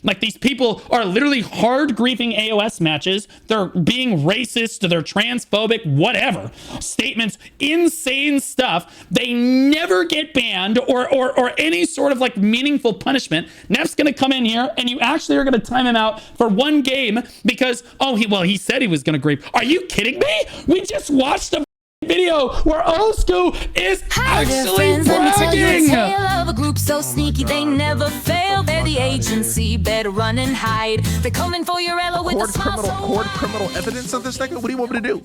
Like, these people are literally hard griefing AoS matches. They're being racist, they're transphobic, whatever statements, insane stuff. They never get banned or any sort of like meaningful punishment. Nep's gonna come in here and you actually are gonna time him out for one game because he said he was gonna grief. Are you kidding me? We just watched a video where Osku is actually bragging. A group so sneaky they never fail. They're the agency, better run and hide. They're coming for your elo with a smile. Court criminal evidence of this nigga? What do you want me to do?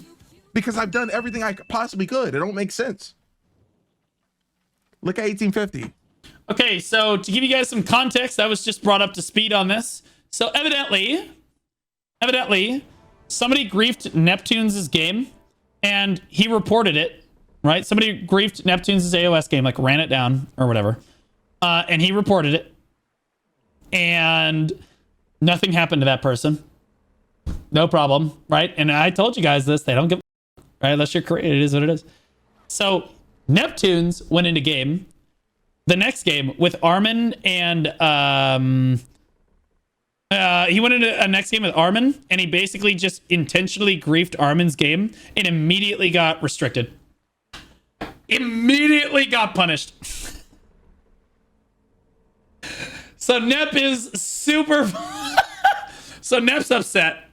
Because I've done everything I possibly could. It don't make sense. Look at 1850. Okay, so to give you guys some context, I was just brought up to speed on this. So evidently, somebody griefed Neptunes' game. And he reported it, right? Somebody griefed Neptunes' AoS game, like ran it down or whatever. And he reported it. And nothing happened to that person. No problem, right? And I told you guys this. They don't give a right? Unless you're creative, it is what it is. So Neptunes went into game. The next game with Armin and... he went into a next game with Armin, and he basically just intentionally griefed Armin's game and immediately got restricted. Immediately got punished. So Nep is super... So Nep's upset.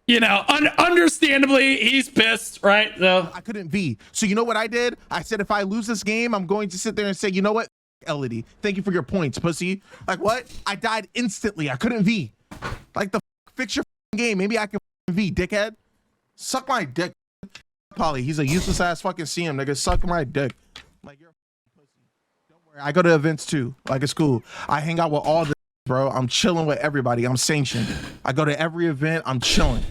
You know, understandably, he's pissed, right? So I couldn't V. So you know what I did? I said, if I lose this game, I'm going to sit there and say, you know what? Elodie, thank you for your points, pussy. Like, what? I died instantly. I couldn't V. Like, fix your game. Maybe I can V, dickhead. Suck my dick. Polly, he's a useless ass fucking CM, nigga. Suck my dick. Like, you're a pussy. Don't worry. I go to events too. Like, it's cool. I hang out with all the bro. I'm chilling with everybody. I'm sanctioned. I go to every event. I'm chilling.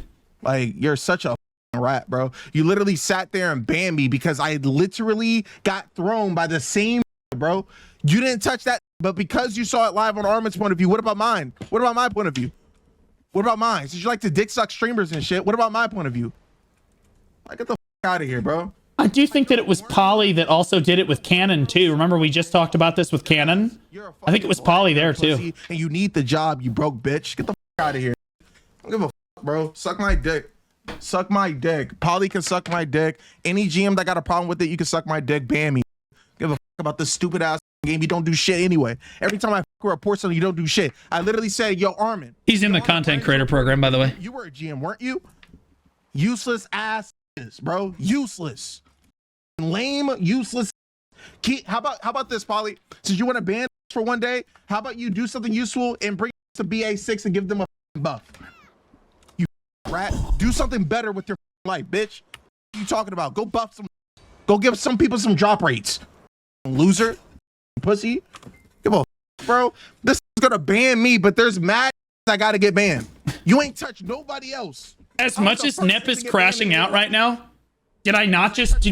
Like, you're such a rat, bro. You literally sat there and banned me because I literally got thrown by the same bro. You didn't touch that, but because you saw it live on Armin's point of view, what about mine? What about my point of view? What about mine? Since you like to dick suck streamers and shit, what about my point of view? Like, get the out of here, bro. I do think that it was Polly that also did it with Cannon too. Remember, we just talked about this with Cannon. I think it was Polly there too. And you need the job, you broke bitch. Get the out of here. I don't give a bro. Suck my dick. Suck my dick. Polly can suck my dick. Any GM that got a problem with it, you can suck my dick. Ban me. Give a about this stupid ass game. You don't do shit anyway. Every time I report something, you don't do shit. I literally said, yo, Armin. He's in the content creator program, by the way. You were a GM, weren't you? Useless ass, bro. Useless. Lame, useless. How about this, Polly? Since you want to ban for one day, how about you do something useful and bring to BA6 and give them a buff? You rat. Do something better with your life, bitch. What are you talking about? Go buff some. Go give some people some drop rates. Loser, pussy. Give a bro. This is gonna ban me, but there's mad I gotta get banned. You ain't touched nobody else. As much as Nep is crashing out right now, did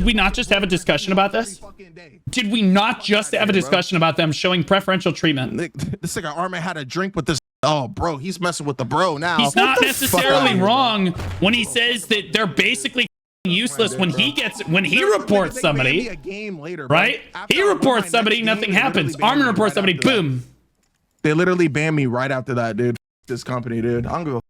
we not just have a discussion about this? Did we not just have a discussion about them showing preferential treatment? This nigga Armin had a drink with this. Oh, bro, he's messing with the bro now. He's not necessarily wrong when he says that they're basically useless when he reports somebody, right? He reports somebody, nothing happens. Armin reports somebody, boom. They literally banned me right after that, dude. This company, dude. I don't give a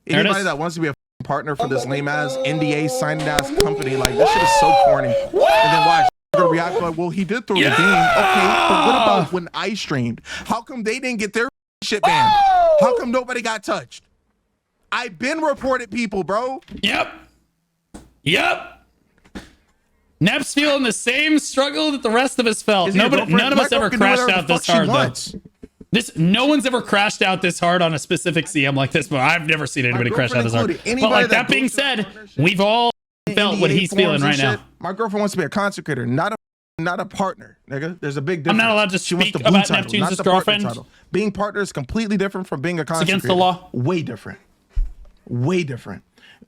anybody that wants to be a partner for this lame ass NDA signed ass company. Like, this shit is so corny. And then watch gonna react like, well, he did throw the game. Okay, but what about when I streamed? How come they didn't get their shit banned? How come nobody got touched? I've been reported people, bro. Yep. Nep's feeling the same struggle that the rest of us felt. None of us ever crashed out this hard, though. No one's ever crashed out this hard on a specific CM like this, but I've never seen anybody crash out this hard. But like that being said, we've all felt what he's feeling right now. My girlfriend wants to be a content creator, not a partner, nigga. There's a big difference. I'm not allowed to speak about Neptune's girlfriend. Being partner is completely different from being a content creator. It's against the law. Way different. Way different.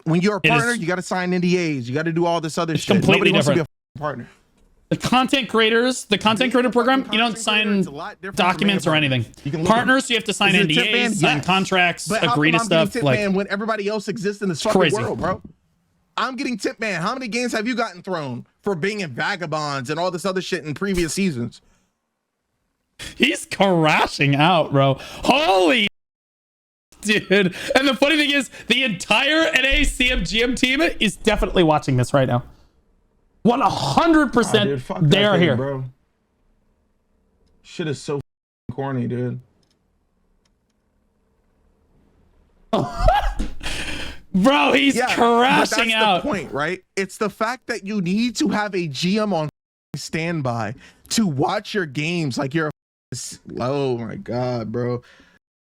When you're a partner, you got to sign NDAs. You got to do all this other shit. Completely different. Wants to be a partner. The content creator program, you don't sign documents or anything. Partners, you have to sign NDAs, sign contracts, agree to stuff. Like, when everybody else exists in this fucking world, bro. I'm getting tip man. How many games have you gotten thrown for being in vagabonds and all this other shit in previous seasons? He's crashing out, bro. Holy Dude, and the funny thing is, the entire NACMGM team is definitely watching this right now. 100% Dude, they are here. bro. Shit is so corny, dude. Bro, he's crashing that's out. The point, right? It's the fact that you need to have a GM on standby to watch your games like you're a oh my god, bro.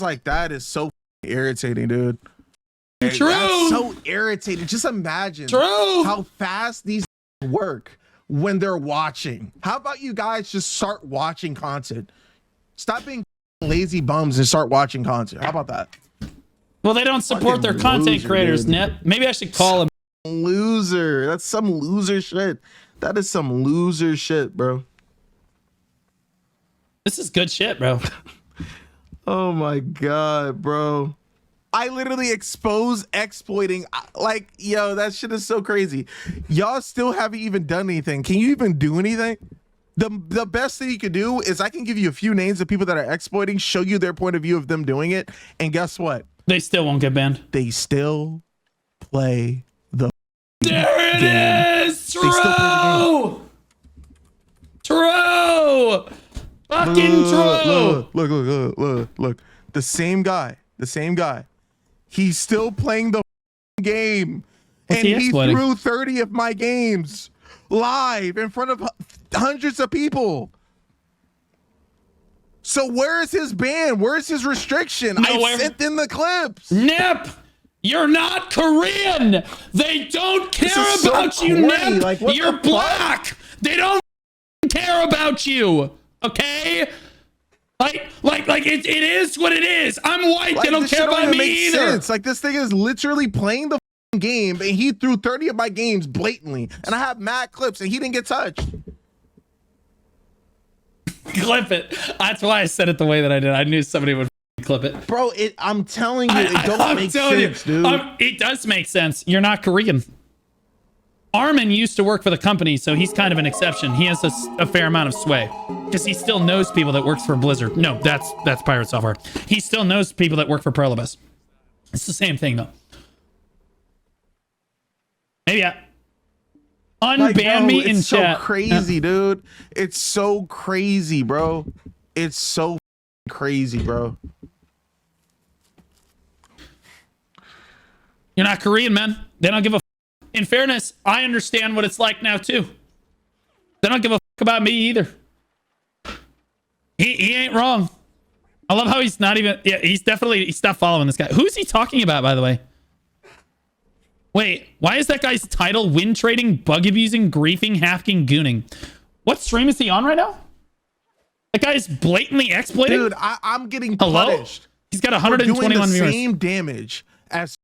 Like that is so irritating, dude. True. That's so irritating. Just imagine how fast these work when they're watching. How about you guys just start watching content? Stop being lazy bums and start watching content. How about that? Well, they don't support their content creators, Nep. Maybe I should call him. Loser. That's some loser shit. That is some loser shit, bro. This is good shit, bro. Oh my god, bro. I literally expose exploiting. Like, yo, that shit is so crazy. Y'all still haven't even done anything. Can you even do anything? The best thing you can do is I can give you a few names of people that are exploiting, show you their point of view of them doing it, and guess what? They still won't get banned. They still play the There it game. is! True! True! Fucking true! Look. The same guy. He's still playing the game. What's and he he exploiting? threw 30 of my games live in front of hundreds of people. So where's his ban? Where's his restriction? Nowhere. I sent in the clips. Nep! You're not Korean! They don't care is so about you, corny. Nep! Like, what You're the fuck? black! They don't care about you! Okay? Like it is what it is. I'm white. Like, they don't this care shit about even me make either. sense. Like, this thing is literally playing the game, and he threw 30 of my games blatantly, and I have mad clips, and he didn't get touched. Clip it. That's why I said it the way that I did. I knew somebody would clip it. Bro, I'm telling you, it don't make sense, dude. It does make sense. You're not Korean. Armin used to work for the company, so he's kind of an exception. He has a fair amount of sway because he still knows people that works for Blizzard. No, that's Pirate Software. He still knows people that work for Prolobus. It's the same thing, though. Maybe unban me in it's chat. so crazy, dude. It's so crazy, bro. It's so crazy, bro. You're not Korean, man. They don't give a in fairness, I understand what it's like now too. They don't give a about me either. He ain't wrong. I love how he's not even he stopped following this guy. Who's he talking about, by the way? Wait, why is that guy's title win trading, bug abusing, griefing, hacking, gooning? What stream is he on right now? That guy's blatantly exploiting? Dude, I'm getting Hello? punished. He's got for doing 121 the viewers. same damage as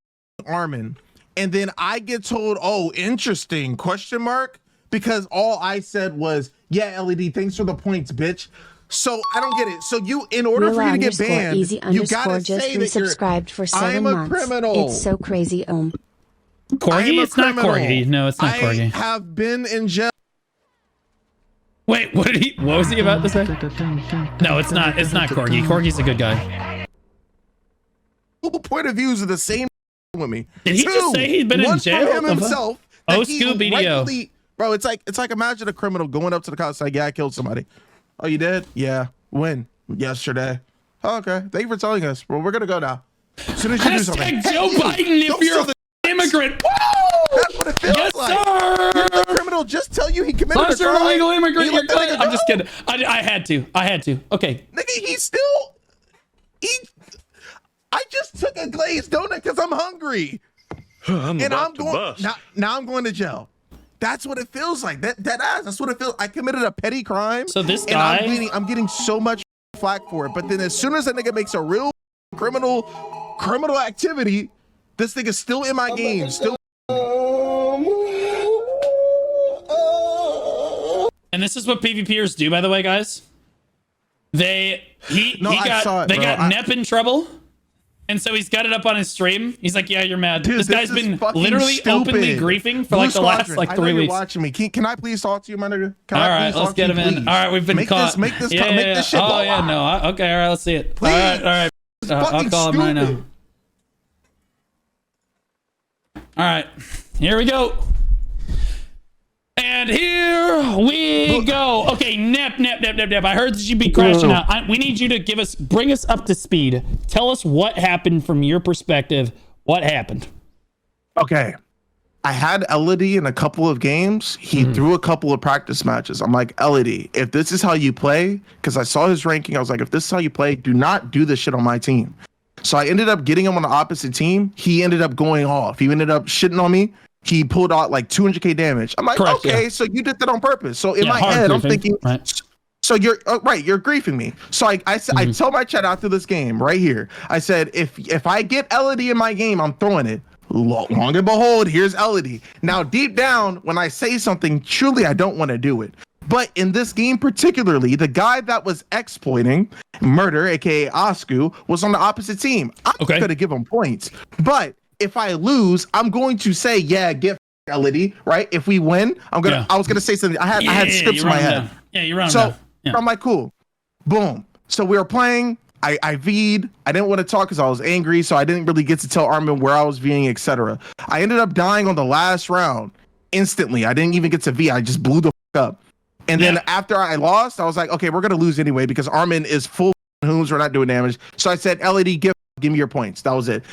Armin. And then I get told, oh, interesting, question mark? Because all I said was, yeah, LED, thanks for the points, bitch. So I don't get it. So you, in order for you to get banned, you gotta say that you're, for 7 I'm a months. criminal. It's so crazy. Corgi? It's not Corgi. No, it's not Corgi. I have been in jail. Wait, what was he about to say? No, it's not Corgi. Corgi's a good guy. Point of views are the same with me. Did he just say he'd been in jail? One from him himself. Osku BDO. Bro, it's like imagine a criminal going up to the cops like, yeah, I killed somebody. Oh, you did? Yeah. When? Yesterday. Oh, okay. Thank you for telling us. Well, we're gonna go now. As soon as you do something. Hashtag Joe Biden if you're an immigrant. Woo! That's what it feels Yes, like. sir! Did the criminal just tell you he committed a You're crime? an illegal immigrant. You You're let that good. nigga I'm just go? kidding. I had to. Okay. Nigga, I just took a glazed donut because I'm hungry. I'm I'm going now I'm going to jail. That's what it feels like. That's what it feels. I committed a petty crime. So this and guy, I'm getting so much flack for it. But then as soon as that nigga makes a real criminal activity, this nigga's still in my game. Still. and this is what PvPers do, by the way, guys. They got Nep in trouble. And so he's got it up on his stream. He's like, yeah, you're mad. Dude, this guy's been literally stupid. openly griefing for Blue like the last Squadron, like I know 3 you're weeks. watching me. Can I please talk to you, my nigga? All right, let's get him in. All right, we've been caught. Make this yeah, shit Oh blow yeah, up. no. Okay, all right, let's see it. Please. All right. I'll call him right now. All right, here we go. And here we go. Okay, Nep. I heard that you'd be crashing out. We need you to bring us up to speed. Tell us what happened from your perspective. What happened? Okay. I had Elodie in a couple of games. He threw a couple of practice matches. I'm like, Elodie, if this is how you play, because I saw his ranking, I was like, if this is how you play, do not do this shit on my team. So I ended up getting him on the opposite team. He ended up going off. He ended up shitting on me. He pulled out like 200k damage. I'm like, Correct, okay, yeah. So you did that on purpose. So in my hard head, I'm griefing, thinking, right. so you're right. You're griefing me. So I tell my chat after this game right here. I said, if I get Elodie in my game, I'm throwing it. Long and behold, here's Elodie. Now, deep down, when I say something, truly, I don't want to do it. But in this game particularly, the guy that was exploiting Murder, aka Osku, was on the opposite team. I'm going to give him points. But if I lose, I'm going to say, yeah, get Elodie, right? If we win, I was gonna say something. I had scripts in my head. Yeah, you run. So I'm like, cool. Boom. So we were playing. I V'd. I didn't want to talk because I was angry, so I didn't really get to tell Armin where I was V'ing, etc. I ended up dying on the last round instantly. I didn't even get to V. I just blew the up. And then after I lost, I was like, okay, we're gonna lose anyway because Armin is full whooms. We're not doing damage. So I said, LED, give me your points. That was it.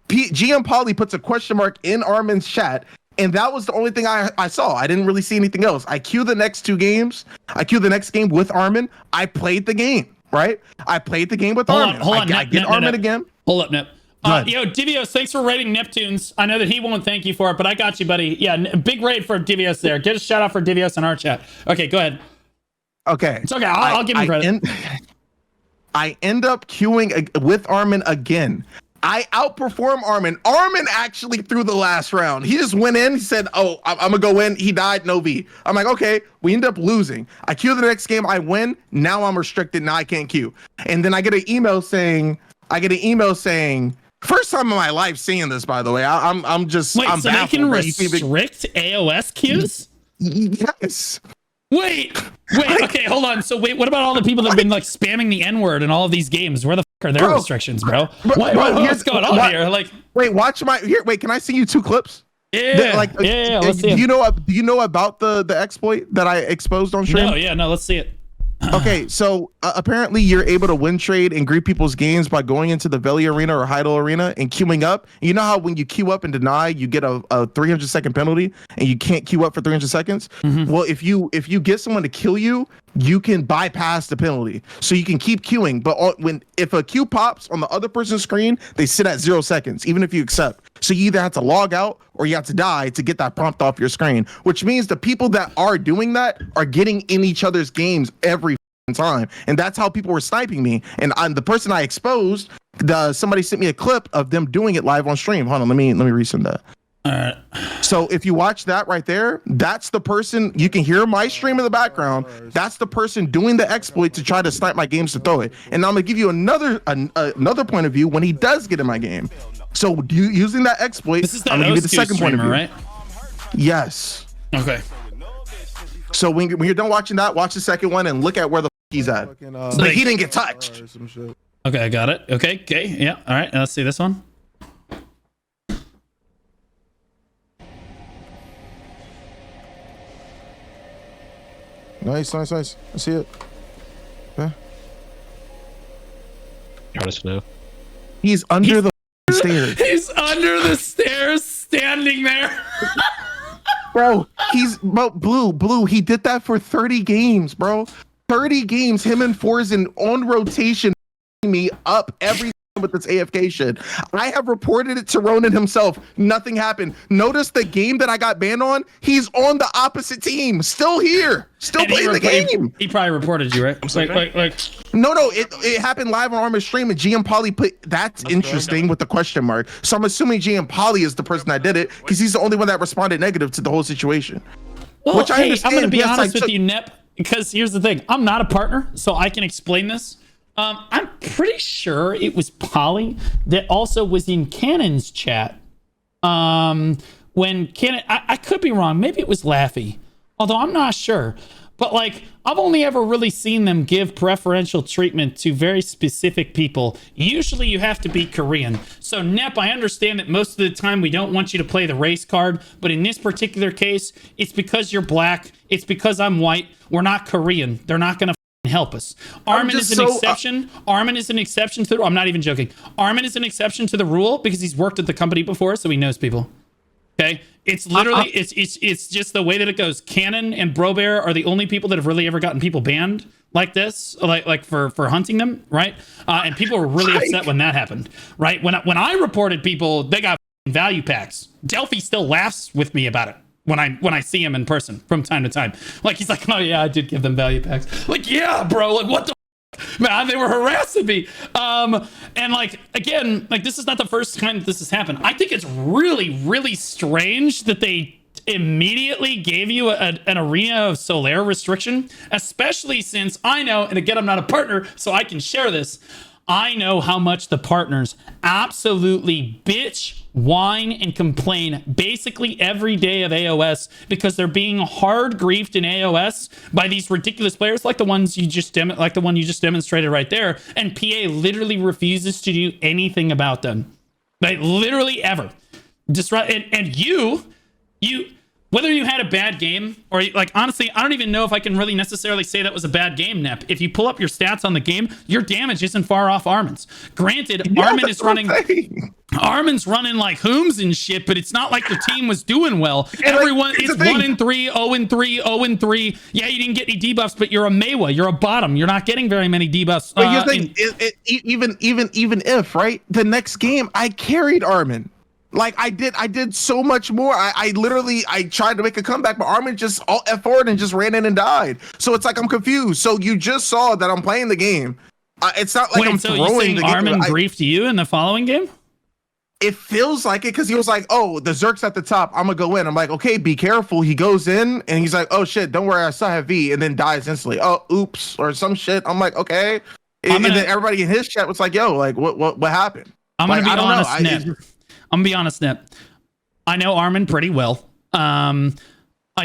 GM Polly puts a question mark in Armin's chat. And that was the only thing I saw. I didn't really see anything else. I queue the next two games. I queue the next game with Armin. I played the game. Right? I played the game with Armin. Hold on, I get Armin again. Hold up, Nep. Yo, Divios, thanks for rating Neptunes. I know that he won't thank you for it, but I got you, buddy. Yeah, big raid for Divios there. Get a shout out for Divios in our chat. Okay, go ahead. Okay. It's okay. I'll give him credit. I end up queuing with Armin again. I outperform Armin. Armin actually threw the last round. He just went in. He said, oh, I'm going to go in. He died. No V. I'm like, okay, we end up losing. I queue the next game. I win. Now I'm restricted. Now I can't queue. And then I get an email saying, first time in my life seeing this, by the way. I'm just, wait, I'm so baffled. They can restrict AoS queues? Yes. Wait, okay, hold on. So wait, what about all the people that have been like spamming the N-word in all of these games? Where the fuck are their restrictions, bro? What's going on here? Like, wait, watch my here. Wait, can I see you two clips? Yeah, let's see. Do you know about the exploit that I exposed on stream? No, let's see it. Okay, so apparently you're able to win trade and greet people's games by going into the Valley Arena or Heidel Arena and queuing up. You know how when you queue up and deny, you get a 300-second penalty and you can't queue up for 300 seconds? Well, if you get someone to kill you, you can bypass the penalty. So you can keep queuing, but if a queue pops on the other person's screen, they sit at 0 seconds, even if you accept. So you either have to log out or you have to die to get that prompt off your screen, which means the people that are doing that are getting in each other's games every time. And that's how people were sniping me. And the person I exposed, somebody sent me a clip of them doing it live on stream. Hold on, let me resend that. All right. So if you watch that right there, that's the person. You can hear my stream in the background. That's the person doing the exploit to try to snipe my games to throw it. And I'm gonna give you another point of view when he does get in my game. So using that exploit, I'm gonna give you the second point of view. Right? Yes. Okay. So when you're done watching that, watch the second one and look at where the he's at. But he didn't get touched. Okay, I got it. Okay, yeah. All right, let's see this one. Nice. I see it. Yeah. Try to snow. He's under the stairs. He's under the stairs, standing there. Bro, Blue. He did that for 30 games, bro. 30 games. Him and Forzen on rotation me up every with this AFK shit. I have reported it to Ronan himself. Nothing happened. Notice the game that I got banned on. He's on the opposite team. Still here. Still playing the game. He probably reported you, right? No. It happened live on Armin's stream, and GM Polly put that's interesting with the question mark. So I'm assuming GM Polly is the person that did it because he's the only one that responded negative to the whole situation. Well, which I understand. I'm going to be honest with you, Nep, because here's the thing. I'm not a partner, so I can explain this. I'm pretty sure it was Polly that also was in Cannon's chat. When Cannon, I could be wrong. Maybe it was Laffy, although I'm not sure. But like, I've only ever really seen them give preferential treatment to very specific people. Usually you have to be Korean. So Nep, I understand that most of the time we don't want you to play the race card, but in this particular case, it's because you're black. It's because I'm white. We're not Korean. They're not going to help us. Armin is an exception. Armin is an exception to the, I'm not even joking. Armin is an exception to the rule because he's worked at the company before, so he knows people. Okay, it's literally it's just the way that it goes. Cannon and Brobear are the only people that have really ever gotten people banned like this, like for hunting them, right? And people were really upset when that happened, right? When I reported people, they got value packs. Delphi still laughs with me about it when I see him in person from time to time. Like he's like, oh yeah, I did give them value packs. Like yeah, bro. Like what the. Man, they were harassing me. And like, again, like this is not the first time that this has happened. I think it's really, really strange that they immediately gave you an Arena of Solaire restriction, especially since I know, and again, I'm not a partner, so I can share this. I know how much the partners absolutely bitch, whine, and complain basically every day of AoS because they're being hard griefed in AoS by these ridiculous players like the ones you just demonstrated right there. And PA literally refuses to do anything about them, like literally ever. And you. Whether you had a bad game or like, honestly, I don't even know if I can really necessarily say that was a bad game, Nep. If you pull up your stats on the game, your damage isn't far off Armin's. Granted, yeah, Armin's running like Hooms and shit, but it's not like the team was doing well. And everyone, like, it's 1-3, 0-3, 0-3. Yeah, you didn't get any debuffs, but you're a Mewa. You're a bottom. You're not getting very many debuffs. But you think, even if, right, the next game, I carried Armin. Like I did so much more. I literally tried to make a comeback, but Armin just all F4'd and just ran in and died. So it's like I'm confused. So you just saw that I'm playing the game. It's not like I'm throwing the game. Armin griefed you in the following game? It feels like it because he was like, "Oh, the Zerk's at the top. I'm gonna go in." I'm like, "Okay, be careful." He goes in and he's like, "Oh shit, don't worry, I still have V," and then dies instantly. Oh, oops, or some shit. I'm like, okay. And then everybody in his chat was like, "Yo, like what happened?" I'm gonna be honest, Nep. I'm gonna be honest, Nep. I know Armin pretty well. I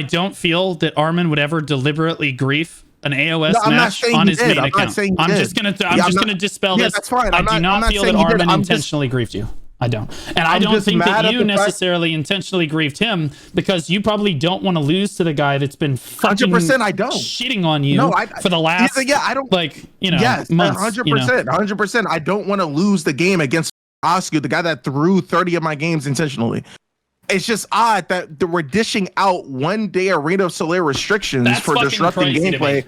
don't feel that Armin would ever deliberately grief an AoS match on his main account. I'm just gonna dispel this. That's fine. I do not feel that Armin intentionally griefed you. I don't. And I don't think that you necessarily intentionally griefed him because you probably don't want to lose to the guy that's been fucking 100% I don't. shitting on you for the last I don't like, you know, months. 100%. 100%. I don't want to lose the game against Osku, the guy that threw 30 of my games intentionally. It's just odd that we're dishing out 1 day Arena of Solaire restrictions for disrupting gameplay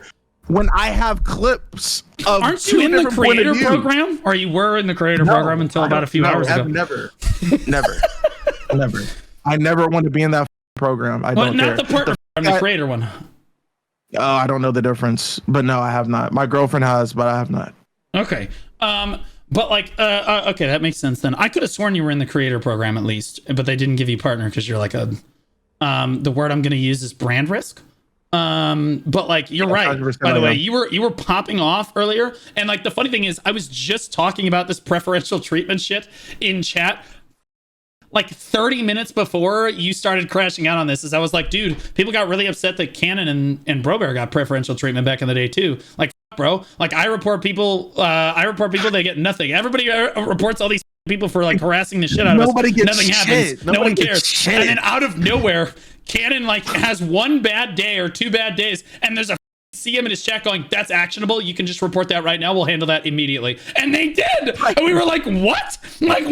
when I have clips of Aren't you in the creator program? Or you were in the creator program until about a few hours ago? Never. I never want to be in that program. I don't care. Not the partner program, the creator one. Oh, I don't know the difference, but no, I have not. My girlfriend has, but I have not. Okay. But like, okay, that makes sense then. I could have sworn you were in the creator program at least, but they didn't give you partner because you're like the word I'm going to use is brand risk. But like, you're right. By the way, you were popping off earlier. And like, the funny thing is I was just talking about this preferential treatment shit in chat. Like 30 minutes before you started crashing out on this, is I was like, dude, people got really upset that Cannon and Brobear got preferential treatment back in the day too. Like, bro, like I report people, they get nothing. Everybody reports all these people for like harassing the shit out of us. Nothing happens. No one cares. And then out of nowhere, Cannon like has one bad day or 2 bad days, and there's a CM in his chat going, "That's actionable. You can just report that right now. We'll handle that immediately." And they did. And we were like, "What?" Like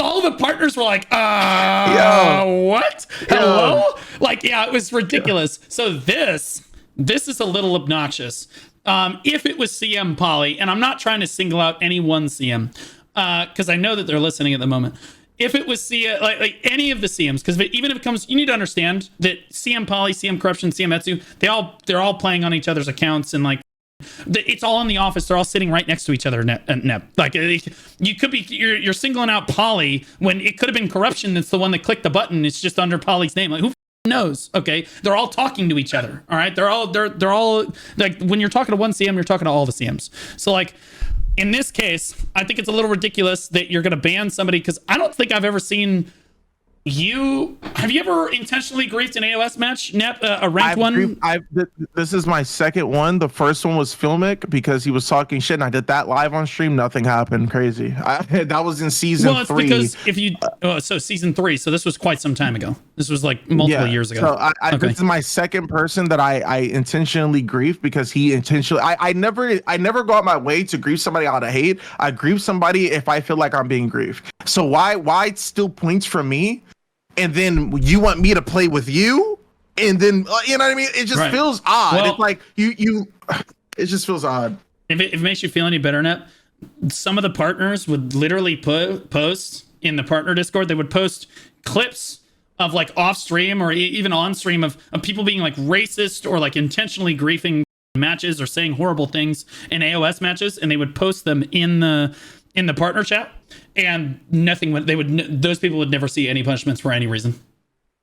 all the partners were like, what? Hello? Like, yeah, it was ridiculous. So this is a little obnoxious. If it was CM Poly, and I'm not trying to single out any one CM, because I know that they're listening at the moment. If it was CM, like any of the CMs, because even if it comes, you need to understand that CM Poly, CM Corruption, CM Etsu, they're all playing on each other's accounts, and like it's all in the office. They're all sitting right next to each other. Like you could be, you're singling out Poly when it could have been Corruption. That's the one that clicked the button. It's just under Poly's name. Like who knows? Okay, they're all talking to each other. All right, they're all like, when you're talking to one CM, you're talking to all the CMs. So like, in this case, I think it's a little ridiculous that you're going to ban somebody, because I don't think I've ever seen have you ever intentionally griefed an AoS match, Nep? A ranked one? This is my second one. The first one was Filmic because he was talking shit, and I did that live on stream. Nothing happened. Crazy. That was in season 3. Well, it's because if you so season 3. So this was quite some time ago. This was like multiple years ago. So this is my second person that I intentionally grief because he intentionally. I never go out my way to grief somebody out of hate. I grief somebody if I feel like I'm being griefed. So why steal points from me? And then you want me to play with you, and then you know what I mean. It just feels odd. Well, it's like you. It just feels odd. If it makes you feel any better, Nep, some of the partners would literally post in the partner Discord. They would post clips of like off stream or even on stream of people being like racist or like intentionally griefing matches or saying horrible things in AoS matches, and they would post them in the partner chat, and nothing would, those people would never see any punishments for any reason.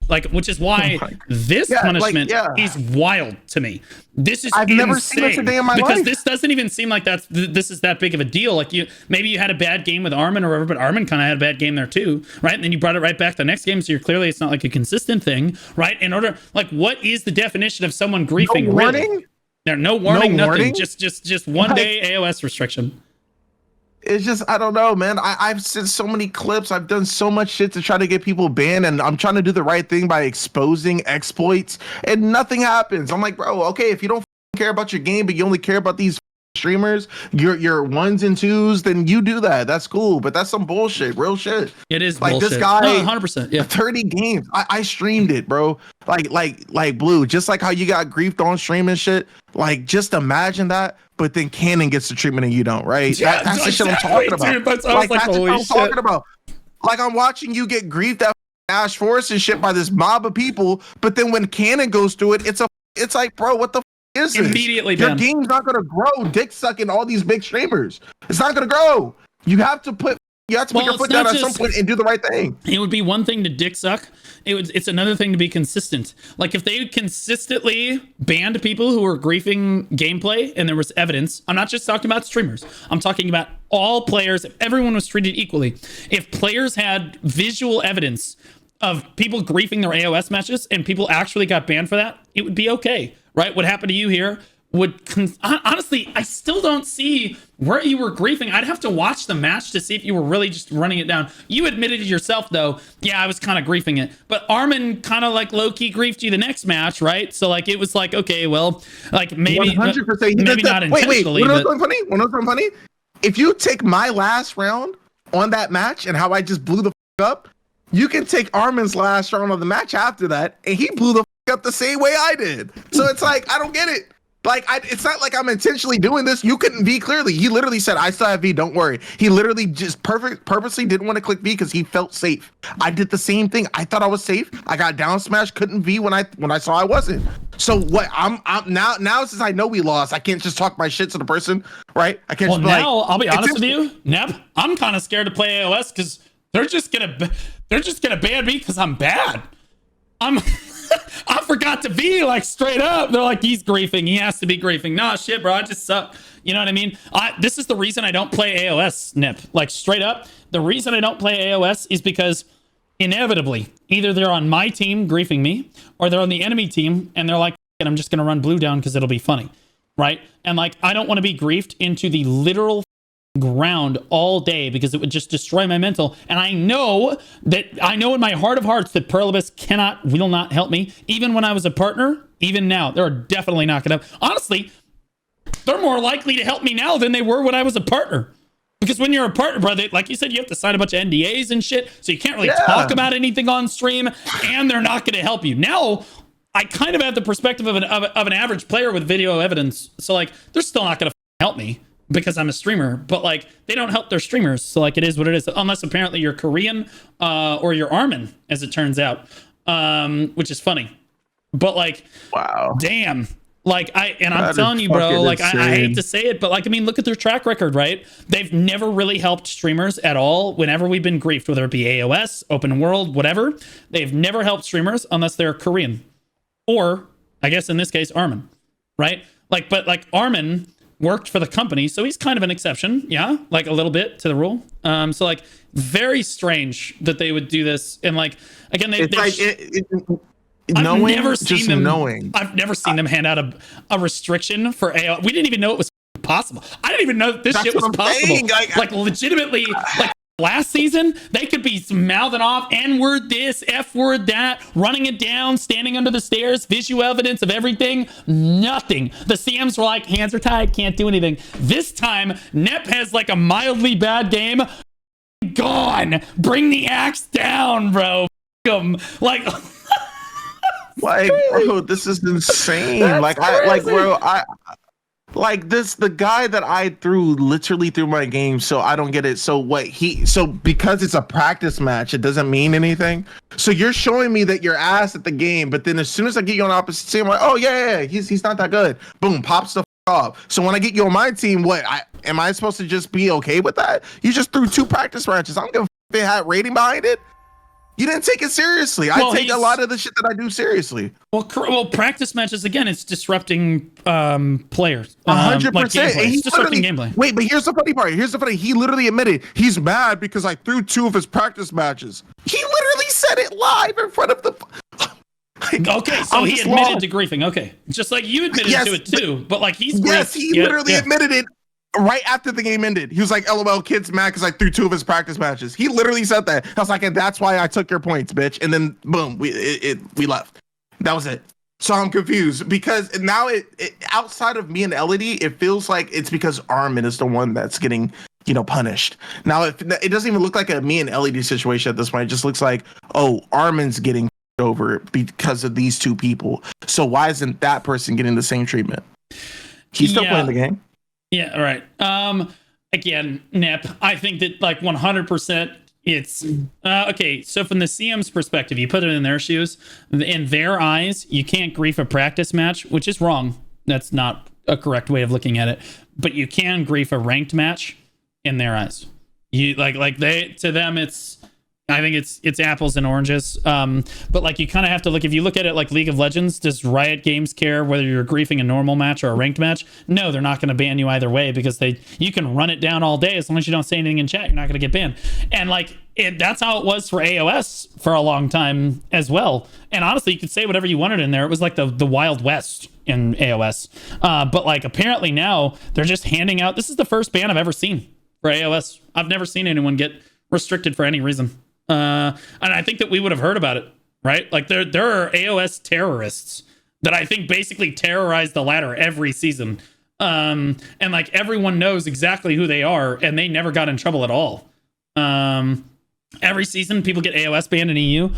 Like, which is why this punishment is wild to me. This is I've never seen this a day in my life. Because this doesn't even seem like this is that big of a deal. Like maybe you had a bad game with Armin or whatever, but Armin kind of had a bad game there too, right? And then you brought it right back the next game, so you're clearly it's not like a consistent thing, right? In order, like, what is the definition of someone griefing? No warning? Really? There, no warning, no nothing. Warning? Just one day AoS restriction. It's just, I don't know, man. I've seen so many clips. I've done so much shit to try to get people banned, and I'm trying to do the right thing by exposing exploits, and nothing happens. I'm like, bro, okay, if you don't care about your game, but you only care about these streamers, your ones and twos, then you do that. That's cool, but that's some bullshit, real shit. It is like bullshit. This guy, 100%. Yeah, 30 games. I streamed it, bro. Like Blue, just like how you got griefed on stream and shit. Like, just imagine that. But then Cannon gets the treatment and you don't, right? Yeah, that's the shit I'm talking about. Dude, that's what I'm talking about. Like, I'm watching you get griefed at Ash Forest and shit by this mob of people, but then when Cannon goes through it, it's like, bro, what the is this? Immediately, your game's not gonna grow. Dick sucking all these big streamers. It's not gonna grow. You have to put your foot down at some point and do the right thing. It would be one thing to dick suck. It's another thing to be consistent. Like, if they consistently banned people who were griefing gameplay and there was evidence, I'm not just talking about streamers. I'm talking about all players. If everyone was treated equally, if players had visual evidence of people griefing their AoS matches and people actually got banned for that, it would be okay, right? What happened to you here honestly, I still don't see where you were griefing. I'd have to watch the match to see if you were really just running it down. You admitted it yourself, though. Yeah, I was kind of griefing it. But Armin kind of like low-key griefed you the next match, right? So like it was like, okay, well, like maybe 100%. Maybe not intentionally. Wait, what else funny? If you take my last round on that match and how I just blew the up, you can take Armin's last round of the match after that, and he blew the up the same way I did. So it's like, I don't get it. Like, it's not like I'm intentionally doing this. You couldn't V clearly. He literally said, I still have V, don't worry. He literally just purposely didn't want to click V because he felt safe. I did the same thing. I thought I was safe. I got down smash, couldn't V when I saw I wasn't. So what I'm now since I know we lost, I can't just talk my shit to the person, right? I can't just be now, like, I'll be honest with you, Nep, I'm kind of scared to play AoS because they're just gonna ban me because I'm bad. I forgot to be like straight up. They're like, he's griefing. He has to be griefing. Nah, shit, bro. I just suck. You know what I mean? This is the reason I don't play AoS, Nip. Like, straight up, the reason I don't play AoS is because inevitably, either they're on my team griefing me, or they're on the enemy team, and they're like, and I'm just going to run blue down because it'll be funny, right? And like, I don't want to be griefed into the literal ground all day because it would just destroy my mental. And I know in my heart of hearts that Perlibus will not help me. Even when I was a partner, even now, they're definitely not gonna. Honestly, they're more likely to help me now than they were when I was a partner. Because when you're a partner, brother, like you said, you have to sign a bunch of NDAs and shit, so you can't really talk about anything on stream, and they're not gonna help you. Now, I kind of have the perspective of an average player with video evidence, so like, they're still not gonna help me because I'm a streamer, but like, they don't help their streamers. So like, it is what it is, unless apparently you're Korean or you're Armin, as it turns out, which is funny. But like, wow, damn. Like, I'm telling you, bro, like, I hate to say it, but like, I mean, look at their track record, right? They've never really helped streamers at all. Whenever we've been griefed, whether it be AoS, open world, whatever, they've never helped streamers unless they're Korean, or I guess in this case, Armin, right? Like, but like Armin worked for the company, so he's kind of an exception, yeah, like a little bit to the rule. So like very strange that they would do this, and like again, knowing, I've never seen them hand out a restriction for AoS. We didn't even know it was possible. I didn't even know that this shit was possible. Like legitimately, like last season, they could be mouthing off N-word this, F-word that, running it down, standing under the stairs, visual evidence of everything. Nothing. The CMs were like, hands are tied, can't do anything. This time, Nep has like a mildly bad game. Gone. Bring the axe down, bro. Like, bro, this is insane. The guy that I literally threw my game, so I don't get it. So because it's a practice match, it doesn't mean anything. So you're showing me that you're ass at the game, but then as soon as I get you on opposite team, I'm like, oh yeah, he's not that good. Boom, pops the off. So when I get you on my team, am I supposed to just be okay with that? You just threw 2 practice matches. I don't give a if it had rating behind it. You didn't take it seriously. I take a lot of the shit that I do seriously. Well, practice matches, again, it's disrupting players. 100%. It's disrupting gameplay. Wait, but here's the funny part. He literally admitted he's mad because I threw 2 of his practice matches. He literally said it live in front of the... Okay, so he admitted to griefing. Okay. Just like you admitted to it too. But like he's... Yes, he literally admitted it. Right after the game ended, he was like, LOL, kid's mad because I threw 2 of his practice matches. He literally said that. I was like, and that's why I took your points, bitch. And then boom, we left. That was it. So I'm confused because now it outside of me and Elodie, it feels like it's because Armin is the one that's getting, punished. Now it doesn't even look like a me and Elodie situation at this point. It just looks like, oh, Armin's getting over because of these 2 people. So why isn't that person getting the same treatment? He's still playing the game. Yeah, right. Again, Nep, I think that like 100% it's okay. So from the CM's perspective, you put it in their shoes. In their eyes, you can't grief a practice match, which is wrong. That's not a correct way of looking at it. But you can grief a ranked match in their eyes. You to them, I think it's apples and oranges. But like you kind of have to look, if you look at it like League of Legends, does Riot Games care whether you're griefing a normal match or a ranked match? No, they're not going to ban you either way because you can run it down all day as long as you don't say anything in chat, you're not going to get banned. And like that's how it was for AoS for a long time as well. And honestly, you could say whatever you wanted in there. It was like the Wild West in AoS. But like apparently now they're just handing out. This is the first ban I've ever seen for AoS. I've never seen anyone get restricted for any reason. And I think that we would have heard about it, right? Like there are AoS terrorists that I think basically terrorize the ladder every season. And like everyone knows exactly who they are and they never got in trouble at all. Every season people get AoS banned in EU.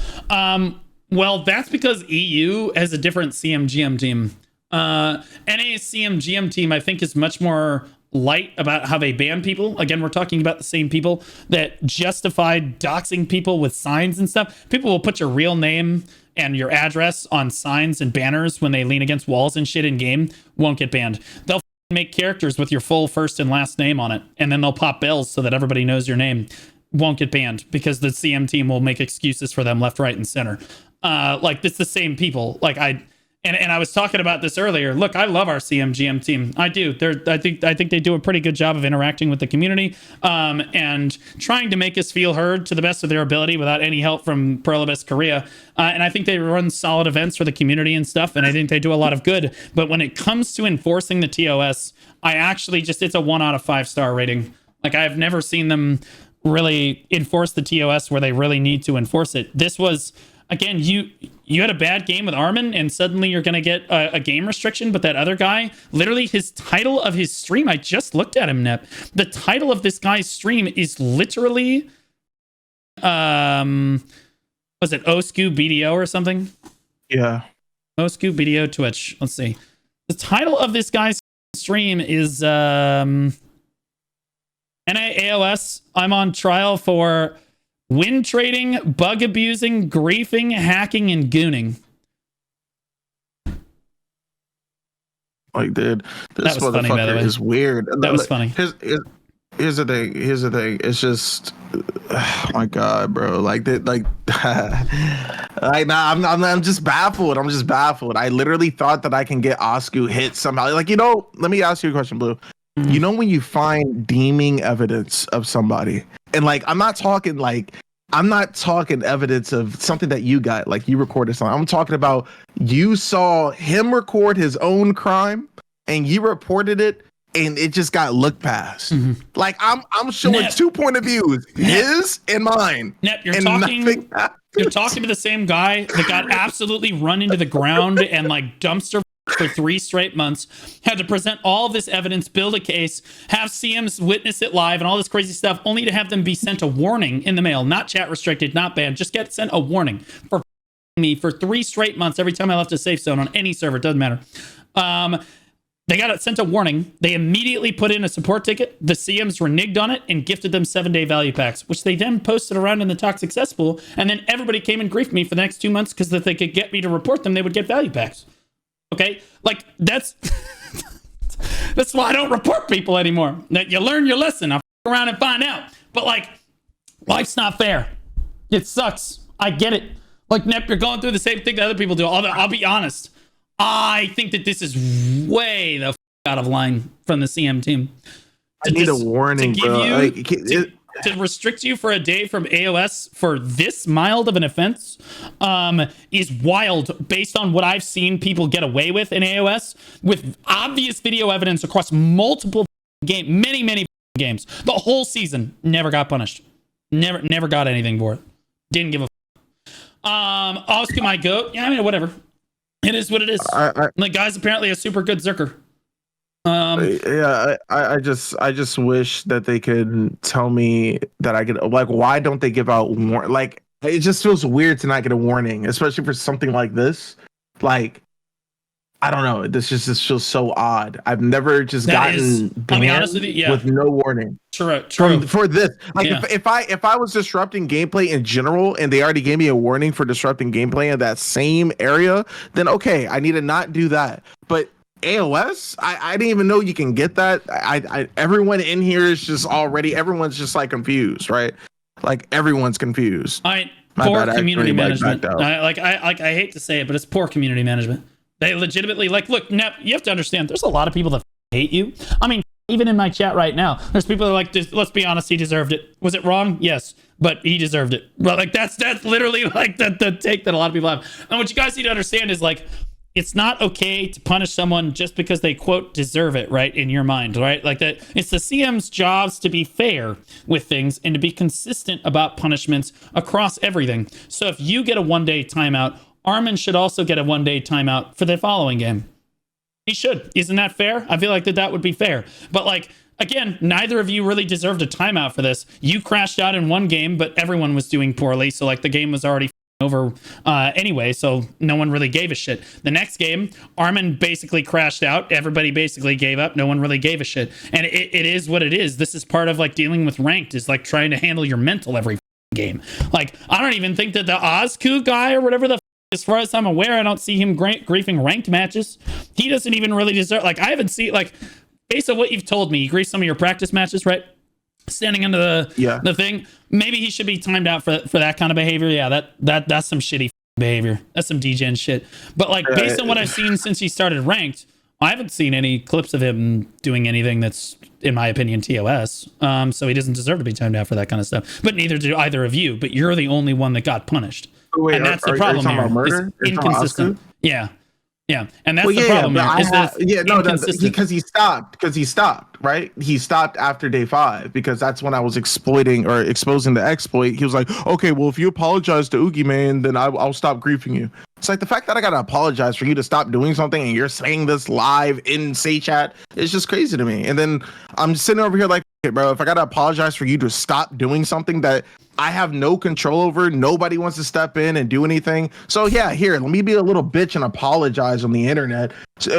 Well, that's because EU has a different CMGM team. NA's CMGM team, I think, is much more light about how they ban people. Again, we're talking about the same people that justified doxing people with signs and stuff. People will put your real name and your address on signs and banners when they lean against walls and shit in game. Won't get banned. They'll make characters with your full first and last name on it, and then they'll pop bells so that everybody knows your name. Won't get banned because the CM team will make excuses for them left, right, and center. Like it's the same people. Like And I was talking about this earlier. Look, I love our CMGM team. I do. I think they do a pretty good job of interacting with the community and trying to make us feel heard to the best of their ability without any help from Perlibus Korea. And I think they run solid events for the community and stuff. And I think they do a lot of good. But when it comes to enforcing the TOS, I actually it's a 1 out of 5 star rating. Like I've never seen them really enforce the TOS where they really need to enforce it. This was... Again, you had a bad game with Armin, and suddenly you're going to get a game restriction, but that other guy, literally his title of his stream, I just looked at him, Nep. The title of this guy's stream is literally, was it Osku BDO or something? Yeah. Osku BDO Twitch. Let's see. The title of this guy's stream is NAAOS. I'm on trial for... win trading, bug abusing, griefing, hacking, and gooning. Like, dude, this motherfucker is weird. That was funny. Here's the thing. It's just, oh my God, bro. Like that. Like, I'm just baffled. I literally thought that I can get Osku hit somehow. Like, let me ask you a question, Blue. You know when you find deeming evidence of somebody, and like I'm not talking evidence of something that you got, like you recorded something. I'm talking about you saw him record his own crime and you reported it and it just got looked past. Like I'm showing Nep, 2 point of views, his and mine. Nep, you're talking to the same guy that got absolutely run into the ground and like dumpster for 3 straight months, had to present all of this evidence, build a case, have CMs witness it live and all this crazy stuff, only to have them be sent a warning in the mail, not chat restricted, not banned, just get sent a warning for me for 3 straight months every time I left a safe zone on any server, it doesn't matter. They got it sent a warning. They immediately put in a support ticket. The CMs reneged on it and gifted them 7-day value packs, which they then posted around in the toxic cesspool. And then everybody came and griefed me for the next 2 months because if they could get me to report them, they would get value packs. Okay, like that's why I don't report people anymore. That you learn your lesson. I'll f around and find out. But like, life's not fair. It sucks. I get it. Like Nep, you're going through the same thing that other people do. Although I'll be honest, I think that this is way the f out of line from the CM team. I need a warning, bro. To restrict you for a day from AoS for this mild of an offense is wild based on what I've seen people get away with in AoS with obvious video evidence across multiple many games. The whole season never got punished. Never got anything for it. Didn't give a Osku my goat. Yeah, I mean, whatever. It is what it is. The guy's apparently a super good Zerker. I just wish that they could tell me that I could, like, why don't they give out like, it just feels weird to not get a warning, especially for something like this. Like, I don't know, this feels so odd. I've never just gotten banned with no warning. True. For this, like, if I was disrupting gameplay in general and they already gave me a warning for disrupting gameplay in that same area, then okay, I need to not do that. But AoS, I didn't even know you can get that. Everyone in here is just everyone's just like confused, right? Like everyone's confused. Poor community management. I hate to say it, but it's poor community management. They legitimately, like, look, Nep, you have to understand, there's a lot of people that hate you. I mean, even in my chat right now, there's people that are like, let's be honest, he deserved it. Was it wrong? Yes, but he deserved it. But like, that's literally like the take that a lot of people have. And what you guys need to understand is like, it's not okay to punish someone just because they, quote, deserve it, right, in your mind, right? Like that, it's the CM's jobs to be fair with things and to be consistent about punishments across everything. So if you get a 1-day timeout, Armin should also get a 1-day timeout for the following game. He should. Isn't that fair? I feel like that would be fair. But like, again, neither of you really deserved a timeout for this. You crashed out in one game, but everyone was doing poorly. So like the game was already over anyway, so no one really gave a shit. The next game, Armin basically crashed out. Everybody basically gave up. No one really gave a shit. And it is what it is. This is part of like dealing with ranked, is like trying to handle your mental every game. Like, I don't even think that the Osku guy or whatever the as far as I'm aware, I don't see him griefing ranked matches. He doesn't even really deserve, like, I haven't seen, like, based on what you've told me, you griefed some of your practice matches, right? Standing under the thing. Maybe he should be timed out for that kind of behavior. Yeah, that's some shitty behavior. That's some degen shit. But like, based on what I've seen since he started ranked, I haven't seen any clips of him doing anything that's, in my opinion, TOS. So he doesn't deserve to be timed out for that kind of stuff. But neither do either of you. But you're the only one that got punished. Wait, and that's the problem here. It's inconsistent. Yeah. And that's the problem here. Because he stopped, right? He stopped after day 5 because that's when I was exploiting or exposing the exploit. He was like, okay, well, if you apologize to Oogie Man, then I'll stop griefing you. It's like the fact that I gotta apologize for you to stop doing something and you're saying this live in Say Chat is just crazy to me. And then I'm sitting over here like, okay, bro, if I gotta apologize for you to stop doing something that I have no control over, nobody wants to step in and do anything. So yeah, here, let me be a little bitch and apologize on the internet.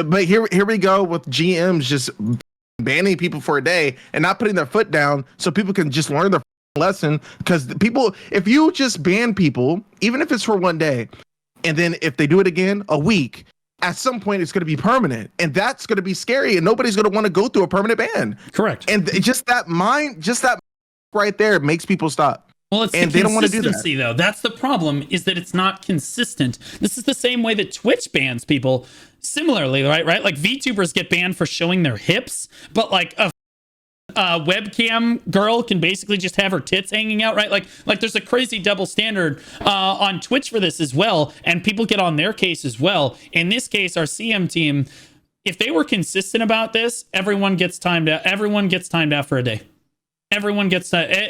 But here we go with GMs just banning people for a day and not putting their foot down so people can just learn their lesson. Because people, if you just ban people, even if it's for 1 day, and then if they do it again, a week, at some point it's going to be permanent, and that's going to be scary, and nobody's going to want to go through a permanent ban. Correct. And just that right there makes people stop. Well, it's and the they don't want to do consistency, that. though. That's the problem, is that it's not consistent. This is the same way that Twitch bans people similarly, right? Like VTubers get banned for showing their hips, but like a webcam girl can basically just have her tits hanging out, right? Like there's a crazy double standard on Twitch for this as well, and people get on their case as well. In this case, our CM team, if they were consistent about this, everyone gets timed out for a day. Everyone gets banned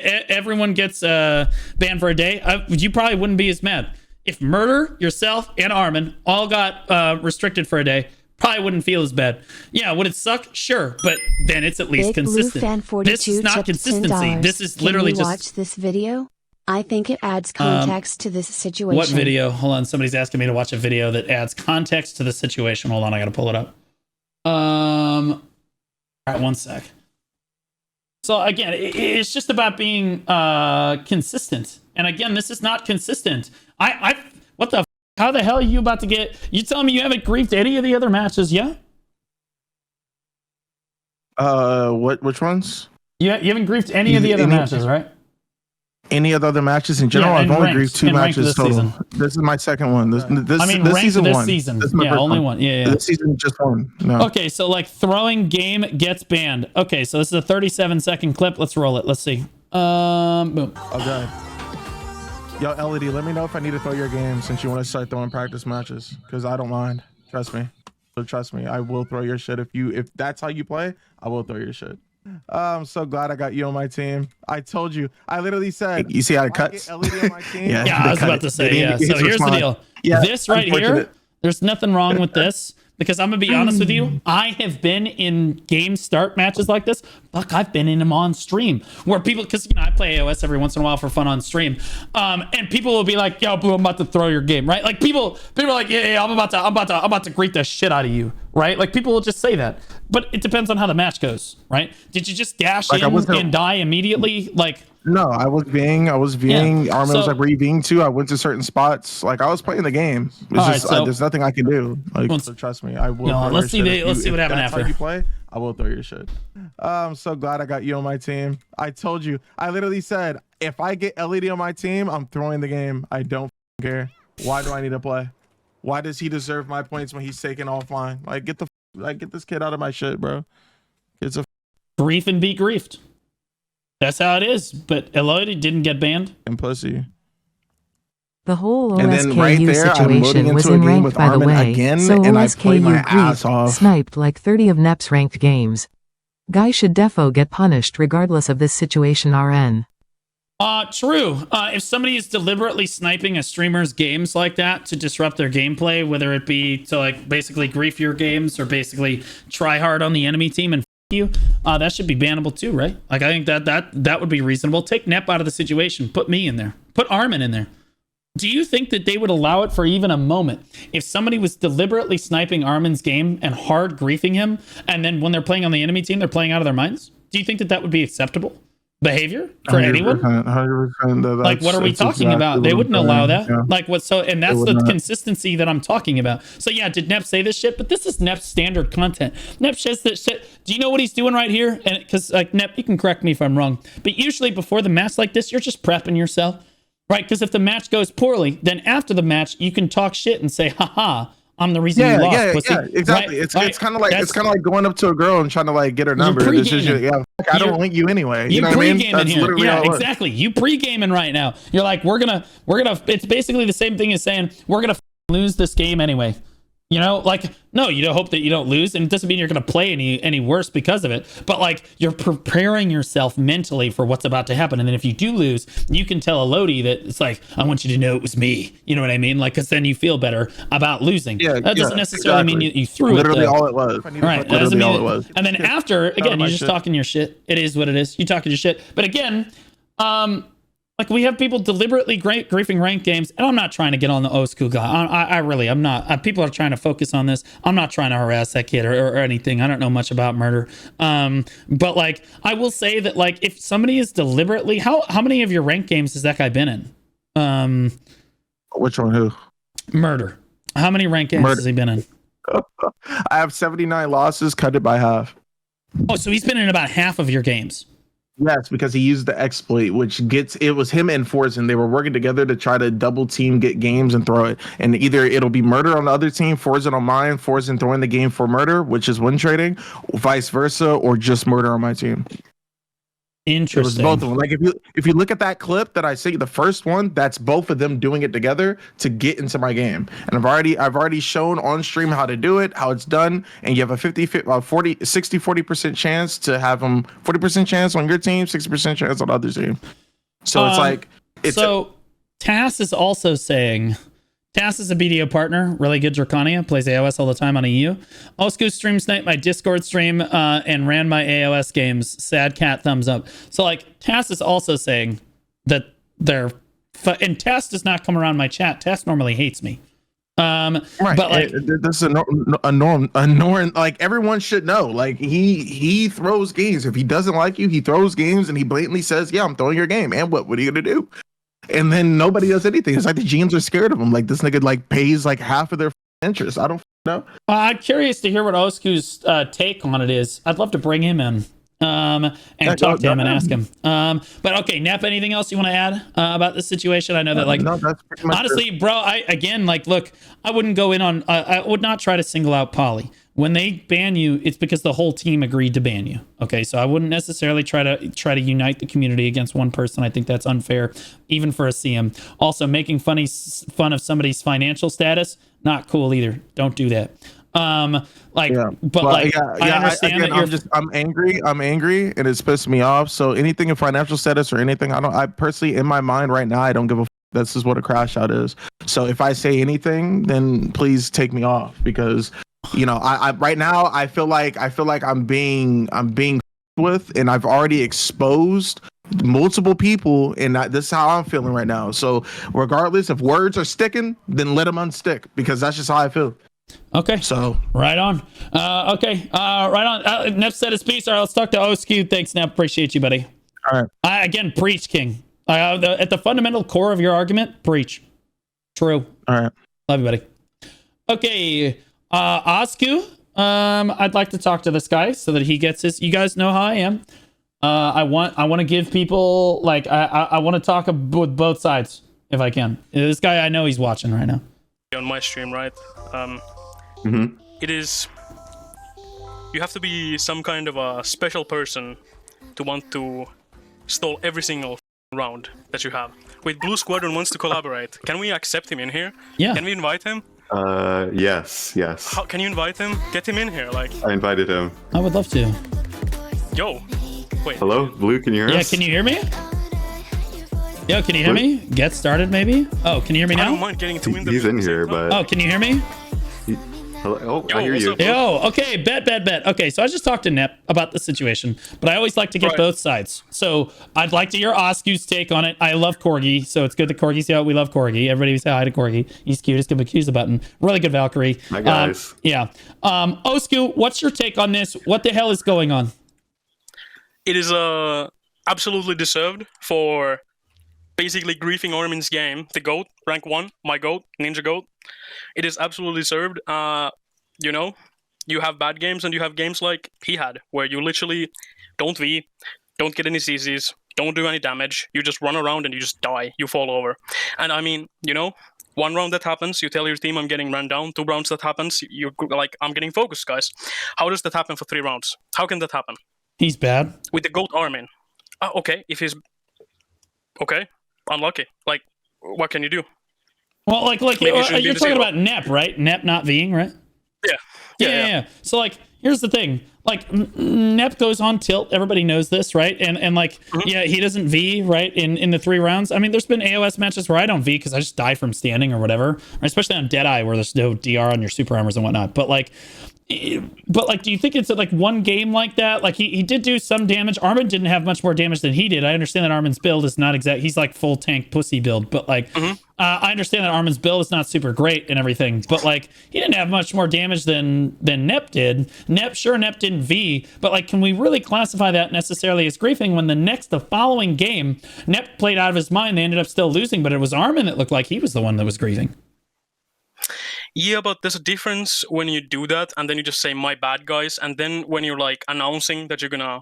for a day. You probably wouldn't be as mad if Murder, yourself, and Armin all got restricted for a day. Probably wouldn't feel as bad. Yeah, would it suck? Sure, but then it's at least Big consistent. Blue Fan 42 This is not consistency. $10. This is literally Can you just. watch this video? I think it adds context to this situation. What video? Hold on, somebody's asking me to watch a video that adds context to the situation. Hold on, I gotta pull it up. All right, one sec. So again, it's just about being consistent. And again, this is not consistent. What the? How the hell are you about to get? You telling me you haven't griefed any of the other matches? Yeah. Which ones? You haven't griefed any of the other matches, right? Any of the other matches in general? Yeah, I've only ranked, griefed 2 matches this total. season. This is my second one. This season this one. season. This is Yeah, only one. Yeah. This season just one. No. Okay, so like throwing game gets banned. Okay, so this is a 37-second clip. Let's roll it. Let's see. Boom. Okay. Yo, LED, let me know if I need to throw your game since you want to start throwing practice matches, because I don't mind. Trust me. So trust me, I will throw your shit. If that's how you play, I will throw your shit. I'm so glad I got you on my team. I told you. I literally said. You see how it cuts? LED on my team. Yeah, I was about to say. Yeah. So here's the deal. Yeah, this right here. There's nothing wrong with this. Because I'm going to be honest with you, I have been in game start matches like this. Fuck, I've been in them on stream where people, because I play AoS every once in a while for fun on stream, and people will be like, "Yo, Blue, I'm about to throw your game," right? Like people are like, "Yeah, I'm about to greet the shit out of you," right? Like people will just say that, but it depends on how the match goes, right? Did you just dash in and die immediately? Like. No, I was Ving. Yeah. Armin was like, "Were you Ving too?" I went to certain spots. Like I was playing the game. It's just there's nothing I can do. Like, so trust me, I will. No, let's see what happened that's after. How you play? I will throw your shit. I'm so glad I got you on my team. I told you. I literally said, if I get LED on my team, I'm throwing the game. I don't care. Why do I need to play? Why does he deserve my points when he's taken offline? Like get this kid out of my shit, bro. It's a grief and be griefed. That's how it is. But Elodie didn't get banned. And pussy. The whole And then right OSKU there, I'm situation loading was into a in game ranked with by the Armin way, again, so and I played my OSKU ass griefed, off. sniped like 30 of NEP's ranked games. Guy should defo get punished regardless of this situation RN. True. If somebody is deliberately sniping a streamer's games like that to disrupt their gameplay, whether it be to like basically grief your games or basically try hard on the enemy team and you, that should be bannable too, right? Like I think that would be reasonable. Take Nep out of the situation. Put me in there. Put Armin in there. Do you think that they would allow it for even a moment if somebody was deliberately sniping Armin's game and hard griefing him, and then when they're playing on the enemy team, they're playing out of their minds? Do you think that would be acceptable behavior for anyone? 100%. Like, what are we talking about? They wouldn't allow that. Yeah. Like, what? So, and that's the consistency that I'm talking about. So, yeah, did Nep say this shit? But this is Nep's standard content. Nep says this shit. Do you know what he's doing right here? And because, like, Nep, you can correct me if I'm wrong, but usually before the match like this, you're just prepping yourself, right? Because if the match goes poorly, then after the match, you can talk shit and say, haha, I'm the reason you lost. Pussy. Yeah, exactly. Right? It's kind of like going up to a girl and trying to like get her number. I don't want you anyway. You know what I mean? That's here. literally Yeah, exactly. You pre-gaming right now. You're like, we're gonna. It's basically the same thing as saying we're gonna lose this game anyway. You know, like, no, you don't hope that you don't lose, and it doesn't mean you're going to play any worse because of it. But like, you're preparing yourself mentally for what's about to happen, and then if you do lose, you can tell a Lodi that it's like, I want you to know it was me. You know what I mean? Like, because then you feel better about losing. Yeah, that doesn't necessarily mean you threw literally it. All it was. Right. Literally all it was. And then after, again, you're just talking your shit. It is what it is. You're talking your shit. But again, like we have people deliberately griefing ranked games, and I'm not trying to get on the Osku guy. I'm not. People are trying to focus on this. I'm not trying to harass that kid or anything. I don't know much about murder. But like, I will say that like, if somebody is deliberately, how many of your ranked games has that guy been in? Which one? Who? Murder. How many ranked games has he been in? I have 79 losses, cut it by half. Oh, so he's been in about half of your games. Yes, because he used the exploit, which it was him and Forzen. They were working together to try to double team, get games and throw it. And either it'll be murder on the other team, Forzen on mine, Forzen throwing the game for murder, which is win trading, vice versa, or just murder on my team. Interesting. It was both of them. Like if you look at that clip that I see, the first one, that's both of them doing it together to get into my game. And I've already shown on stream how to do it, how it's done, and you have a 40% chance to have them 40% chance on your team, 60% chance on the other team. So Tass is also saying, Tass is a BDO partner, really good Draconia, plays AoS all the time on EU. Osku streams tonight my Discord stream and ran my AoS games. Sad cat thumbs up. So like Tass is also saying that they're and Tass does not come around my chat. Tass normally hates me. Right. But like this is a norm. Like everyone should know. Like he throws games. If he doesn't like you, he throws games and he blatantly says, "Yeah, I'm throwing your game." And what are you gonna do? And then nobody does anything. It's like the GMs are scared of him. Like this nigga like pays like half of their interest. I don't know. I'm curious to hear what Osku's take on it is. I'd love to bring him in and talk to him and ask him. But okay, Nep, anything else you want to add about this situation? I know that like that's pretty much honestly, bro, I wouldn't go in on I would not try to single out Polly. When they ban you, it's because the whole team agreed to ban you. Okay, so I wouldn't necessarily try to unite the community against one person. I think that's unfair, even for a CM. Also, making fun of somebody's financial status, not cool either. Don't do that. I understand that I'm angry, and it's pissed me off. So anything in financial status or anything, I personally, in my mind right now, I don't give a. This is what a crash out is. So if I say anything, then please take me off because. You know, I right now I feel like I'm being with, and I've already exposed multiple people, and this is how I'm feeling right now. So regardless if words are sticking, then let them unstick because that's just how I feel. Okay. So right on. Right on. Nep said his piece. All right, let's talk to Osku. Thanks, Nep. Appreciate you, buddy. All right. Again, preach, King. At the fundamental core of your argument, preach. True. All right. Love you, buddy. Okay. Osku, I'd like to talk to this guy so that he gets his. You guys know how I am. I want to give people like I want to talk with both sides if I can. This guy, I know he's watching right now. On my stream, right? It is. You have to be some kind of a special person to want to stall every single round that you have. Wait, Blue Squadron wants to collaborate. Can we accept him in here? Yeah. Can we invite him? Yes. How can you invite him? Get him in here, like. I invited him. I would love to. Yo. Wait. Hello, Blue, can you hear us? Yeah, can you hear me? Yo, can you hear me? Get started, maybe? Oh, can you hear me I now? don't mind getting two in the He's in here, but... Oh, can you hear me? Hello? Oh, Yo, I hear what's you. up, bro? Yo, okay, bet. Okay, so I just talked to Nep about the situation, but I always like to get both sides. So I'd like to hear Osku's take on it. I love Corgi, so it's good that Corgi's out. We love Corgi. Everybody say hi to Corgi. He's cute. Just give him a the button. Really good Valkyrie. My guys. Yeah. Osku, what's your take on this? What the hell is going on? It is absolutely deserved for basically griefing Armin's game. The GOAT, rank 1, my GOAT, Ninja GOAT. It is absolutely deserved. You know, you have bad games and you have games like he had, where you literally don't V, don't get any CCs, don't do any damage. You just run around and you just die. You fall over. And I mean, you know, one round that happens, you tell your team I'm getting run down. 2 rounds that happens, you're like, I'm getting focused, guys. How does that happen for 3 rounds? How can that happen? He's bad. With the GOAT Armin. Okay, if he's... Okay, unlucky. Like, what can you do? Well, like you're talking about Nep, right? Nep not Ving, right? Yeah. So like, here's the thing. Like, Nep goes on tilt. Everybody knows this, right? And like, yeah, he doesn't V, right? In the 3 rounds. I mean, there's been AoS matches where I don't V because I just die from standing or whatever. Or especially on Deadeye where there's no DR on your super armors and whatnot. But like, do you think it's like one game like that? Like he did do some damage. Armin didn't have much more damage than he did. I understand that Armin's build is not exact. He's like full tank pussy build, but like I understand that Armin's build is not super great and everything. But like he didn't have much more damage than Nep did. Nep didn't V, but like can we really classify that necessarily as griefing when the following game Nep played out of his mind? They ended up still losing, but it was Armin that looked like he was the one that was griefing. Yeah, but there's a difference when you do that and then you just say my bad guys, and then when you're like announcing that you're gonna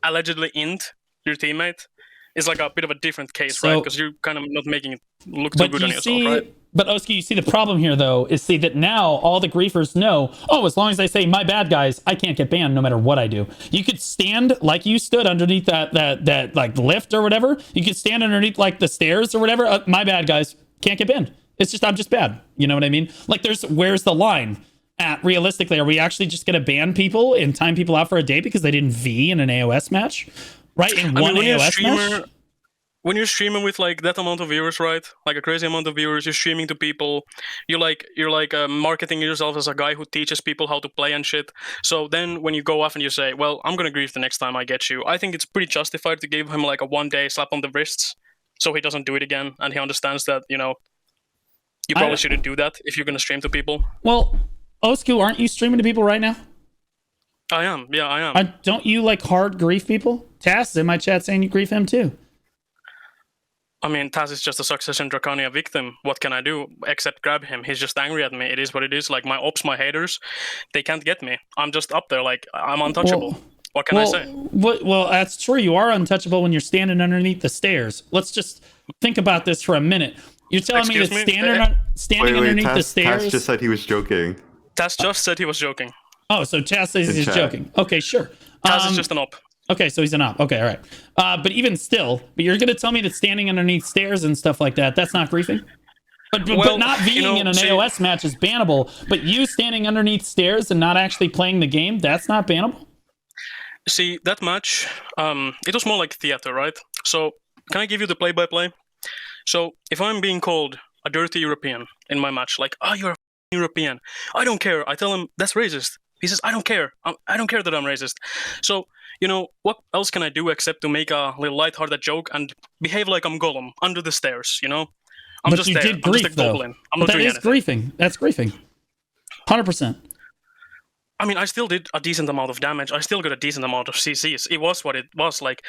allegedly int your teammate, it's like a bit of a different case, right? Because you're kind of not making it look too good on yourself, right? But Osku, you see the problem here though is see that now all the griefers know, oh, as long as I say my bad guys, I can't get banned no matter what I do. You could stand like you stood underneath that like lift or whatever. You could stand underneath like the stairs or whatever. My bad guys, can't get banned. It's just I'm just bad. You know what I mean? Like where's the line at realistically? Are we actually just gonna ban people and time people out for a day because they didn't V in an AoS match? Right? In one AoS match? When you're streaming with like that amount of viewers, right? Like a crazy amount of viewers, you're streaming to people. You're like marketing yourself as a guy who teaches people how to play and shit. So then when you go off and you say, well, I'm gonna grief the next time I get you, I think it's pretty justified to give him like a 1-day slap on the wrists so he doesn't do it again, and he understands that, you know, you probably shouldn't do that if you're gonna stream to people. Well, Osku, aren't you streaming to people right now? I am. Yeah, I am. Don't you like hard grief people? Tass is in my chat saying you grief him too. I mean, Taz is just a Succession Draconia victim. What can I do except grab him? He's just angry at me. It is what it is. Like, my ops, my haters, they can't get me. I'm just up there. Like, I'm untouchable. What can I say? Well, that's true. You are untouchable when you're standing underneath the stairs. Let's just think about this for a minute. You're telling me that standing underneath the stairs... Taz just said he was joking. Taz just said he was joking. Oh, so Taz says he's joking. Okay, sure. Taz is just an op. Okay, so he's an op. Okay, all right. But even still, you're going to tell me that standing underneath stairs and stuff like that, that's not griefing? But not being in an AoS match is bannable. But you standing underneath stairs and not actually playing the game, that's not bannable? See, that match, it was more like theater, right? So, can I give you the play-by-play? So, if I'm being called a dirty European in my match, like, oh, you're a European, I don't care. I tell him, that's racist. He says, I don't care. I don't care that I'm racist. So, you know, what else can I do except to make a little lighthearted joke and behave like I'm Gollum under the stairs, you know? I'm just there. I'm just a goblin. I'm not doing anything. Griefing. That's griefing. 100%. I mean, I still did a decent amount of damage. I still got a decent amount of CCs. It was what it was, like...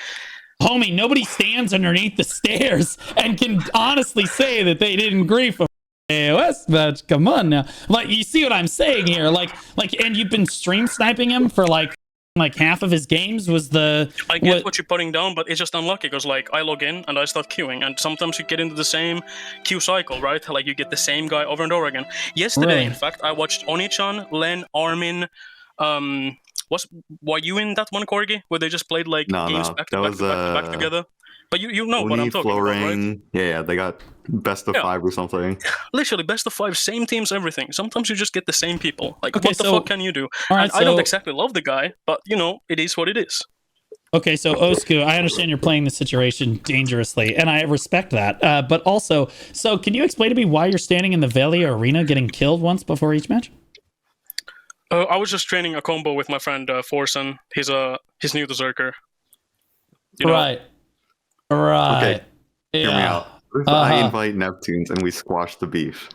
Homie, nobody stands underneath the stairs and can honestly say that they didn't grief a AoS match. Come on now. Like, you see what I'm saying here? Like, and you've been stream sniping him for like half of his games was the... I get what you're putting down, but it's just unlucky because like I log in and I start queuing, and sometimes you get into the same queue cycle, right? Like you get the same guy over and over again. Yesterday, in fact, I watched Oni-chan, Len, Armin, were you in that one, Corgi, where they just played like games back to back together? But you know what I'm talking about, right? Yeah, they got best of 5 or something. Literally, best of 5, same teams, everything. Sometimes you just get the same people. Like, what the fuck can you do? Right, I don't exactly love the guy, but, you know, it is what it is. Okay, so Osku, I understand you're playing the situation dangerously, and I respect that. But also, so can you explain to me why you're standing in the Velia arena getting killed once before each match? I was just training a combo with my friend Forsen. He's new to Zerker. You know? Right. Okay, hear me out. I invite Neptunes and we squash the beef.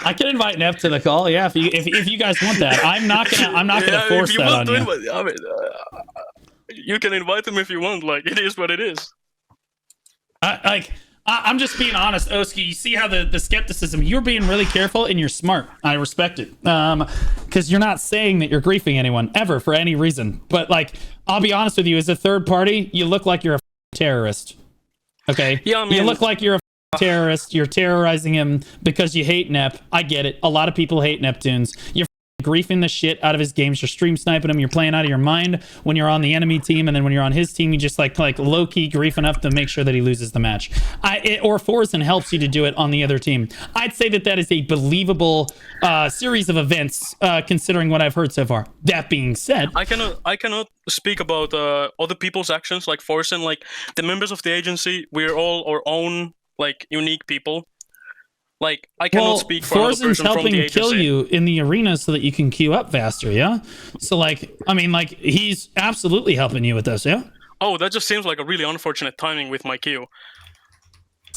I can invite Nep to the call, yeah. If you guys want that, I'm not gonna force that on you. I mean, you can invite him if you want. Like, it is what it is. I'm just being honest, Oski. You see how the skepticism, you're being really careful and you're smart. I respect it. Because you're not saying that you're griefing anyone ever for any reason. But like, I'll be honest with you, as a third party, you look like you're a terrorist. Okay? Yeah, I mean, you look like you're a terrorist. You're terrorizing him because you hate Nep. I get it. A lot of people hate Neptunes. You're griefing the shit out of his games. You're stream sniping him. You're playing out of your mind when you're on the enemy team, and then when you're on his team, you just like low-key grief enough to make sure that he loses the match. Or Forsen helps you to do it on the other team. I'd say that is a believable series of events, considering what I've heard so far. That being said, I cannot speak about other people's actions, like Forsen. Like, the members of the agency, we're all our own like unique people. Like, I cannot speak for another person from the agency. Forsen's helping kill you in the arena so that you can queue up faster, yeah? So, like, I mean, like, he's absolutely helping you with this, yeah? Oh, that just seems like a really unfortunate timing with my queue.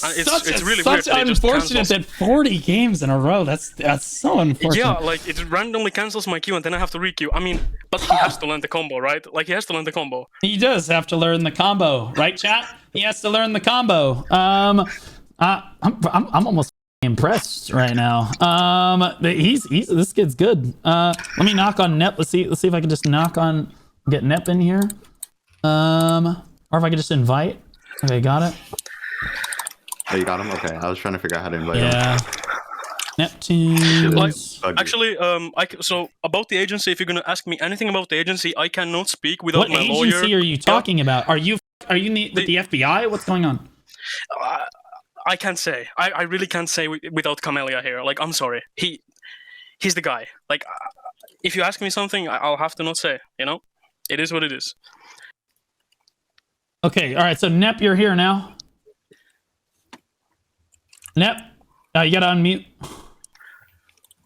It's really such weird. Unfortunate that 40 games in a row. That's so unfortunate. Yeah, like, it randomly cancels my queue and then I have to re-queue. I mean, but he has to learn the combo, right? Like, he has to learn the combo. He does have to learn the combo, right, chat? He has to learn the combo. I'm almost impressed right now. He's this kid's good. Let me knock on Nep. Let's see if I can just get Nep in here. Or if I could just invite. Okay, got it. Oh, you got him? Okay, I was trying to figure out how to invite him. Yeah. Neptunez. Actually, so about the agency, if you're gonna ask me anything about the agency, I cannot speak without my lawyer. What agency are you talking about? Are you with the FBI? What's going on? I can't say. I really can't say without Camellia here. Like, I'm sorry. He's the guy. Like, if you ask me something, I'll have to not say. You know, it is what it is. Okay. All right. So Nep, you're here now. Nep, you gotta unmute.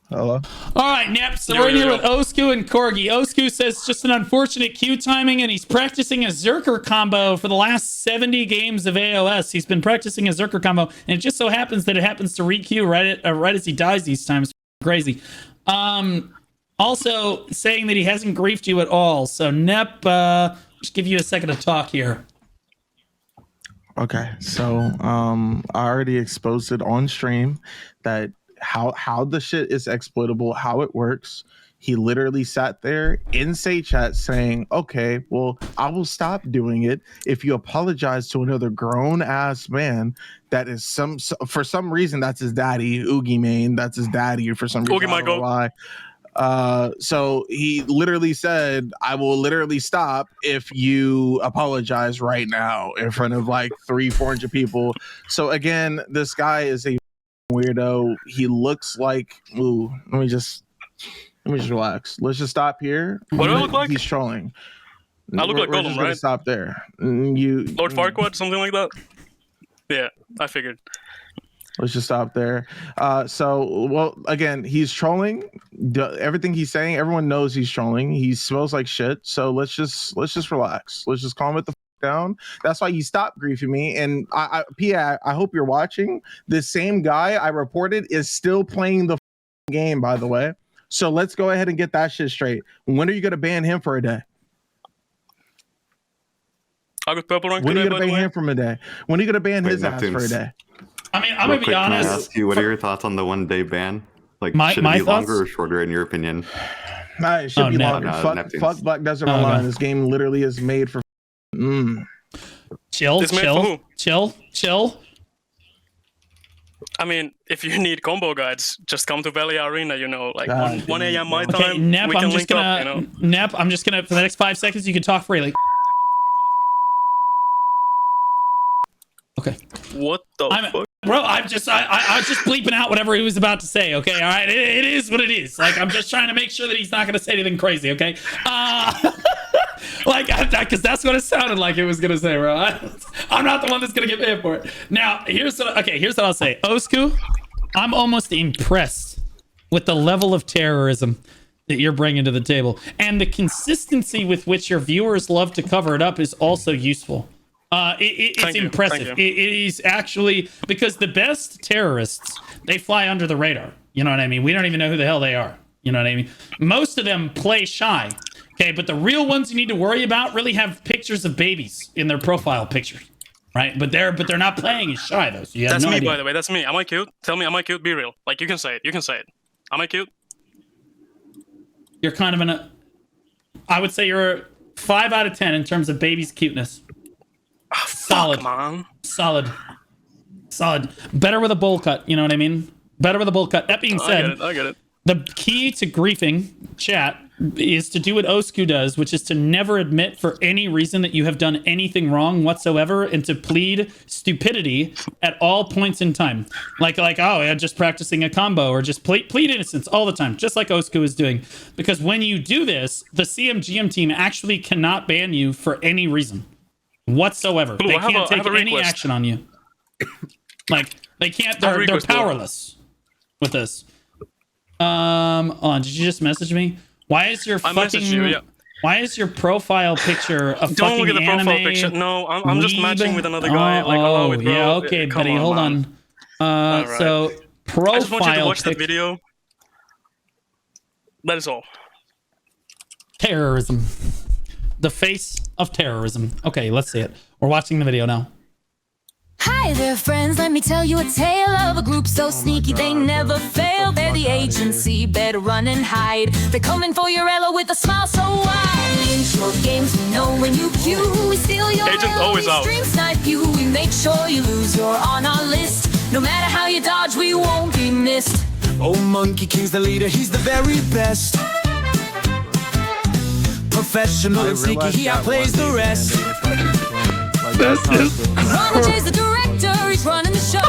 Hello. All right, Nep. So we're in here with Osku and Corgi. Osku says just an unfortunate queue timing, and he's practicing a Zerker combo for the last 70 games of AoS. He's been practicing a Zerker combo, and it just so happens that it happens to re-queue right as he dies these times. Crazy. Also saying that he hasn't griefed you at all. So Nep, just give you a second to talk here. Okay, so I already exposed it on stream that how the shit is exploitable, how it works. He literally sat there in say chat saying, okay, well, I will stop doing it if you apologize to another grown ass man that is for some reason that's his daddy, Oogie Mane, that's his daddy, or for some reason I don't know why. So he literally said, I will literally stop if you apologize right now in front of like 300-400 people. So again, this guy is a weirdo. He looks like, ooh, let me just relax. Let's just stop here. What do I look like? He's trolling. I look like We're Gollum, just gonna right? stop there. Lord Farquaad, something like that? Yeah, I figured. Let's just stop there. Well, again, he's trolling. Everything he's saying, everyone knows he's trolling. He smells like shit. So let's just relax. Let's just calm it the down. That's why you stopped griefing me. And I hope you're watching. The same guy I reported is still playing the game, by the way. So let's go ahead and get that shit straight. When are you gonna ban him for a day? I got purple rank When are today, you gonna ban him from a day? When are you gonna ban his ass for a day? I mean, I'm gonna be honest. Can I ask you, what are your thoughts on the 1 day ban? Like, should it be longer or shorter in your opinion? Nah, it should be longer. Fuck Black Desert Online. This game literally is made for. Chill. I mean, if you need combo guides, just come to Valley Arena, you know, like 1 a.m. my Okay, time. Nep, we can link up, you know. Nep, I'm just gonna, for the next 5 seconds, you can talk freely. Okay. What the fuck? Bro, I was just bleeping out whatever he was about to say, okay? All right? It is what it is. Like, I'm just trying to make sure that he's not going to say anything crazy, okay? Because that's what it sounded like it was going to say, bro. I'm not the one that's going to get paid for it. Now, here's what I'll say. Osku, I'm almost impressed with the level of terrorism that you're bringing to the table. And the consistency with which your viewers love to cover it up is also useful. It's impressive. It is actually, because the best terrorists, they fly under the radar. You know what I mean? We don't even know who the hell they are. You know what I mean? Most of them play shy. Okay, but the real ones you need to worry about really have pictures of babies in their profile pictures, right? But they're not playing as shy though. So you have That's no me, idea. by the way. That's me. Am I cute? Tell me, am I cute? Be real. Like, you can say it. You can say it. Am I cute? You're kind of I would say you're a 5 out of 10 in terms of baby's cuteness. Solid, man. Solid. Better with a bowl cut. You know what I mean? Better with a bowl cut. That being said, I get it. The key to griefing, chat, is to do what Osku does, which is to never admit for any reason that you have done anything wrong whatsoever, and to plead stupidity at all points in time. Like, oh, I'm just practicing a combo, or just plead innocence all the time, just like Osku is doing. Because when you do this, the CMGM team actually cannot ban you for any reason whatsoever. Blue, they can't take any action on you. Like, they can't, they're powerless with this. Did you just message me? Why is your Why is your profile picture a Don't fucking look at the anime profile picture. No, I'm just matching with another guy. Allow it, bro. Yeah, okay, Come buddy, hold on. Right. So profile I just want you to watch that video. That is all. Terrorism. The face of terrorism. Okay, let's see it. We're watching the video now. Hi there, friends. Let me tell you a tale of a group so sneaky they never fail. They're the agency, better run and hide. They're coming for your elo with a smile so wide. In short games, we know when you queue. We steal your Agent elo, always we out. stream snipe you. We make sure you lose, you're on our list. No matter how you dodge, we won't be missed. Oh, Monkey King's the leader, he's the very best. Professional and sneaky, he outplays the rest. Ronald J's the director, he's running the show.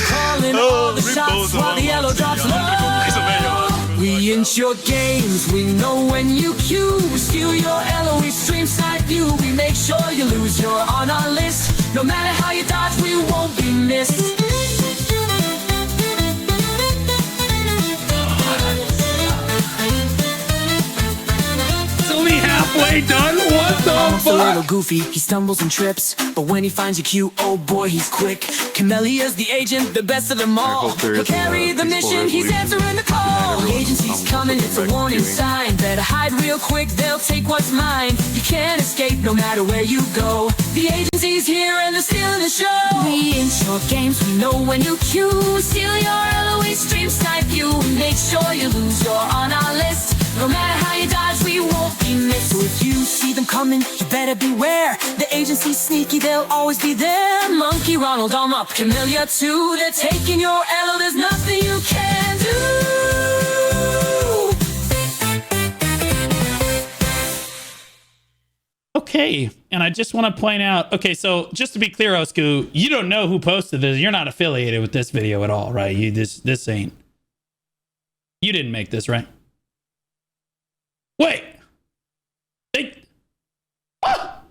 Calling all the shots while the yellow drops low. We inch your games, we know when you queue. We steal your elo, we stream side view. We make sure you lose, you're on our list. No matter how you dodge, we won't be missed. Only halfway done? What the A little fuck? goofy, he stumbles and trips, but when he finds you cute, oh boy, he's quick. Camelia's the agent, the best of them all. hope there He'll isn't carry a the peaceful mission, he's resolution. answering the call. The agency's coming, it's a warning sign. Better hide real quick, they'll take what's mine. You can't escape no matter where you go. The agency's here and they're stealing the show. We in short games, we know when you queue. Steal your elo, we stream snipe you. Make sure you lose, you're on our list. No matter how you dodge, we won't be missed. So if you see them coming, you better beware. The agency's sneaky, they'll always be there. Monkey Ronald, I'm up, Camellia too. They're taking your elo, there's nothing you can do. Okay, and I just want to point out, okay, so just to be clear, Osku, you don't know who posted this. You're not affiliated with this video at all, right? This ain't. You didn't make this, right? Wait. What?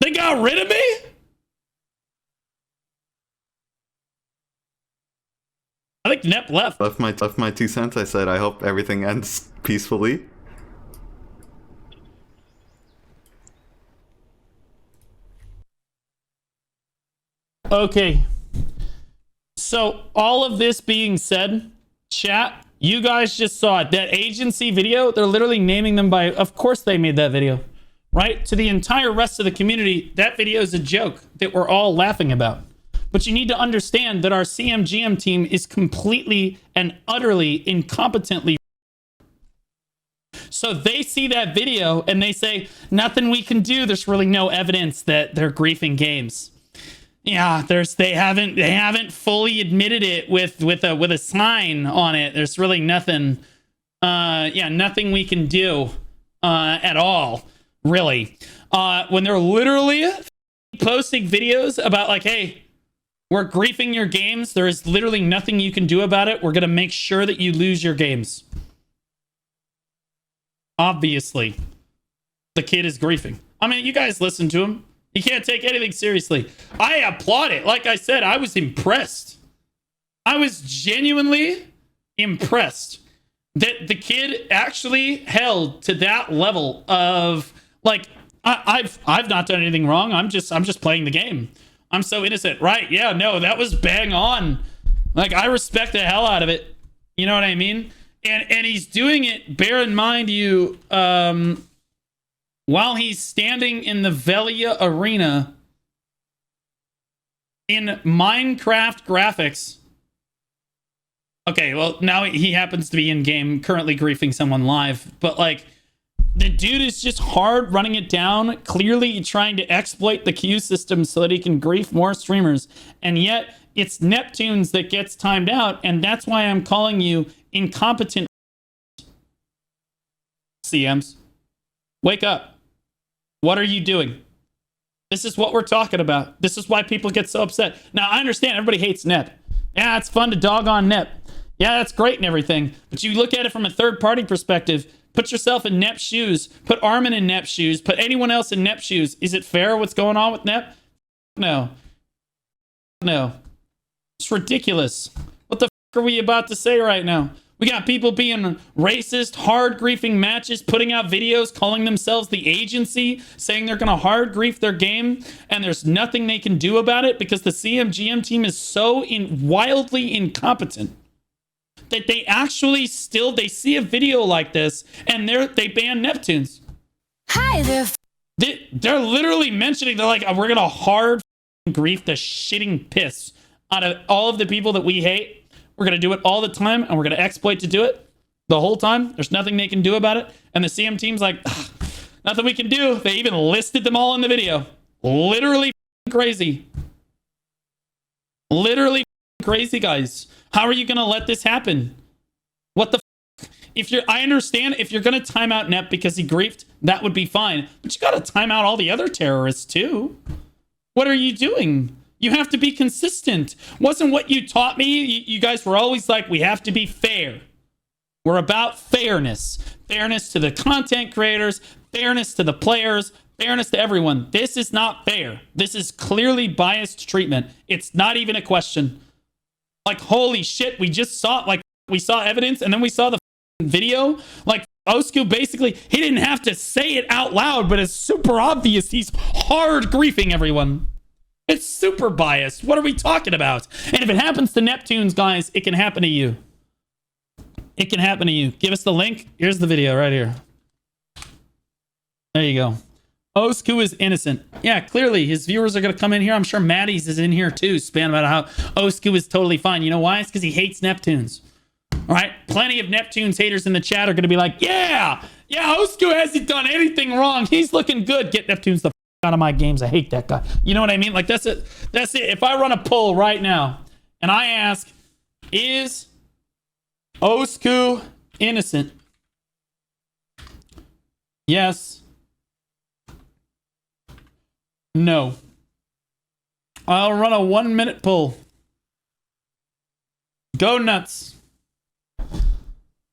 They got rid of me? I think Nep left. Left my 2 cents. I said I hope everything ends peacefully. Okay. So all of this being said, chat, you guys just saw it. That agency video, they're literally naming them by, of course they made that video, right? To the entire rest of the community, that video is a joke that we're all laughing about. But you need to understand that our CMGM team is completely and utterly incompetently. So they see that video and they say, nothing we can do. There's really no evidence that they're griefing games. Yeah, they haven't fully admitted it with a sign on it. There's really nothing nothing we can do at all, really. When they're literally posting videos about like, hey, we're griefing your games, there is literally nothing you can do about it. We're gonna make sure that you lose your games. Obviously, the kid is griefing. I mean, you guys listen to him. You can't take anything seriously. I applaud it. Like I said, I was impressed. I was genuinely impressed that the kid actually held to that level of like, I've not done anything wrong. I'm just playing the game. I'm so innocent. Right. Yeah, no, that was bang on. Like, I respect the hell out of it. You know what I mean? And he's doing it, bear in mind, you, while he's standing in the Velia arena in Minecraft graphics. Okay, well, now he happens to be in game, currently griefing someone live. But like, the dude is just hard running it down, clearly trying to exploit the queue system so that he can grief more streamers. And yet, it's Neptunes that gets timed out, and that's why I'm calling you incompetent. CMs, wake up. What are you doing? This is what we're talking about. This is why people get so upset. Now, I understand everybody hates Nep. Yeah, it's fun to dog on Nep. Yeah, that's great and everything. But you look at it from a third-party perspective. Put yourself in Nep's shoes. Put Armin in Nep's shoes. Put anyone else in Nep's shoes. Is it fair what's going on with Nep? No. No. It's ridiculous. What the f*** are we about to say right now? We got people being racist, hard griefing matches, putting out videos, calling themselves the agency, saying they're going to hard grief their game, and there's nothing they can do about it because the CMGM team is so wildly incompetent that they actually they see a video like this and they ban Neptunes. Hi there. They're literally mentioning, they're like, we're gonna hard grief the shitting piss out of all of the people that we hate. We're gonna do it all the time, and we're gonna exploit to do it the whole time. There's nothing they can do about it. And the CM team's like, nothing we can do. They even listed them all in the video. Literally crazy. Literally crazy, guys. How are you gonna let this happen? What the I understand if you're gonna time out Nep because he griefed, that would be fine. But you gotta time out all the other terrorists too. What are you doing? You have to be consistent. Wasn't what you taught me? You guys were always like, we have to be fair. We're about fairness. Fairness to the content creators, fairness to the players, fairness to everyone. This is not fair. This is clearly biased treatment. It's not even a question. Like, holy shit, we just saw, like, we saw evidence and then we saw the video. Like, Osku basically, he didn't have to say it out loud, but it's super obvious he's hard griefing everyone. It's super biased. What are we talking about? And if it happens to Neptunes, guys, it can happen to you. It can happen to you. Give us the link. Here's the video right here. There you go. Osku is innocent. Yeah, clearly his viewers are going to come in here. I'm sure Maddie's is in here too, span about how Osku is totally fine. You know why? It's because he hates Neptunes. All right, plenty of Neptunes haters in the chat are going to be like, yeah, Osku hasn't done anything wrong. He's looking good. Get Neptunes the f out of my games. I hate that guy. You know what I mean? Like, that's it. That's it. If I run a poll right now and I ask, is Osku innocent? Yes. No. I'll run a 1-minute poll. Go nuts.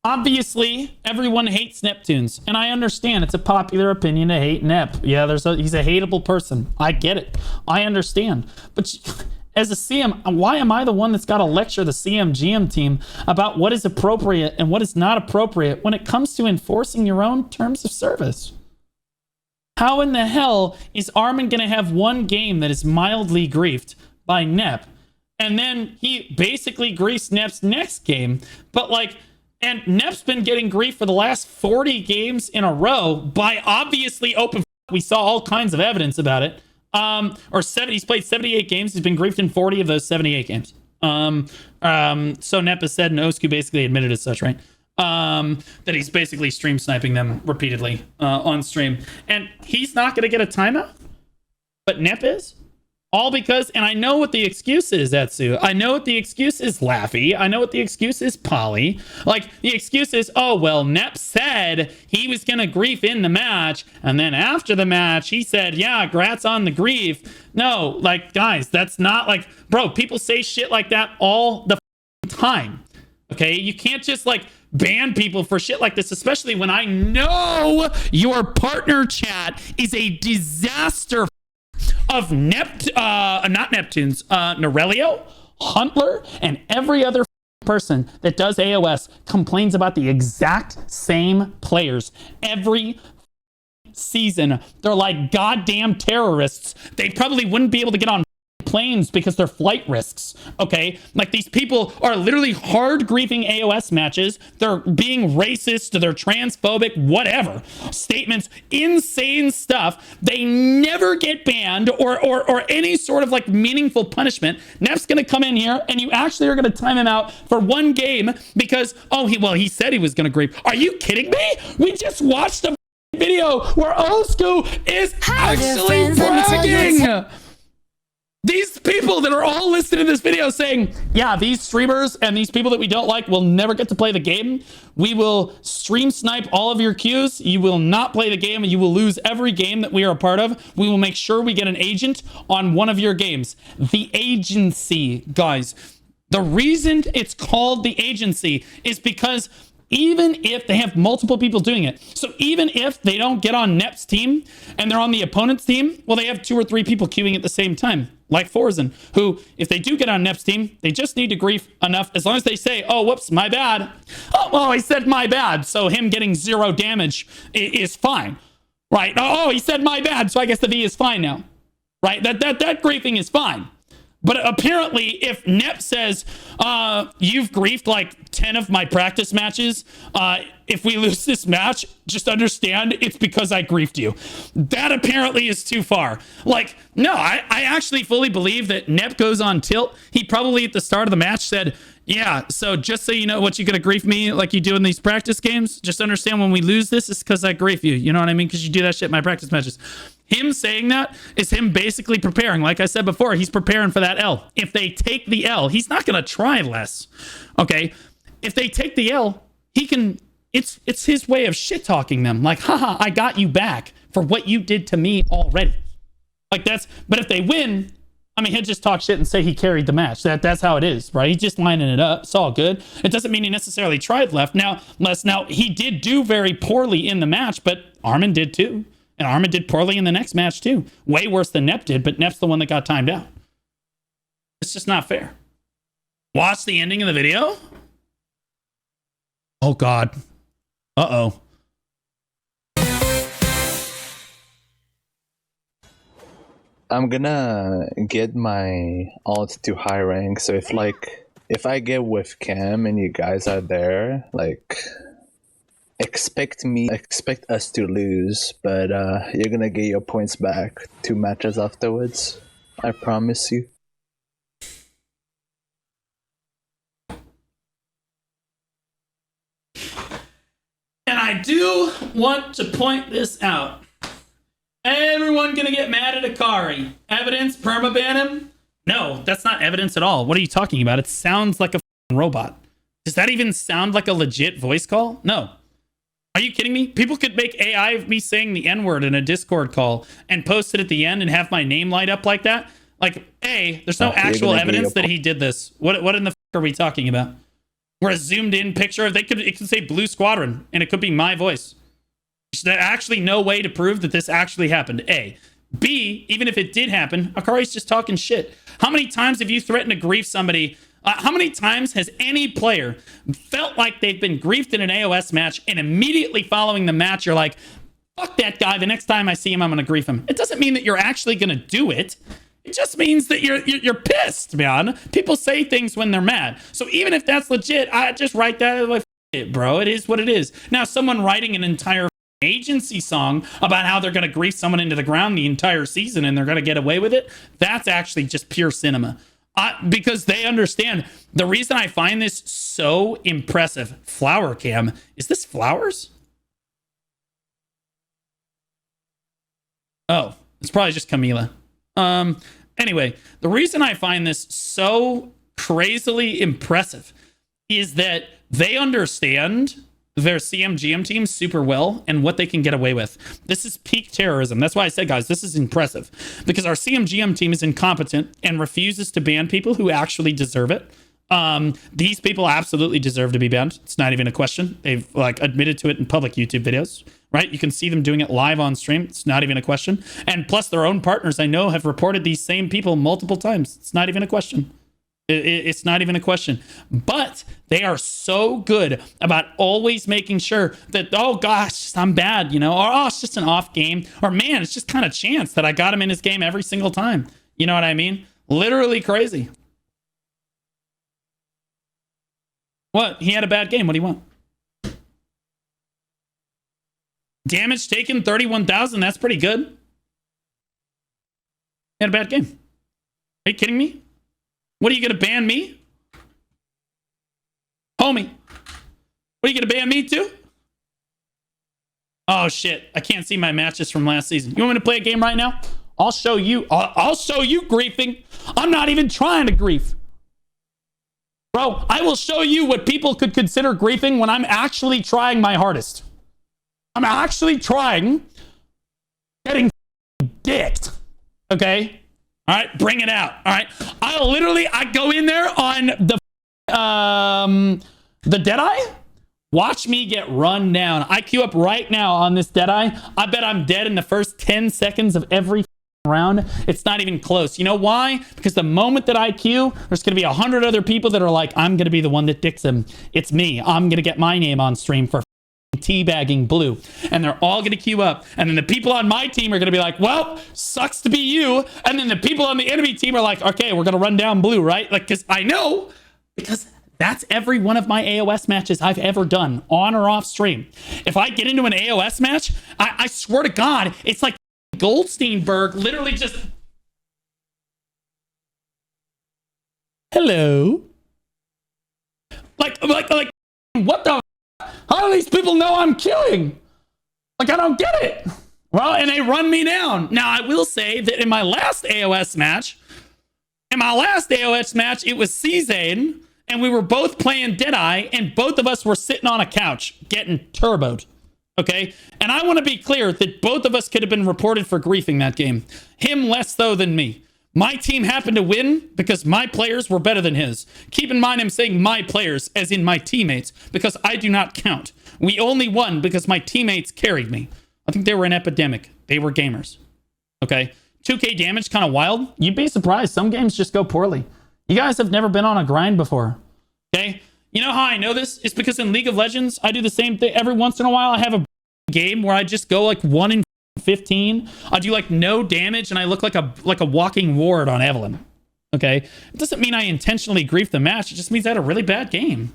Obviously, everyone hates Neptunes, and I understand it's a popular opinion to hate Nep. Yeah, he's a hateable person. I get it. I understand. But as a CM, why am I the one that's got to lecture the CM GM team about what is appropriate and what is not appropriate when it comes to enforcing your own terms of service? How in the hell is Armin going to have one game that is mildly griefed by Nep, and then he basically griefs Nep's next game, but like, and Nep's been getting grief for the last 40 games in a row by obviously open. We saw all kinds of evidence about it. He's played 78 games. He's been griefed in 40 of those 78 games. So Nep has said, and Osku basically admitted as such, right? That he's basically stream sniping them repeatedly on stream. And he's not going to get a timeout, but Nep is. All because, and I know what the excuse is, Etsu. I know what the excuse is, Laffy. I know what the excuse is, Polly. Like, the excuse is, oh, well, Nep said he was going to grief in the match, and then after the match, he said, yeah, grats on the grief. No, like, guys, that's not like, bro, people say shit like that all the time. Okay? You can't just, like, ban people for shit like this, especially when I know your partner chat is a disaster of not Neptunes, Norelio, Huntler, and every other person that does AoS complains about the exact same players every season. They're like goddamn terrorists. They probably wouldn't be able to get on planes because they're flight risks. Okay, like, these people are literally hard griefing AoS matches. They're being racist, they're transphobic, whatever statements, insane stuff. They never get banned or any sort of like meaningful punishment. Nep's gonna come in here and you actually are gonna time him out for one game because he said he was gonna grief. Are you kidding me? We just watched a video where Osku is actually bragging. These people that are all listed in this video saying, yeah, these streamers and these people that we don't like will never get to play the game. We will stream snipe all of your queues. You will not play the game and you will lose every game that we are a part of. We will make sure we get an agent on one of your games. The agency, guys. The reason it's called the agency is because even if they have multiple people doing it, so even if they don't get on Nep's team and they're on the opponent's team, well, they have 2 or 3 people queuing at the same time, like Forzen, who, if they do get on Nep's team, they just need to grief enough, as long as they say, oh, whoops, my bad. Oh, well, he said my bad, so him getting 0 damage is fine, right? Oh, he said my bad, so I guess the V is fine now, right? That griefing is fine. But apparently, if Nep says, you've griefed like 10 of my practice matches, if we lose this match, just understand it's because I griefed you. That apparently is too far. Like, no, I actually fully believe that Nep goes on tilt. He probably at the start of the match said, yeah, so just so you know what you're going to grief me like you do in these practice games, just understand when we lose this, it's because I grief you. You know what I mean? Because you do that shit in my practice matches. Him saying that is him basically preparing. Like I said before, he's preparing for that L. If they take the L, he's not going to try less. Okay? If they take the L, he can... It's his way of shit-talking them. Like, haha, I got you back for what you did to me already. Like, that's... But if they win, I mean, he'll just talk shit and say he carried the match. That's how it is, right? He's just lining it up. It's all good. It doesn't mean he necessarily tried left. Now, he did do very poorly in the match, but Armin did too. And Armin did poorly in the next match too. Way worse than Nep did, but Nep's the one that got timed out. It's just not fair. Watch the ending of the video. Oh, God. Uh-oh. I'm gonna get my alt to high rank, so if I get with Cam and you guys are there, like, expect us to lose, but you're gonna get your points back 2 matches afterwards. I promise you. And I do want to point this out. Everyone gonna get mad at Akari. Evidence, permaban him? No, that's not evidence at all. What are you talking about? It sounds like a robot. Does that even sound like a legit voice call? No. Are you kidding me? People could make AI of me saying the N-word in a Discord call and post it at the end and have my name light up like that. Like, A, there's no actual evidence that he did this. What in the are we talking about? We're a zoomed in picture. It could say Blue Squadron and it could be my voice. There's actually no way to prove that this actually happened. A. B, even if it did happen, Akari's just talking shit. How many times have you threatened to grief somebody? How many times has any player felt like they've been griefed in an AoS match and immediately following the match, you're like, fuck that guy. The next time I see him, I'm going to grief him. It doesn't mean that you're actually going to do it. It just means that you're pissed, man. People say things when they're mad. So even if that's legit, I just write that like, it, bro. It is what it is. Now, someone writing an entire agency song about how they're going to grief someone into the ground the entire season and they're going to get away with it, that's actually just pure cinema. Because they understand. The reason I find this so impressive, Flower Cam, is this flowers? Oh, it's probably just Camila. Anyway, the reason I find this so crazily impressive is that they understand their CMGM team super well and what they can get away with. This is peak terrorism. That's why I said, guys, this is impressive because our CMGM team is incompetent and refuses to ban people who actually deserve it. These people absolutely deserve to be banned. It's not even a question. They've like admitted to it in public YouTube videos, right? You can see them doing it live on stream. It's not even a question. And plus their own partners I know have reported these same people multiple times. It's not even a question. It's not even a question. But they are so good about always making sure that, oh gosh, I'm bad, you know, or oh, it's just an off game, or man, it's just kind of chance that I got him in his game every single time. You know what I mean? Literally crazy. What? He had a bad game. What do you want? Damage taken 31,000. That's pretty good. He had a bad game. Are you kidding me? What, are you going to ban me? Homie. What, are you going to ban me too? Oh, shit. I can't see my matches from last season. You want me to play a game right now? I'll show you. I'll show you griefing. I'm not even trying to grief. Bro, I will show you what people could consider griefing when I'm actually trying my hardest. I'm actually trying, getting dicked. Okay? All right, bring it out. All right, I go in there on the Deadeye. Watch me get run down. I queue up right now on this Deadeye. I bet I'm dead in the first 10 seconds of every round. It's not even close. You know why? Because the moment that I queue, there's going to be 100 other people that are like, I'm going to be the one that dicks him. It's me. I'm going to get my name on stream for teabagging blue, and they're all going to queue up, and then the people on my team are going to be like, well, sucks to be you, and then the people on the enemy team are like, okay, we're going to run down blue, right? Like, because I know, because that's every one of my AoS matches I've ever done, on or off stream. If I get into an AoS match, I swear to God, it's like Goldsteinberg literally just, hello, like what the, how do these people know I'm queuing? Like, I don't get it. Well, and they run me down. Now, I will say that in my last AoS match, it was C-Zane, and we were both playing Deadeye, and both of us were sitting on a couch getting turboed. Okay? And I want to be clear that both of us could have been reported for griefing that game. Him less so than me. My team happened to win because my players were better than his. Keep in mind I'm saying my players as in my teammates because I do not count. We only won because my teammates carried me. I think they were an epidemic. They were gamers. Okay? 2K damage, kind of wild. You'd be surprised. Some games just go poorly. You guys have never been on a grind before. Okay? You know how I know this? It's because in League of Legends, I do the same thing. Every once in a while, I have a game where I just go like 1 in 15. I do like no damage and I look like a walking ward on Evelyn. Okay? It doesn't mean I intentionally grief the match. It just means I had a really bad game.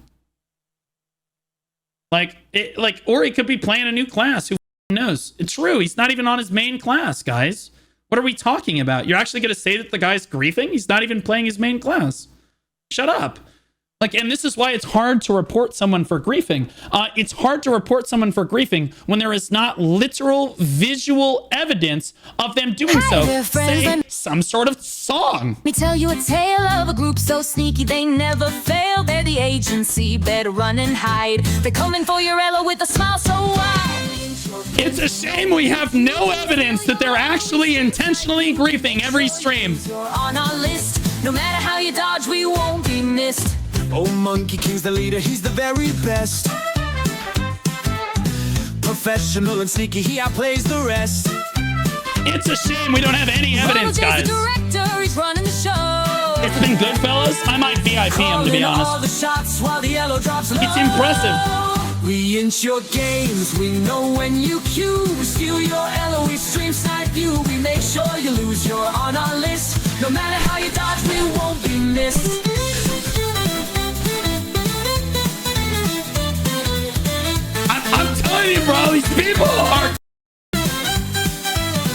Or he could be playing a new class. Who knows? It's true. He's not even on his main class, guys. What are we talking about? You're actually going to say that the guy's griefing? He's not even playing his main class. Shut up. And this is why it's hard to report someone for griefing. It's hard to report someone for griefing when there is not literal visual evidence of them doing so. Say some sort of song. Let me tell you a tale of a group so sneaky they never fail. They're the agency, better run and hide. They're coming for your Ella with a smile so wide. It's a shame we have no evidence that they're actually intentionally griefing every stream. You're on our list. No matter how you dodge, we won't be missed. Oh, Monkey King's the leader, he's the very best. Professional and sneaky, he outplays the rest. It's a shame we don't have any evidence, guys. The director, he's running the show. It's been good, fellas. I might VIP him, to be honest. All the shots while the yellow drops low. It's impressive. We inch your games, we know when you queue. Steal your LOE stream snipe you. We make sure you lose, you're on our list. No matter how you dodge, we won't be missed. I'm telling you, bro, these people are...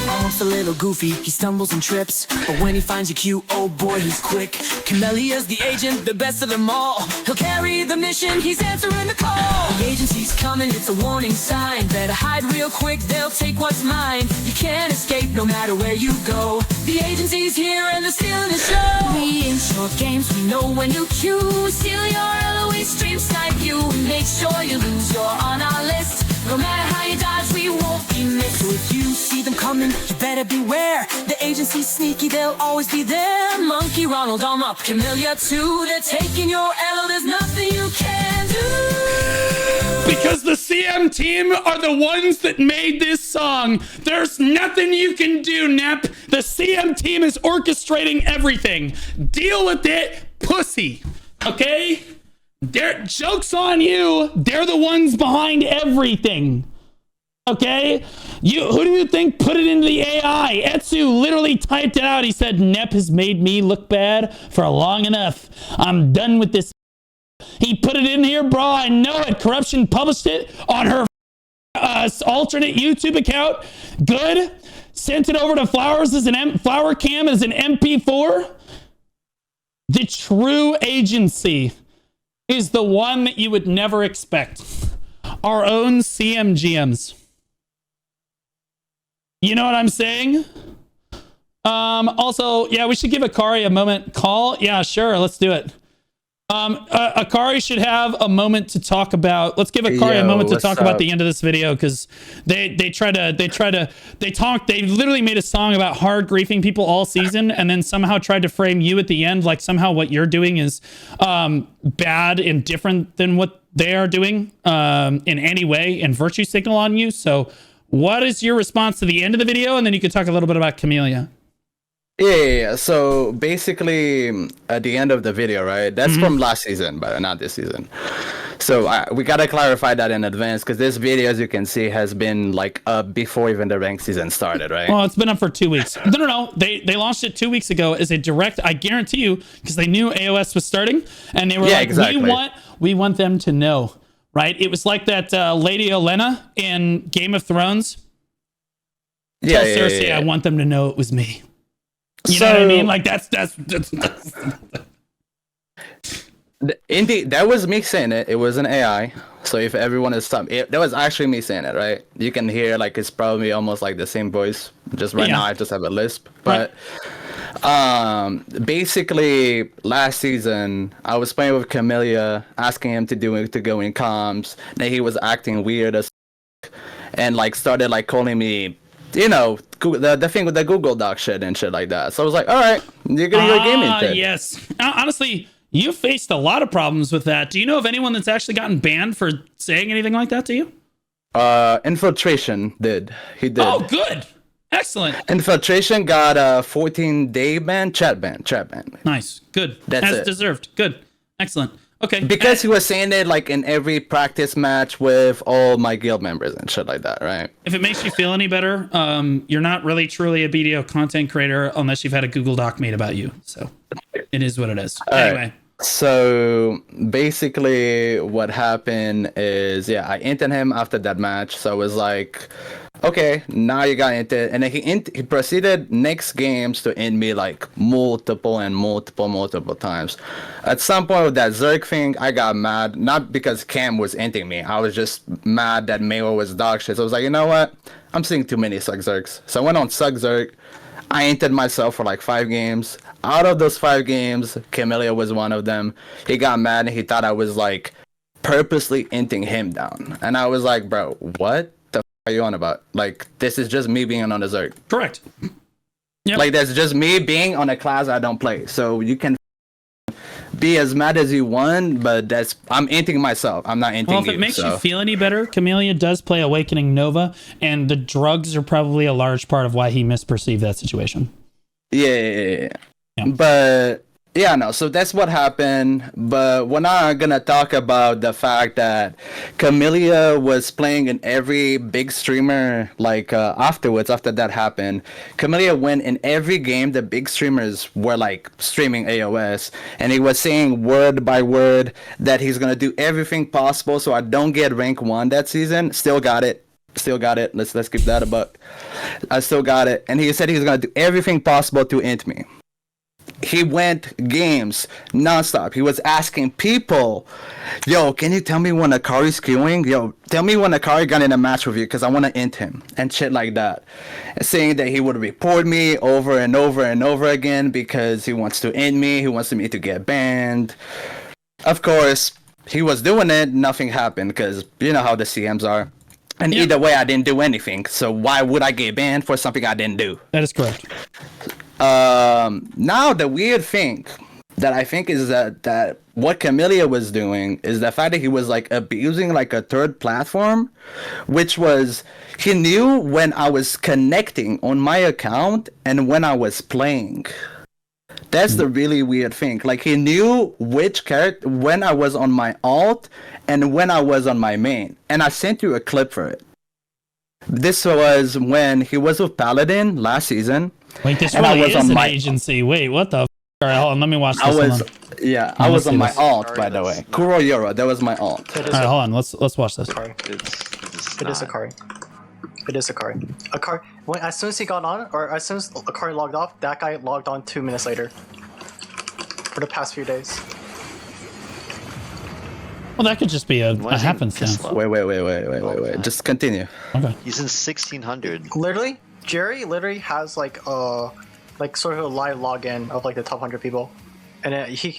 Almost a little goofy, he stumbles and trips, but when he finds your cue, oh boy, he's quick. Camelia's the agent, the best of them all. He'll carry the mission, he's answering the call. The agency's coming, it's a warning sign. Better hide real quick, they'll take what's mine. You can't escape no matter where you go. The agency's here and they're stealing the show. We in short games, we know when you queue. Steal your LOE stream, snipe you. Make sure you lose, you're on our list. No matter how you dodge, we won't be missed. So if you see them coming, you better beware. The agency's sneaky, they'll always be there. Monkey Ronald, I'm up, Camellia too. They're taking your L, there's nothing you can do. Because the CM team are the ones that made this song. There's nothing you can do, Nep. The CM team is orchestrating everything. Deal with it, pussy. Okay? Joke's on you. They're the ones behind everything. Okay? Who do you think put it into the AI? Etsu literally typed it out. He said, Nep has made me look bad for long enough. I'm done with this. He put it in here, bro. I know it. Corruption published it on her alternate YouTube account. Good. Sent it over to Flowers as Flower Cam as an MP4. The true agency is the one that you would never expect. Our own CMGMs. You know what I'm saying? Also, yeah, we should give Akari a moment. Call? Yeah, sure, let's do it. Akari should have a moment to talk about. Let's give Akari a moment to talk about the end of this video, because they literally made a song about hard griefing people all season, and then somehow tried to frame you at the end like somehow what you're doing is bad and different than what they are doing in any way, and virtue signal on you. So what is your response to the end of the video? And then you can talk a little bit about Camellia. Yeah. So basically, at the end of the video, right? That's from last season, but not this season. So we gotta clarify that in advance because this video, as you can see, has been like up before even the ranked season started, right? Well, it's been up for 2 weeks. No. They launched it 2 weeks ago as a direct. I guarantee you, because they knew AoS was starting, and they were like, exactly. we want them to know, right? It was like that Lady Olenna in Game of Thrones. Tell Cersei, I want them to know it was me. You know what I mean? Like that's Indeed, that was me saying it. It was an AI. So if everyone is that was actually me saying it, right? You can hear like it's probably almost like the same voice. Just right now, I just have a lisp. But basically, last season I was playing with Camellia, asking him to go in comms. Then he was acting weird as, and like started like calling me, you know, the thing with the Google Doc shit and shit like that. So I was like, all right, you're getting your gaming thing. Yes. Honestly, you faced a lot of problems with that. Do you know of anyone that's actually gotten banned for saying anything like that to you? Infiltration did. He did. Oh, good. Excellent. Infiltration got a 14-day ban, chat ban. Nice. Good. That's As it. Deserved. Good. Excellent. Okay. Because he was saying it like in every practice match with all my guild members and shit like that, right? If it makes you feel any better, you're not really truly a BDO content creator unless you've had a Google Doc made about you. So it is what it is. Anyway. Right. So basically what happened is, I inted him after that match. So I was like, okay, now you got inted. And then he proceeded next games to end me like multiple times. At some point with that Zerg thing, I got mad. Not because Cam was inting me. I was just mad that Mayo was dog shit. So I was like, you know what? I'm seeing too many Suck Zergs. So I went on Suck Zerg. I inted myself for like 5 games. Out of those 5 games, Camellia was one of them. He got mad and he thought I was like purposely inting him down. And I was like, bro, what the f are you on about? Like, this is just me being on a Zerg. Correct. Yep. Like, that's just me being on a class I don't play. So you can be as mad as you want, but I'm inting myself. I'm not inting you. Well, if it makes you feel any better, Camellia does play Awakening Nova, and the drugs are probably a large part of why he misperceived that situation. Yeah. But no, so that's what happened. But we're not gonna talk about the fact that Camellia was playing in every big streamer like afterwards. After that happened, Camellia went in every game the big streamers were like streaming AoS, and he was saying word by word that he's gonna do everything possible so I don't get rank 1 that season. Still got it. Let's keep that a buck. I still got it, and he said he's gonna do everything possible to int me. He went games nonstop. He was asking people, yo, can you tell me when Akari's queuing? Yo, tell me when Akari got in a match with you because I want to int him and shit like that. And saying that he would report me over and over and over again because he wants to int me. He wants me to get banned. Of course, he was doing it. Nothing happened because you know how the CMs are. And either way, I didn't do anything. So why would I get banned for something I didn't do? That is correct. Now the weird thing that I think is that what Camellia was doing is the fact that he was like abusing like a third platform, which was he knew when I was connecting on my account and when I was playing. That's the really weird thing. Like he knew which character when I was on my alt and when I was on my main. And I sent you a clip for it. This was when he was with Paladin last season. Wait, this really is an agency. Wait, what the f***? All right, hold on, let me watch this. I was on my alt, by the way. Kuro Yoro, that was my alt. All right, hold on, let's watch this. It is Akari. It is Akari. Akari. As soon as he got on, or as soon as Akari logged off, that guy logged on 2 minutes later. For the past few days. Well, that could just be a happenstance. Wait. Just continue. Okay. He's in 1600. Literally, Jerry literally has like sort of a live login of like the top 100 people, and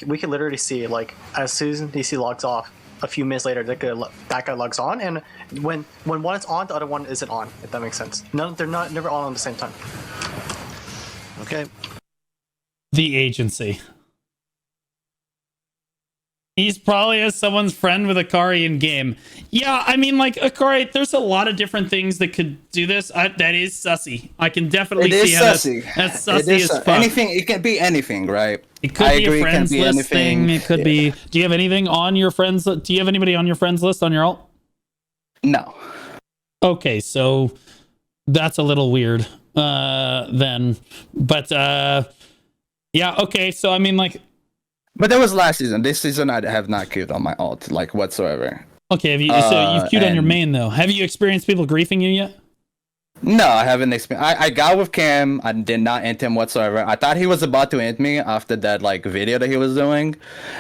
we can literally see like as soon as DC logs off, a few minutes later that guy logs on, and when one is on, the other one isn't on. If that makes sense. No, they're never on the same time. Okay. The agency. He's probably as someone's friend with Akari in game. Yeah, I mean, like, Akari, there's a lot of different things that could do this. That is sussy. I can definitely see how that's sussy as fuck. Anything, it can be anything, right? It could be a friends list thing. It could be... Do you have anything on your friends... Do you have anybody on your friends list on your alt? No. Okay, so that's a little weird then. But, yeah, okay, so I mean, like... But that was last season. This season, I have not queued on my alt, like, whatsoever. Okay, so you've queued on your main, though. Have you experienced people griefing you yet? No, I haven't experienced. I got with Cam. I did not int him whatsoever. I thought he was about to int me after that, like, video that he was doing.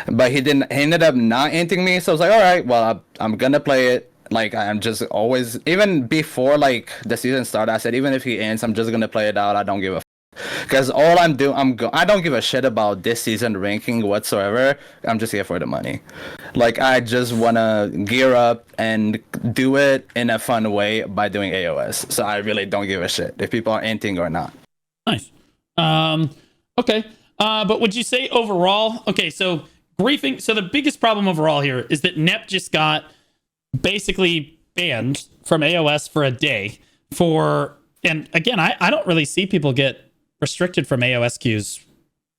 But he didn't. He ended up not inting me, so I was like, all right, well, I'm gonna play it. Like, I'm just always... Even before, like, the season started, I said, even if he ints, I'm just gonna play it out. I don't give a because all I'm doing, I don't give a shit about this season ranking whatsoever. I'm just here for the money. Like, I just wanna gear up and do it in a fun way by doing AoS. So I really don't give a shit if people are inting or not. Nice. Okay. But would you say overall? Okay, so griefing. So the biggest problem overall here is that Nep just got basically banned from AoS for a day for. And again, I don't really see people get restricted from AoS queues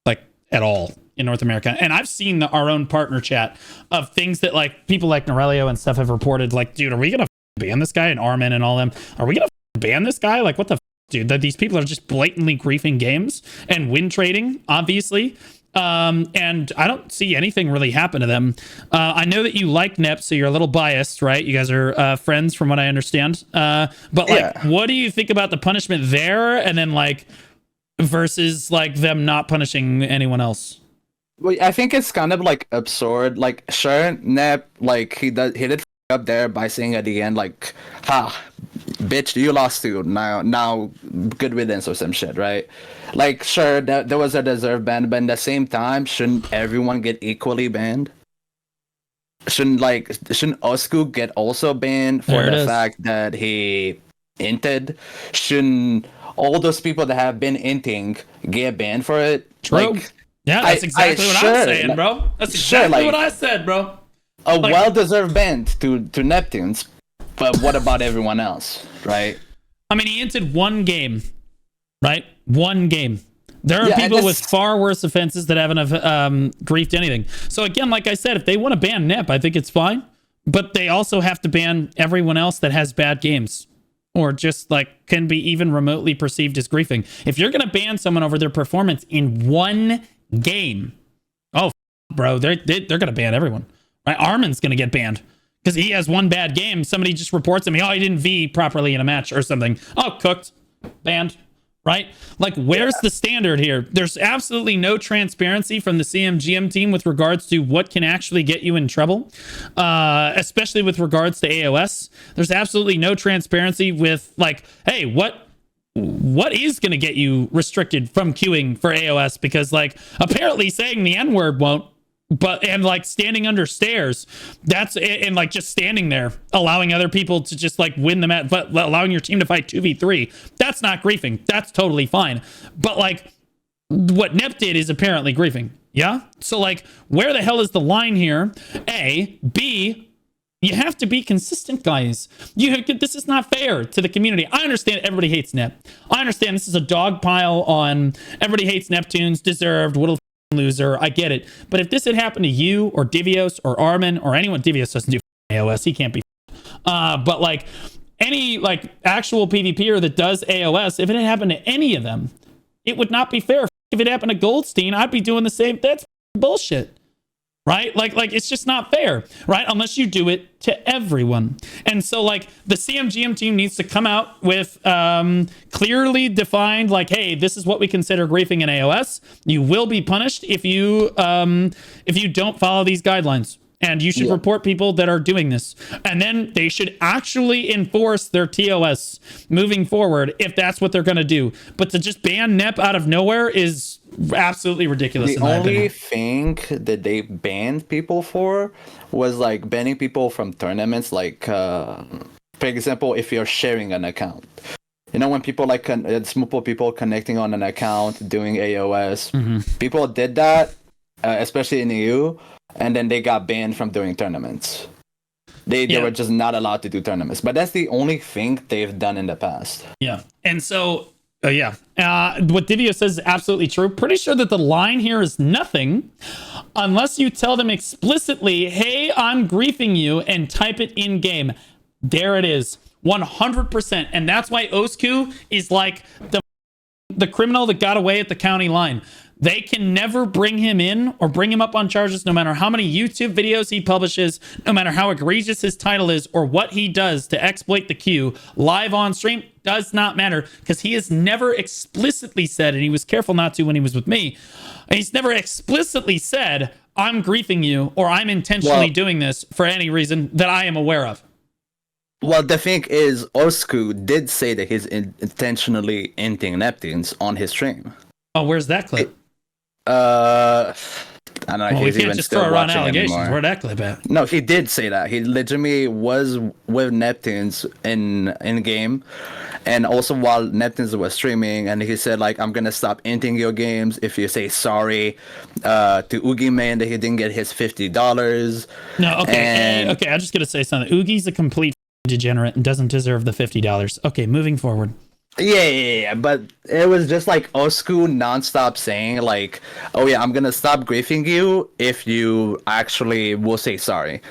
like at all in North America. And I've seen our own partner chat of things that like people like Norelio and stuff have reported, like, dude, are we gonna ban this guy and Armin and all them? Are we gonna ban this guy? Like, what the dude? That these people are just blatantly griefing games and win trading, obviously. And I don't see anything really happen to them. I know that you like Nep, so you're a little biased, right? You guys are friends from what I understand. But like, what do you think about the punishment there? And then like, versus like them not punishing anyone else? Well, I think it's kind of like absurd. Like, sure, Nep, like he did up there by saying at the end, like, ha, bitch, you lost too. Now good riddance or some shit, right? Like, sure, there was a deserved ban, but at the same time, shouldn't everyone get equally banned? Shouldn't Osku get also banned for the fact that he inted? Shouldn't all those people that have been inting get banned for it? True. Like, yeah, that's exactly what I'm saying, bro. That's exactly what I said, bro. A well-deserved ban to Neptunes, but what about everyone else, right? I mean, he inted one game, right? One game. There are people with far worse offenses that haven't griefed anything. So again, like I said, if they want to ban Nep, I think it's fine. But they also have to ban everyone else that has bad games. Or just like can be even remotely perceived as griefing. If you're going to ban someone over their performance in one game, bro, they're going to ban everyone. Right? Armin's going to get banned because he has one bad game. Somebody just reports him. Oh, he didn't V properly in a match or something. Oh, cooked, banned. Right? Like, where's the standard here? There's absolutely no transparency from the CMGM team with regards to what can actually get you in trouble, especially with regards to AoS. There's absolutely no transparency with, like, hey, what is going to get you restricted from queuing for AoS? Because, like, apparently saying the N-word won't. And like standing under stairs, and like just standing there, allowing other people to just like win the match, but allowing your team to fight 2v3, that's not griefing. That's totally fine. But like what Nep did is apparently griefing. Yeah. So like, where the hell is the line here? A, B, you have to be consistent, guys. This is not fair to the community. I understand everybody hates Nep. I understand this is a dog pile on everybody hates Neptunes, deserved, loser. I get it. But if this had happened to you or Divios or Armin or anyone, Divios doesn't do AoS. He can't be. But like any like actual PvPer that does AoS, if it had happened to any of them, it would not be fair. If it happened to Goldstein, I'd be doing the same. That's bullshit. Right? Like it's just not fair, right? Unless you do it to everyone. And so like the CMGM team needs to come out with clearly defined, like, hey, this is what we consider griefing in AoS. You will be punished if you don't follow these guidelines. And you should report people that are doing this. And then they should actually enforce their TOS moving forward if that's what they're going to do. But to just ban Nep out of nowhere is absolutely ridiculous. The only thing that they banned people for was like banning people from tournaments. Like, for example, if you're sharing an account. You know, when people like, it's multiple people connecting on an account, doing AOS. People did that, especially in the EU. and then they got banned from doing tournaments. They were just not allowed to do tournaments. But that's the only thing they've done in the past. Yeah. And so, what Divio says is absolutely true. Pretty sure that the line here is nothing unless you tell them explicitly, hey, I'm griefing you, and type it in game. There it is. 100%. And that's why Osku is like the criminal that got away at the county line. They can never bring him in or bring him up on charges, no matter how many YouTube videos he publishes, no matter how egregious his title is, or what he does to exploit the queue live on stream. Does not matter, because he has never explicitly said, and he was careful not to when he was with me, he's never explicitly said, I'm griefing you, or I'm intentionally doing this for any reason that I am aware of. Well, the thing is, Osku did say that he's intentionally inting Neptunes on his stream. Oh, where's that clip? I don't know. Well, He's we can't even just still throw around watching allegations. anymore. Where'd that clip at? No, he did say that. He legitimately was with Neptunes in game, and also while Neptunes was streaming, and he said like, "I'm gonna stop inting your games if you say sorry to Oogie Man that he didn't get his $50." No, okay, okay. I'm just gonna say something. Oogie's a complete degenerate and doesn't deserve the $50. Okay, moving forward. Yeah, but it was just like Osku nonstop saying like, "Oh yeah, I'm gonna stop griefing you if you actually will say sorry.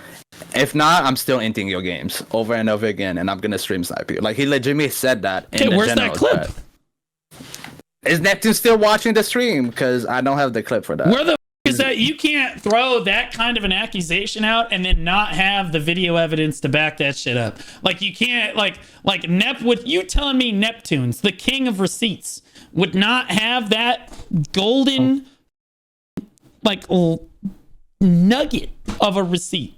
If not, I'm still inting your games over and over again, and I'm gonna stream snipe you." Like he legitimately said that. Okay, where's that clip? Thread. Is Neptune still watching the stream? Because I don't have the clip for that. Where the is that? You can't throw that kind of an accusation out and then not have the video evidence to back that shit up. Like you can't like with you telling me Neptunes, the king of receipts, would not have that golden like nugget of a receipt.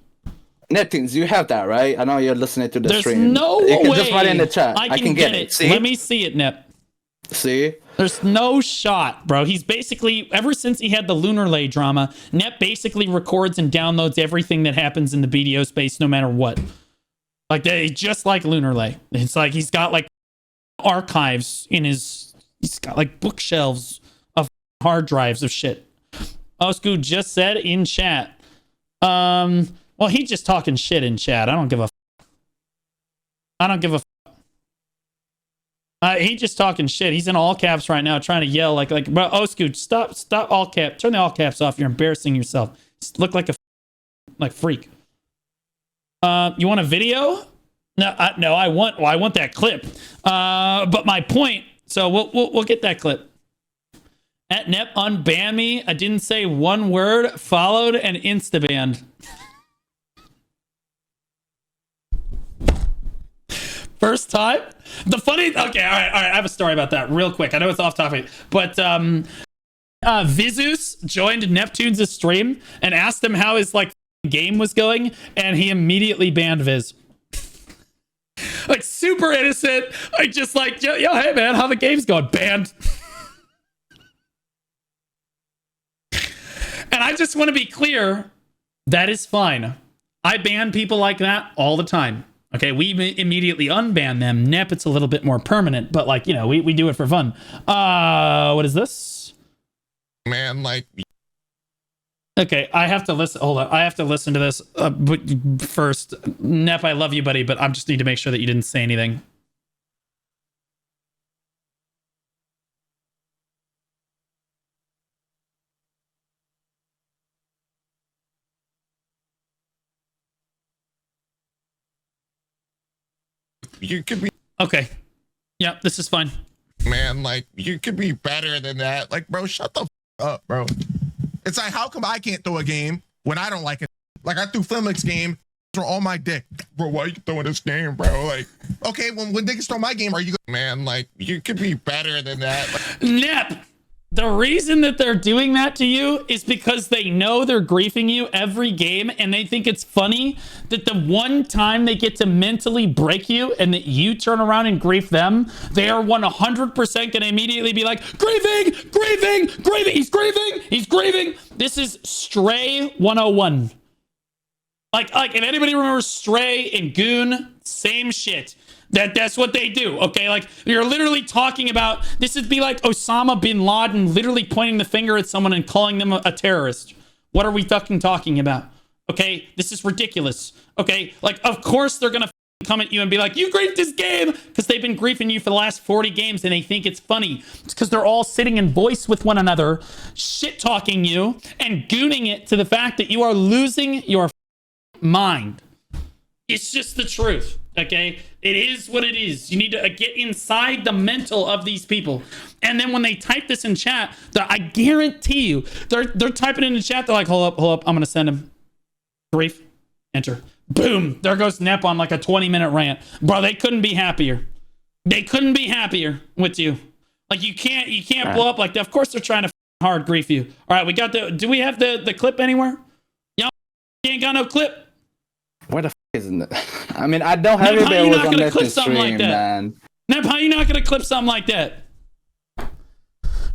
Neptunes, you have that, right? I know you're listening to the There's stream. There's no you can way just write in the chat. I can get it. See? Let me see it, Nep. See? There's no shot, bro. He's basically, ever since he had the Lunar Lay drama, Nep basically records and downloads everything that happens in the BDO space, no matter what. Like, just like Lunar Lay. It's like he's got like archives in his, he's got like bookshelves of hard drives of shit. Osku just said in chat. Well, he's just talking shit in chat. I don't give a He just talking shit. He's in all caps right now, trying to yell like, bro, Osku, stop all cap. Turn the all caps off. You're embarrassing yourself. Just look like a freak. You want a video? No, I want that clip. But my point. So we'll get that clip. At Nep unban me. I didn't say one word. Followed and insta banned. First time. The funny. Okay, all right. I have a story about that real quick. I know it's off topic, but Vizus joined Neptunes' stream and asked him how his like game was going, and he immediately banned Viz. Like super innocent. Like just like yo, hey man, how the game's going? Banned. And I just want to be clear, that is fine. I ban people like that all the time. Okay, we immediately unban them. Nep, it's a little bit more permanent, but like, you know, we do it for fun. What is this? Man, like... Okay, I have to listen. Hold on. I have to listen to this. But first, Nep, I love you, buddy, but I just need to make sure that you didn't say anything. You could be... Okay. Yeah, this is fine. Man, like, you could be better than that. Like, bro, shut the up, bro. It's like, how come I can't throw a game when I don't like it? Like, I threw Flimlick's game, throw all my dick. Bro, why are you throwing this game, bro? Like, okay, when niggas throw my game, are you... Man, like, you could be better than that. Like, Nep! The reason that they're doing that to you is because they know they're griefing you every game, and they think it's funny that the one time they get to mentally break you and that you turn around and grief them, they are 100% going to immediately be like, grieving, he's grieving. This is Stray 101. Like if anybody remembers Stray and Goon, same shit. That's what they do, okay? Like, you're literally talking about, this would be like Osama bin Laden literally pointing the finger at someone and calling them a terrorist. What are we fucking talking about? Okay, this is ridiculous. Okay, like, of course they're gonna come at you and be like, you griefed this game, because they've been griefing you for the last 40 games and they think it's funny. It's because they're all sitting in voice with one another, shit talking you and gooning it to the fact that you are losing your mind. It's just the truth. Okay, it is what it is. You need to get inside the mental of these people. And then when they type this in chat, I guarantee you they're typing in the chat. They're like, hold up, I'm gonna send him grief, enter, boom, there goes Nep on like a 20-minute rant. Bro, they couldn't be happier. They couldn't be happier with you. Like, you can't blow up like that. Of course they're trying to hard grief you. All right, we got do we have the clip anywhere? Y'all ain't got no clip. Where the isn't it? I mean, I don't have Nep, it. how There you was not on gonna this clip something stream, like that? man. Nep, how you not gonna clip something like that?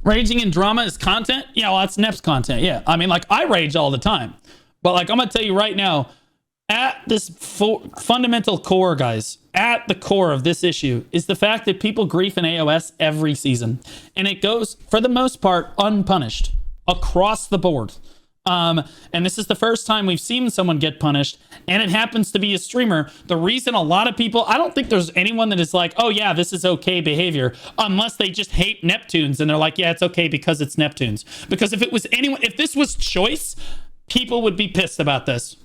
Raging and drama is content? Yeah, well, that's Nep's content. Yeah, I mean, like, I rage all the time. But, like, I'm gonna tell you right now, at this fundamental core, guys, at the core of this issue is the fact that people grief in AoS every season. And it goes, for the most part, unpunished across the board. And this is the first time we've seen someone get punished, and it happens to be a streamer. The reason a lot of people, I don't think there's anyone that is like, oh yeah, this is okay behavior, unless they just hate Neptunes and they're like, yeah, it's okay because it's Neptunes. Because if it was anyone, if this was Choice, people would be pissed about this.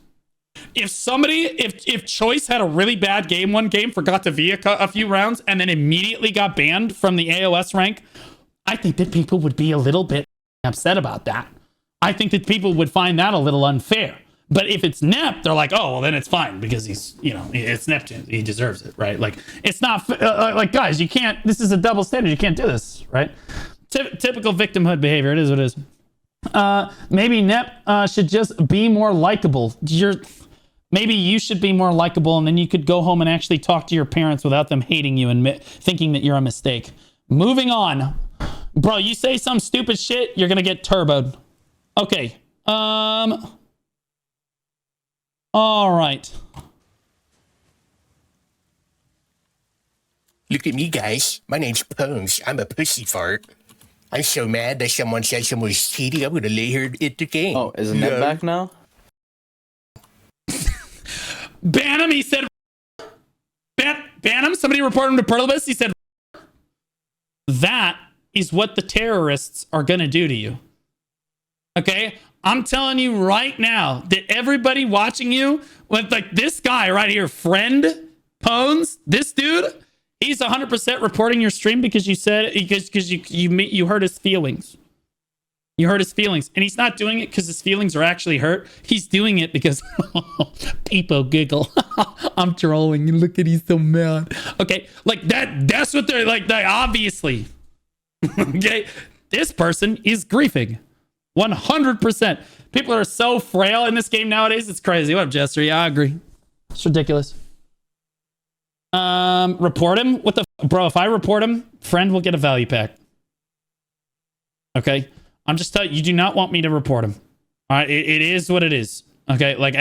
If Choice had a really bad game one game, forgot to V a few rounds, and then immediately got banned from the AoS rank, I think that people would be a little bit upset about that. I think that people would find that a little unfair. But if it's Nep, they're like, oh, well, then it's fine because he's, you know, it's Neptune. He deserves it, right? Like, it's not, like, guys, you can't, this is a double standard. You can't do this, right? Typical victimhood behavior. It is what it is. Maybe Nep should just be more likable. Maybe you should be more likable, and then you could go home and actually talk to your parents without them hating you and thinking that you're a mistake. Moving on. Bro, you say some stupid shit, you're going to get turboed. Okay. All right. Look at me, guys. My name's Pones. I'm a pussy fart. I'm so mad that someone said someone was cheating. I'm gonna lay her at the game. Oh, isn't that back now? Ban him, he said. Ban him. Somebody report him to Perlibus. He said. That is what the terrorists are gonna do to you. Okay, I'm telling you right now that everybody watching you, with like this guy right here, friend Pones, this dude, he's 100% reporting your stream because you said because you hurt his feelings. You hurt his feelings, and he's not doing it because his feelings are actually hurt. He's doing it because people giggle. I'm trolling, and look at he's so mad. Okay, like that's what they're like. They obviously, okay, this person is griefing. 100%. People are so frail in this game nowadays. It's crazy. What up, Jester? Yeah, I agree. It's ridiculous. Report him. What the bro? If I report him, friend will get a value pack. Okay, I'm just telling you. You do not want me to report him. All right, it is what it is. Okay, like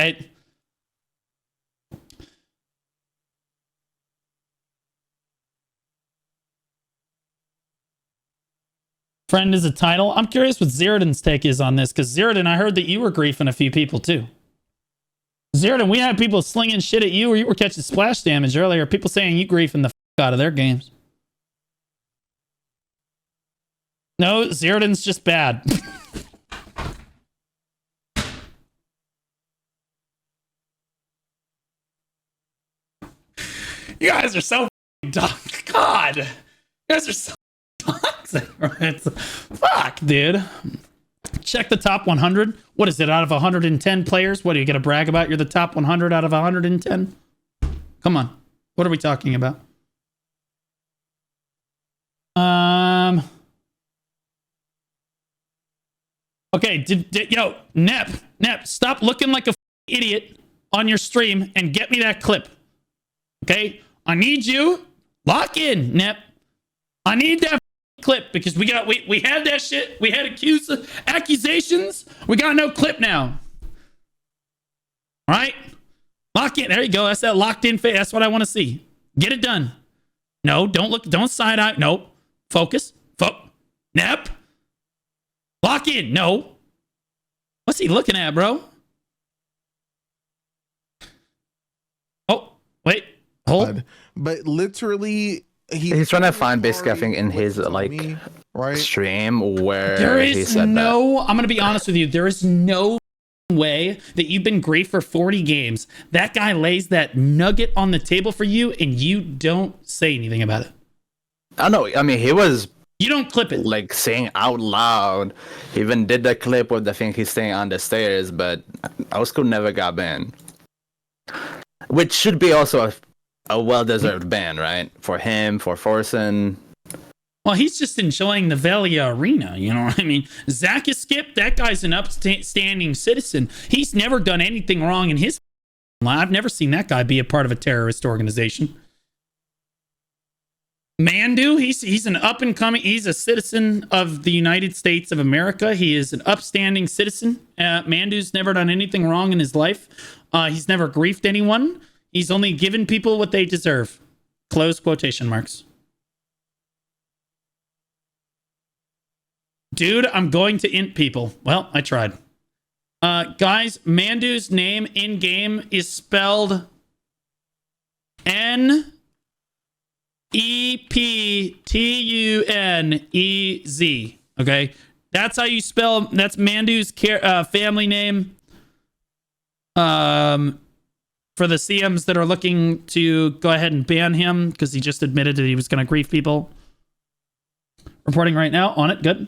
Friend is a title. I'm curious what Zeroden's take is on this, because Zeroden, I heard that you were griefing a few people too. Zeroden, we had people slinging shit at you, or you were catching splash damage earlier. People saying you griefing the out of their games. No, Zeroden's just bad. You guys are so God. You guys are so toxic. Fuck, dude. Check the top 100. What is it, out of 110 players? What, are you going to brag about you're the top 100 out of 110? Come on. What are we talking about? Okay, yo, Nep, stop looking like a idiot on your stream and get me that clip. Okay? I need you. Lock in, Nep. I need that clip because we had that shit. We had accusations. We got no clip now. All right? Lock in. There you go. That's that locked in face. That's what I want to see. Get it done. No, don't look. Don't side eye. Nope. Focus. Nep. Lock in. No. What's he looking at, bro? Oh, wait. Hold. But literally, he's trying to find basically, I think, in his like stream where There he is said no, I'm going to be honest with you. There is no way that you've been great for 40 games. That guy lays that nugget on the table for you and you don't say anything about it. I know. I mean, he was. You don't clip it. Like saying out loud. He even did the clip with the thing he's staying on the stairs, but Osku never got banned. Which should be also a well-deserved ban, right? For him, for Forsen. Well, he's just enjoying the Velia arena, you know what I mean? Zach is skipped. That guy's an upstanding citizen. He's never done anything wrong in his life. I've never seen that guy be a part of a terrorist organization. Mandu, he's an up-and-coming, he's a citizen of the United States of America. He is an upstanding citizen. Mandu's never done anything wrong in his life. He's never griefed anyone. He's only given people what they deserve. Close quotation marks. Dude, I'm going to int people. Well, I tried. Guys, Mandu's name in-game is spelled Neptunez. Okay? That's how you spell, that's Mandu's family name. For the CMs that are looking to go ahead and ban him, because he just admitted that he was going to grief people. Reporting right now on it. Good.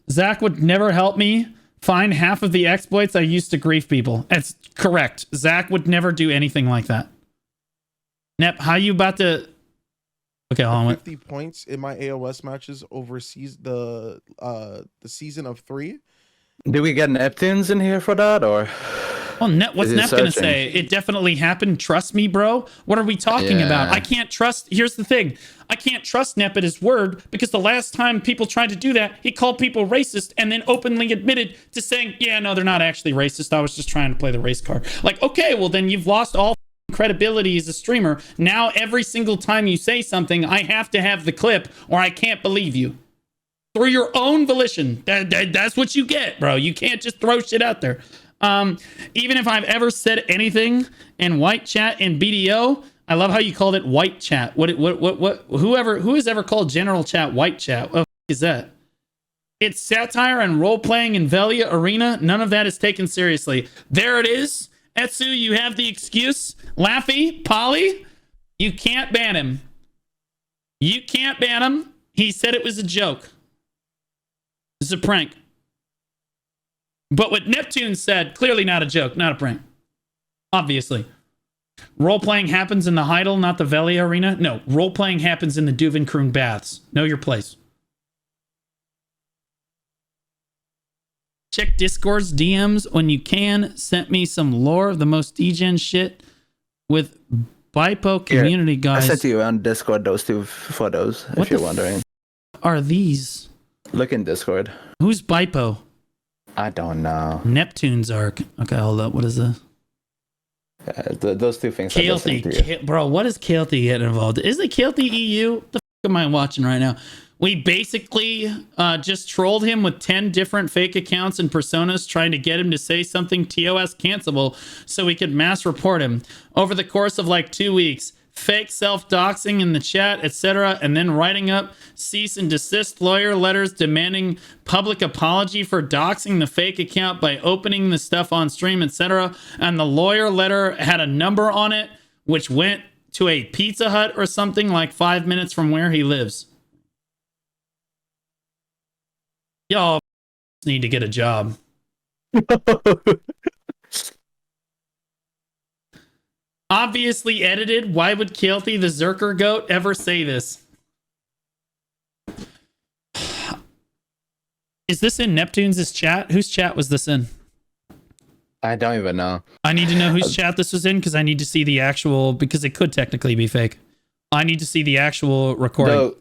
Zach would never help me find half of the exploits I used to grief people. That's correct. Zach would never do anything like that. Nep, how you about to... Okay, hold on. 50 points in my AoS matches over the season of 3. Do we get Neptunes in here for that, or... Well, what's Nep gonna say? It definitely happened. Trust me, bro. What are we talking about? I can't trust. Here's the thing. I can't trust Nep at his word, because the last time people tried to do that, he called people racist and then openly admitted to saying, yeah, no, they're not actually racist. I was just trying to play the race card. Like, okay, well, then you've lost all credibility as a streamer. Now, every single time you say something, I have to have the clip or I can't believe you. Through your own volition. That's what you get, bro. You can't just throw shit out there. Even if I've ever said anything in white chat in BDO, I love how you called it white chat. Who has ever called general chat white chat? What the f- is that? It's satire and role playing in Velia Arena. None of that is taken seriously. There it is. Etsu, you have the excuse. Laffy, Polly, you can't ban him. You can't ban him. He said it was a joke. It's a prank. But what Neptune said, clearly not a joke, not a prank. Obviously. Role-playing happens in the Heidel, not the Velia arena. No, role-playing happens in the Duvenkroon baths. Know your place. Check Discord's DMs when you can. Sent me some lore of the most degen shit with Bipo community guys. I sent you on Discord those two photos, if you're wondering. Are these? Look in Discord. Who's Bipo? I don't know. Neptune's arc. Okay, hold up. What is this? Those two things. Kael'thi. Bro, what is Kael'thi getting involved? Is it Kael'thi EU? What the f am I watching right now? We basically just trolled him with 10 different fake accounts and personas trying to get him to say something TOS cancelable so we could mass report him. Over the course of like 2 weeks, fake self-doxing in the chat, etc., and then writing up cease and desist lawyer letters demanding public apology for doxing the fake account by opening the stuff on stream, etc. And the lawyer letter had a number on it, which went to a Pizza Hut or something like 5 minutes from where he lives. Y'all need to get a job. Obviously edited. Why would Kael'thi the Zerker goat ever say this? Is this in Neptune's chat? Whose chat was this in? I don't even know. I need to know whose chat this was in because I need to see the actual, because it could technically be fake. I need to see the actual recording. So,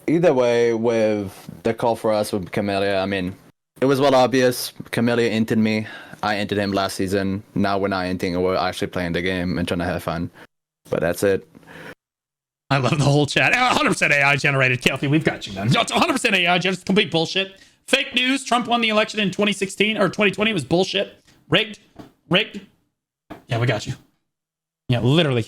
either way, with the call for us with Camellia, I mean, it was well obvious. Camellia inted me. I entered him last season. Now we're not inting, we're actually playing the game and trying to have fun. But that's it. I love the whole chat. 100% AI generated, Kael'thi. We've got you, man. 100% AI, just complete bullshit. Fake news. Trump won the election in 2016 or 2020. It was bullshit. Rigged. Yeah, we got you. Yeah, literally.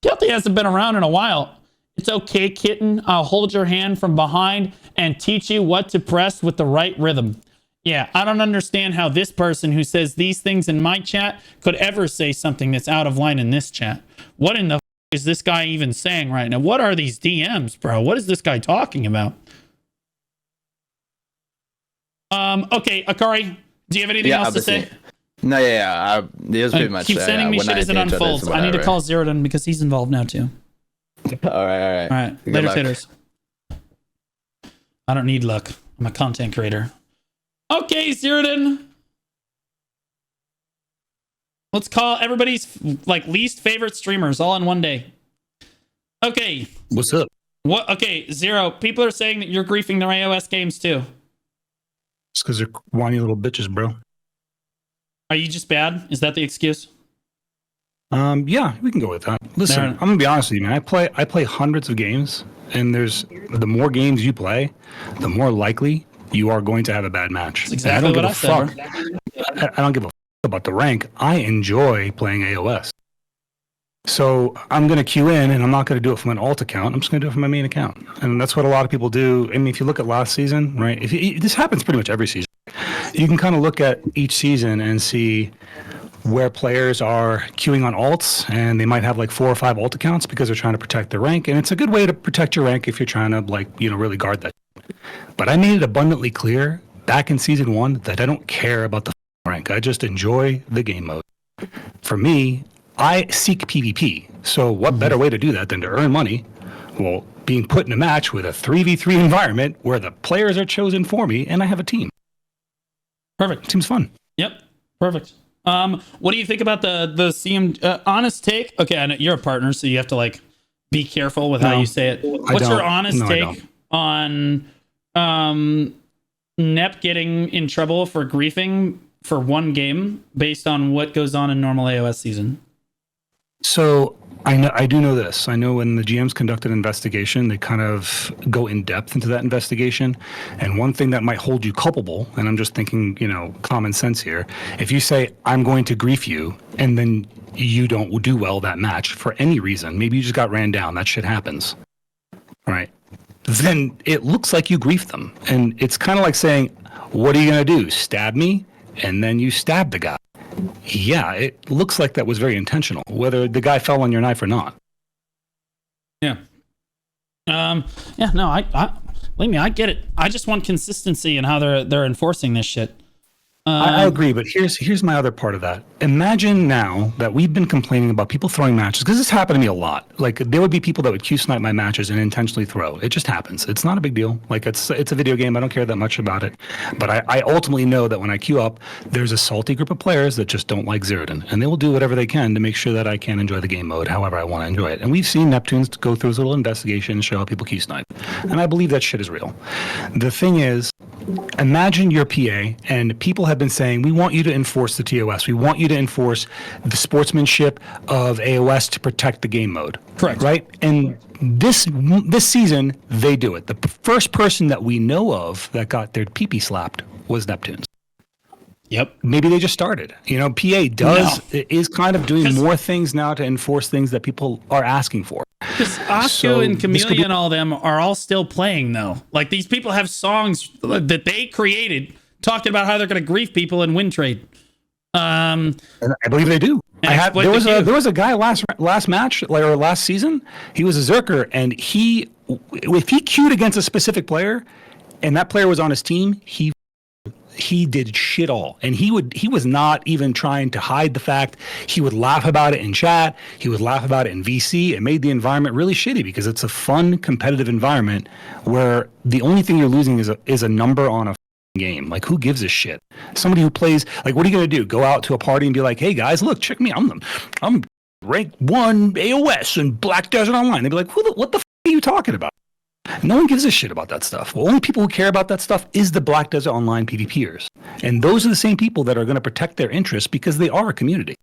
Guilty hasn't been around in a while. It's okay, kitten. I'll hold your hand from behind and teach you what to press with the right rhythm. Yeah, I don't understand how this person who says these things in my chat could ever say something that's out of line in this chat. What in the f is this guy even saying right now? What are these DMs, bro? What is this guy talking about? Okay, Akari, do you have anything else to say? No, it was pretty much. Keep sending me shit as it unfolds. I need to call Zeroden because he's involved now too. All right. Later, taters. I don't need luck. I'm a content creator. Okay, Zeroden. Let's call everybody's least favorite streamers all in one day. Okay. What's up? What? Okay, Zero. People are saying that you're griefing their AoS games too. It's because they're whiny little bitches, bro. Are you just bad? Is that the excuse? Yeah, we can go with that. Listen, I'm gonna be honest with you, man. I play hundreds of games, and the more games you play, the more likely you are going to have a bad match. That's exactly what I said. I don't give a fuck about the rank. I enjoy playing AoS. So I'm gonna queue in, and I'm not gonna do it from an alt account. I'm just gonna do it from my main account, and that's what a lot of people do. I mean, if you look at last season, right? This happens pretty much every season. You can kind of look at each season and see where players are queuing on alts, and they might have 4 or 5 alt accounts because they're trying to protect their rank. And it's a good way to protect your rank if you're trying to really guard that. But I made it abundantly clear back in season 1 that I don't care about the rank. I just enjoy the game mode. For me, I seek PvP. So what better way to do that than to earn money? Well, being put in a match with a 3v3 environment where the players are chosen for me and I have a team. Perfect. Seems fun. Yep. Perfect. What do you think about the CM honest take? Okay, I know you're a partner, so you have to be careful with how you say it. What's your honest take on Nep getting in trouble for griefing for one game based on what goes on in normal AoS season? So I do know this. I know when the GMs conduct an investigation, they kind of go in depth into that investigation. And one thing that might hold you culpable, and I'm just thinking, common sense here. If you say, I'm going to grief you, and then you don't do well that match for any reason, maybe you just got ran down, that shit happens, right? Then it looks like you grief them. And it's kind of like saying, what are you going to do? Stab me? And then you stab the guy. Yeah, it looks like that was very intentional, whether the guy fell on your knife or not. Yeah. Yeah, no, I believe me, I get it. I just want consistency in how they're enforcing this shit. I agree, but here's my other part of that. Imagine now that we've been complaining about people throwing matches, because this happened to me a lot. There would be people that would queue snipe my matches and intentionally throw. It just happens. It's not a big deal. It's a video game. I don't care that much about it. But I ultimately know that when I queue up, there's a salty group of players that just don't like Zeroden, and they will do whatever they can to make sure that I can enjoy the game mode however I want to enjoy it. And we've seen Neptunes go through his little investigation and show how people queue snipe. And I believe that shit is real. The thing is, imagine you're PA and people have been saying, we want you to enforce the TOS. We want you to enforce the sportsmanship of AoS to protect the game mode. Correct. Right? And this season, they do it. The first person that we know of that got their pee-pee slapped was Neptunes. Yep. Maybe they just started. PA is kind of doing more things now to enforce things that people are asking for. Because Osku and Chameleon and all them are all still playing, though. These people have songs that they created talking about how they're going to grief people and win trade. And I believe they do. There was a guy last match or last season. He was a Zerker, and if he queued against a specific player, and that player was on his team, he did shit all. And he was not even trying to hide the fact. He would laugh about it in chat. He would laugh about it in VC. It made the environment really shitty because it's a fun, competitive environment where the only thing you're losing is a number on a game. Who gives a shit? Somebody who plays, what are you going to do? Go out to a party and be like, hey guys, look, check me. I'm rank 1 AoS in Black Desert Online. They'd be like, what the f are you talking about? No one gives a shit about that stuff. The only people who care about that stuff is the Black Desert Online PvPers. And those are the same people that are going to protect their interests because they are a community.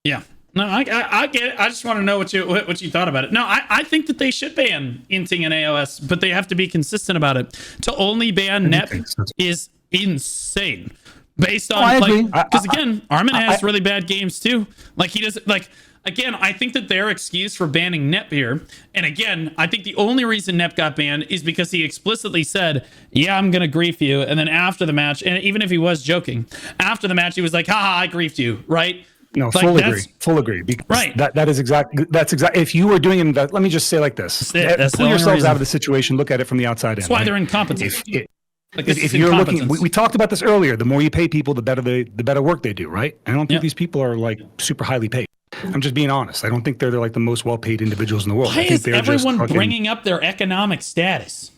Yeah. No, I get it. I just want to know what you thought about it. No, I think that they should ban inting and AoS, but they have to be consistent about it. To only ban Nep is insane. Based on because again, Armin has really bad games too. Like he doesn't like. Again, I think that their excuse for banning Nep here, and again, I think the only reason Nep got banned is because he explicitly said, "Yeah, I'm gonna grief you," and then after the match, and even if he was joking, after the match he was like, "Haha, I griefed you," right? No, full agree. Right. That's exactly. If you were doing it, let me just say like this: pull yourselves out of the situation. Look at it from the outside in. That's why they're incompetent. If you're looking, we talked about this earlier. The more you pay people, the better work they do. Right? I don't think these people are like super highly paid. I'm just being honest. I don't think they're like the most well-paid individuals in the world. Why I think is everyone bringing up their economic status?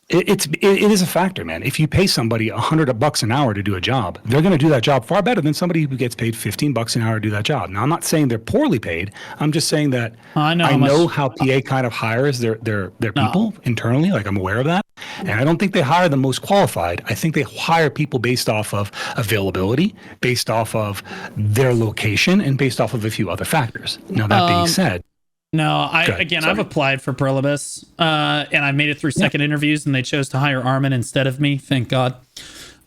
It is a factor, man. If you pay somebody $100 an hour to do a job, they're going to do that job far better than somebody who gets paid $15 an hour to do that job. Now, I'm not saying they're poorly paid. I'm just saying that I know how PA kind of hires their people internally. Like, I'm aware of that. And I don't think they hire the most qualified. I think they hire people based off of availability, based off of their location, and based off of a few other factors. Now, that being said, no, I've applied for Perlibus, and I made it through second interviews, and they chose to hire Armin instead of me. Thank God.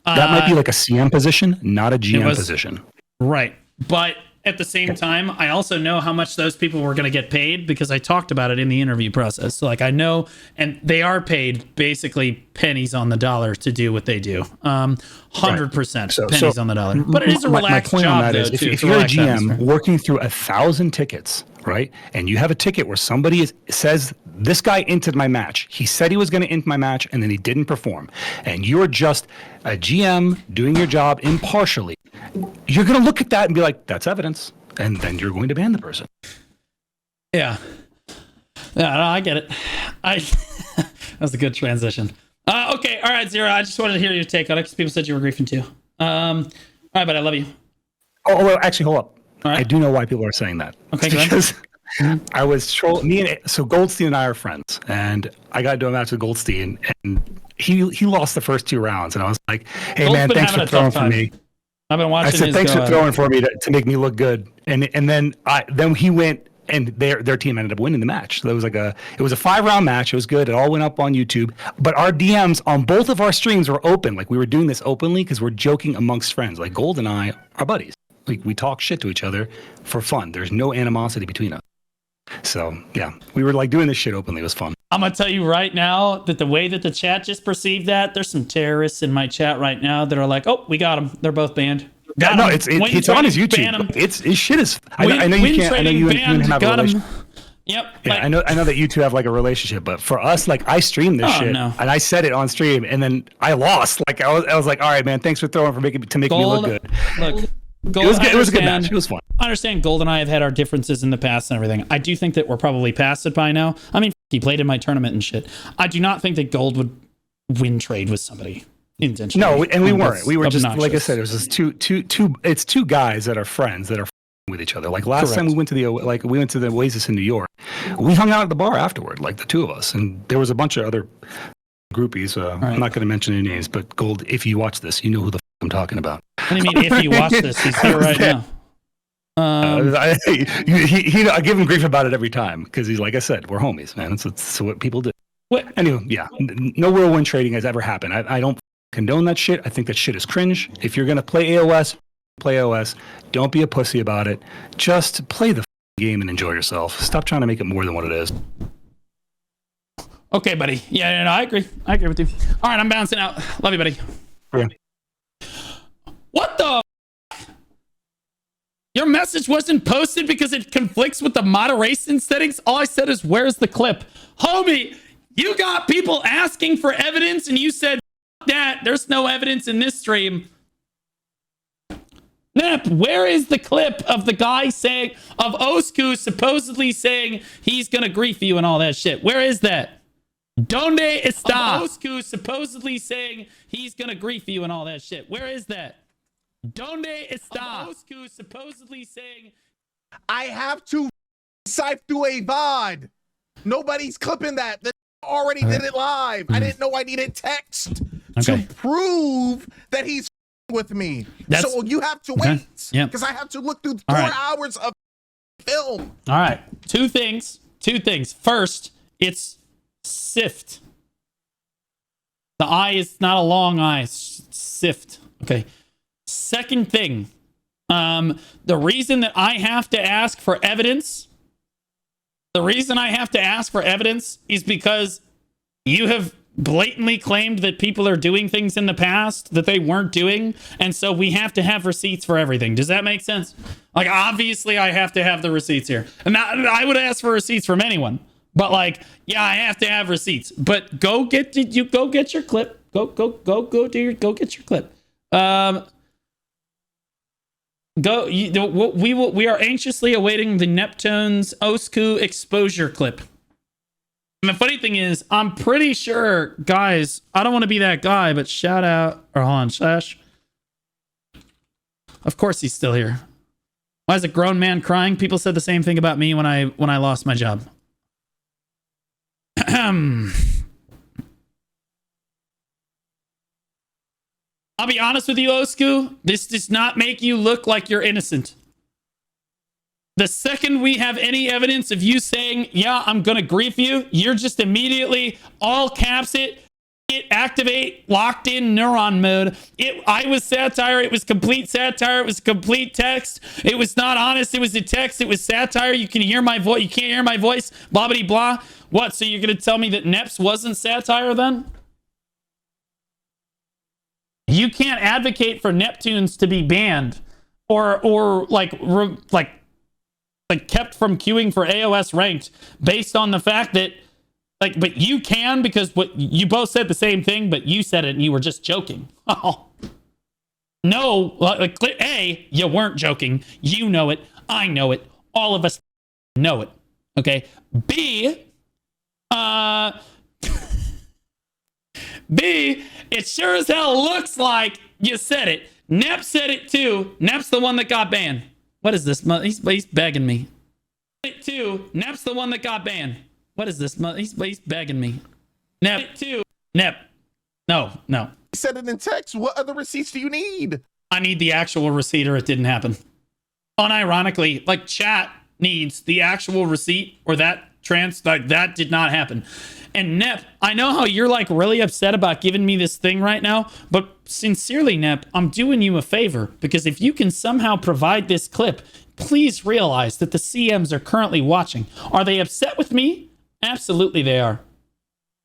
That might be like a CM position, not a GM position. Right. But at the same time, I also know how much those people were going to get paid because I talked about it in the interview process. So, like, I know, and they are paid basically pennies on the dollar to do what they do. 100% pennies on the dollar. But it is a relaxed job, on that though, is if you're a GM working through 1,000 tickets, right, and you have a ticket where somebody says, this guy entered my match. He said he was going to enter my match, and then he didn't perform. And you're just a GM doing your job impartially. You're going to look at that and be like, that's evidence. And then you're going to ban the person. Yeah. Yeah, no, I get it. That was a good transition. Okay, all right, Zero. I just wanted to hear your take on it because people said you were griefing too. All right, but I love you. Oh, well, actually, hold up. Right. I do know why people are saying that. Okay, because I was trolling. So Goldstein and I are friends, and I got into a match with Goldstein, and he lost the first 2 rounds, and I was like, "Hey, man, thanks for throwing for me." I've been watching. I said, "Thanks for throwing for me to make me look good," and then he went, and their team ended up winning the match. So it was a 5-round match. It was good. It all went up on YouTube. But our DMs on both of our streams were open. Like, we were doing this openly because we're joking amongst friends. Like, Gold and I are buddies. Like, we talk shit to each other for fun. There's no animosity between us. So yeah, we were like doing this shit openly. It was fun. I'm gonna tell you right now that the way that the chat just perceived that, there's some terrorists in my chat right now that are like, "Oh, we got them. They're both banned." No, it's on his YouTube. His shit is. I know you can't. I know you have a relationship. Yep. Yeah, I know that you two have like a relationship, but for us, like, I streamed this shit, and I said it on stream, and then I lost. Like, I was like, "All right, man, thanks for throwing for making me look good." Look. Gold, it was a good match. It was fun. I understand Gold and I have had our differences in the past and everything. I do think that we're probably past it by now. I mean, he played in my tournament and shit. I do not think that Gold would win trade with somebody intentionally. No, and we weren't. We were just, like I said, it was just two guys that are friends that are with each other. Like last time we went to the Oasis in New York, we hung out at the bar afterward, like the two of us, and there was a bunch of other groupies. I'm not going to mention any names, but Gold, if you watch this, you know who the I'm talking about. What do you mean, if you watch this? He's here right now. I give him grief about it every time because he's like I said, we're homies, man. It's what people do. Anyway, yeah, no whirlwind trading has ever happened. I don't condone that shit. I think that shit is cringe. If you're gonna play AoS, play AoS. Don't be a pussy about it. Just play the game and enjoy yourself. Stop trying to make it more than what it is. Okay, buddy. Yeah, no, I agree. I agree with you. All right, I'm bouncing out. Love you, buddy. Okay. What the? Your message wasn't posted because it conflicts with the moderation settings? All I said is, where's the clip? Homie, you got people asking for evidence and you said, that there's no evidence in this stream. Nep, where is the clip of the guy saying, of Osku supposedly saying he's gonna grief you and all that shit? Where is that? Donde está? Osku supposedly saying he's gonna grief you and all that shit. Where is that? Donde está? Osku supposedly saying I have to sift through a VOD. Nobody's clipping that. They already did it live. I didn't know I needed text to prove that he's with me. So you have to wait because I have to look through 4 hours of film. All right. Two things. First, it's sift. The I is not a long I. It's sift. Okay. Second thing. The reason that I have to ask for evidence. The reason I have to ask for evidence is because you have blatantly claimed that people are doing things in the past that they weren't doing, and so we have to have receipts for everything. Does that make sense? Like, obviously I have to have the receipts here, and I would ask for receipts from anyone, but like, yeah, I have to have receipts. But go get your clip. Go get your clip. We are anxiously awaiting the Neptune's Osku exposure clip. And the funny thing is, I'm pretty sure, guys, I don't want to be that guy, but shout out, or hold on, slash. Of course he's still here. Why is a grown man crying? People said the same thing about me when I lost my job. I'll be honest with you, Osku. This does not make you look like you're innocent. The second we have any evidence of you saying, yeah, I'm going to grief you, you're just immediately all caps it, activate, locked in neuron mode. I was satire. It was complete satire. It was complete text. It was not honest. It was a text. It was satire. You can hear my voice. You can't hear my voice. Blah, blah, blah. What? So you're going to tell me that Neps wasn't satire then? You can't advocate for Neptunes to be banned or kept from queuing for AoS ranked based on the fact that, like, but you can, because what you both said the same thing, but you said it and you were just joking. Oh no, like, A, you weren't joking. You know it. I know it. All of us know it. Okay. B, it sure as hell looks like you said it. Nep said it too. Nep's the one that got banned. What is this? He's begging me. It too. Nep's the one that got banned. What is this? He's begging me. Nep it too. Nep. No. You said it in text. What other receipts do you need? I need the actual receipt or it didn't happen. Unironically, like, chat needs the actual receipt or that that did not happen. And Nep, I know how you're like really upset about giving me this thing right now, but sincerely, Nep, I'm doing you a favor, because if you can somehow provide this clip, please realize that the CMs are currently watching. Are they upset with me? Absolutely they are.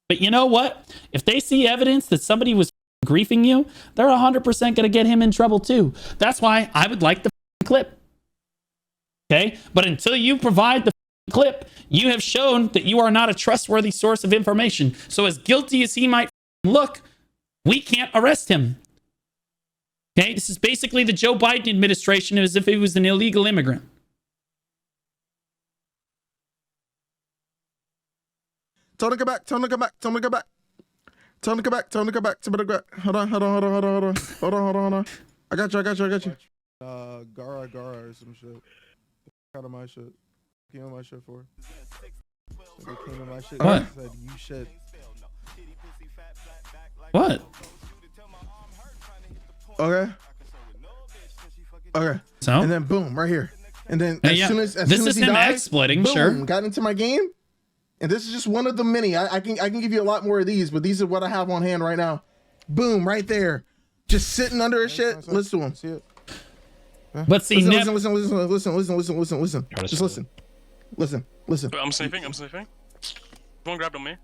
But you know what? If they see evidence that somebody was griefing you, they're 100% going to get him in trouble too. That's why I would like the clip. Okay? But until you provide the clip, you have shown that you are not a trustworthy source of information. So as guilty as he might look, we can't arrest him. Okay, this is basically the Joe Biden administration as if he was an illegal immigrant. Tell him to go back. Hold on. I got you. Gara or some shit. Out of my shit. Came on my shit for. They came on my shit. What? Said you shit. What? Okay. So? And then boom, right here. And then as soon as he died, exploiting, boom, sure. Got into my game. And this is just one of the many. I can give you a lot more of these, but these are what I have on hand right now. Boom, right there. Just sitting under his shit. Listen to him. See it? But see, listen. Just listen. Listen. I'm sniffing. Someone grabbed on me.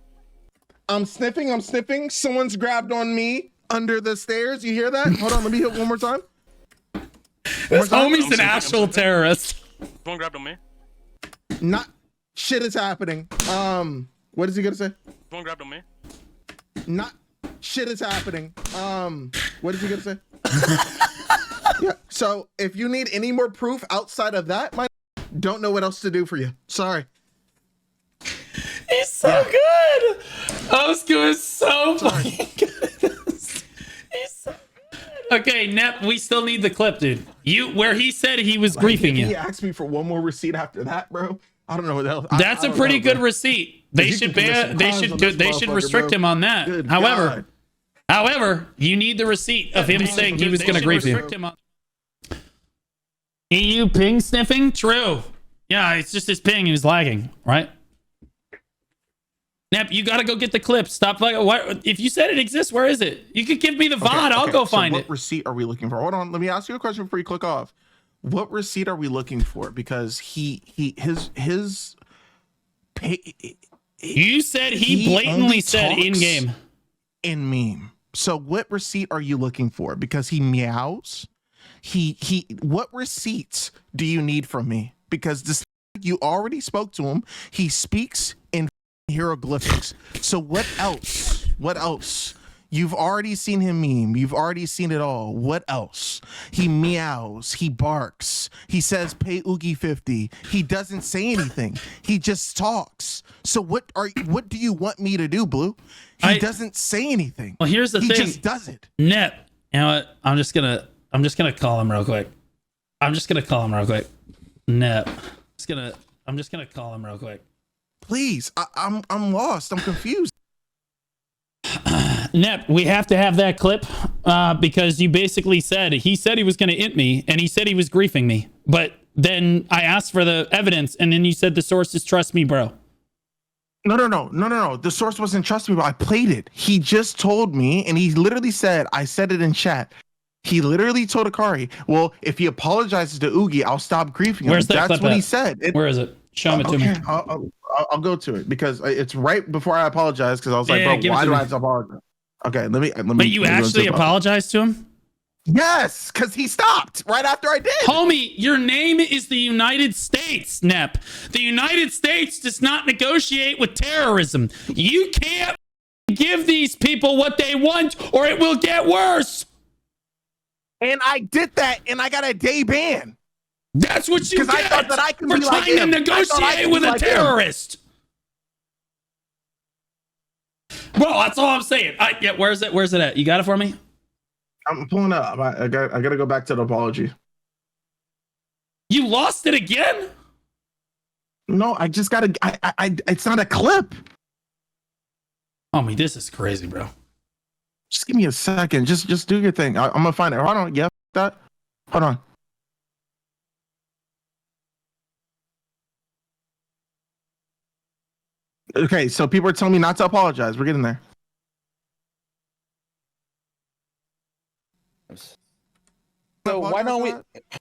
I'm sniffing. Someone's grabbed on me under the stairs. You hear that? Hold on, let me hit one more time. This homie's an actual terrorist. Someone grabbed on me. Not shit is happening. What is he gonna say? Someone grabbed on me. Not shit is happening. What is he gonna say? Yeah. So if you need any more proof outside of that, don't know what else to do for you. Sorry. He's so good. Osku is so fucking good at this. He's so good. Okay, Nep, we still need the clip, dude. Where he said he was griefing you. He asked me for one more receipt after that, bro. I don't know what else. That's a pretty good receipt. They should restrict him on that. Good However, God. You need the receipt of him saying he was going to grief you. EU ping sniffing? True. Yeah, it's just his ping. He was lagging, right? Nep, you gotta go get the clip. Stop. If you said it exists, where is it? You could give me the VOD. I'll go find it. What receipt are we looking for? Hold on. Let me ask you a question before you click off. What receipt are we looking for? Because his pay. You said he blatantly said in game. In meme. So what receipt are you looking for? Because he meows. What receipts do you need from me? Because this you already spoke to him. He speaks in hieroglyphics. So what else? What else? You've already seen him meme. You've already seen it all. What else? He meows. He barks. He says, pay Oogie 50. He doesn't say anything. He just talks. So what do you want me to do, Blue? He doesn't say anything. Well, here's the thing. He just does it. Nep, you know what? I'm just gonna call him real quick. Nep. I'm just gonna call him real quick. Please. I'm lost. I'm confused. Nep, we have to have that clip because you basically said he was going to int me and he said he was griefing me. But then I asked for the evidence and then you said the source is trust me, bro. No. The source wasn't trust me, but I played it. He just told me and he literally said, I said it in chat. He literally told Akari, well, if he apologizes to Oogie, I'll stop griefing him. Where's that That's clip what at? he said. Where is it? Show it to me. I'll go to it because it's right before I apologize because I was like, bro, why do I have to apologize? Okay, let me. But you actually apologized to him? Yes, because he stopped right after I did. Homie, your name is the United States, Nep. The United States does not negotiate with terrorism. You can't give these people what they want or it will get worse. And I did that and I got a day ban. That's what you get I thought that I could for be like trying to him. negotiate with a terrorist. Bro, that's all I'm saying. Where's it at? You got it for me? I'm pulling it up. I gotta go back to the apology. You lost it again? No, I just gotta. It's not a clip. Homie, this is crazy, bro. Just give me a second. Just do your thing. I'm gonna find it. Hold on. Yeah, that. Hold on. Okay, so people are telling me not to apologize. We're getting there. So why don't we?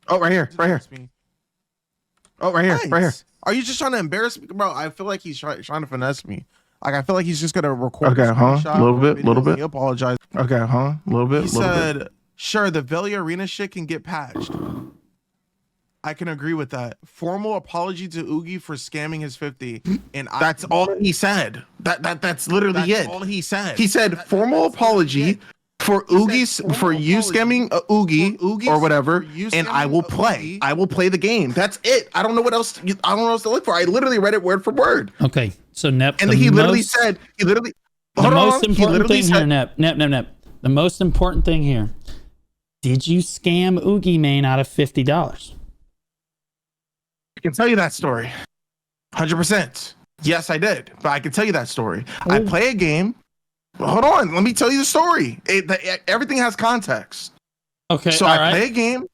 Oh, right here. Oh, right here. Nice. Right here. Are you just trying to embarrass me, bro? I feel like he's trying to finesse me. Like I feel like he's just gonna record. Okay, a little bit. He apologized. Okay, a little bit. He said, "Sure, the Valley Arena shit can get patched." I can agree with that. Formal apology to Oogie for scamming his 50. And that's all he said. That's literally it. All he said. He said formal apology for Oogie's for you scamming Oogie or whatever, and I will play. I will play the game. That's it. I don't know what else. I don't know what else to look for. I literally read it word for word. Okay, so Nep, and he literally said. He literally. The most important thing here, Nep. The most important thing here. Did you scam Oogie Main out of $50? I can tell you that story. 100%. Yes, I did. But I can tell you that story. Oh. I play a game. Hold on. Let me tell you the story. Everything has context. Okay. So I play a game.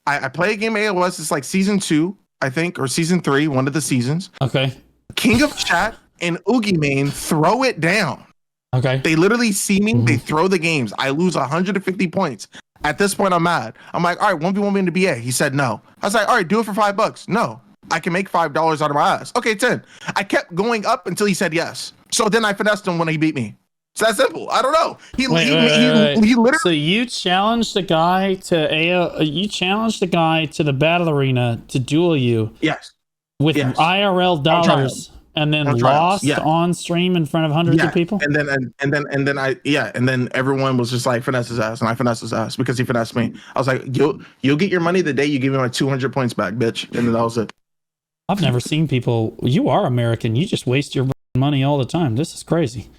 I play a game AoS. It's like season 2, I think, or season 3, one of the seasons. Okay. King of Chat and Oogie Main throw it down. Okay. They literally see me. They throw the games. I lose 150 points. At this point, I'm mad. I'm like, all right, 1v1 me in the BA. He said no. I was like, all right, do it for $5. No, I can make $5 out of my ass. Okay, 10. I kept going up until he said yes. So then I finessed him when he beat me. It's that simple. I don't know. He literally. So you challenged the guy to you challenged the guy to the battle arena to duel you. Yes. With IRL dollars. And then lost on stream in front of hundreds of people. And then everyone was just like finesse his ass, and I finessed his ass because he finessed me. I was like, you'll get your money the day you give me my 200 points back, bitch. And then that was it. I've never seen people. You are American. You just waste your money all the time. This is crazy.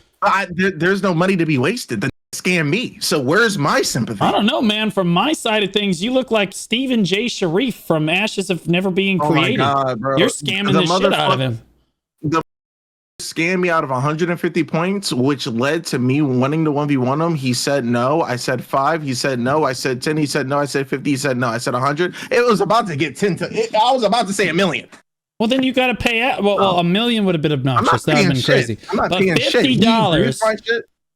There's no money to be wasted. They scam me. So where's my sympathy? I don't know, man. From my side of things, you look like Stephen J. Sharif from Ashes of Never Being Created. Oh my God, bro. You're scamming the shit out of him. scam me out of 150 points, which led to me wanting to 1v1 him. He said no. I said 5. He said no. I said 10. He said no. I said 50. He said no. I said 100. It was about to get 10 to. I was about to say $1 million. Well, then you got to pay out. Well, $1 million would have been obnoxious. That would have been crazy. I'm not but paying $50.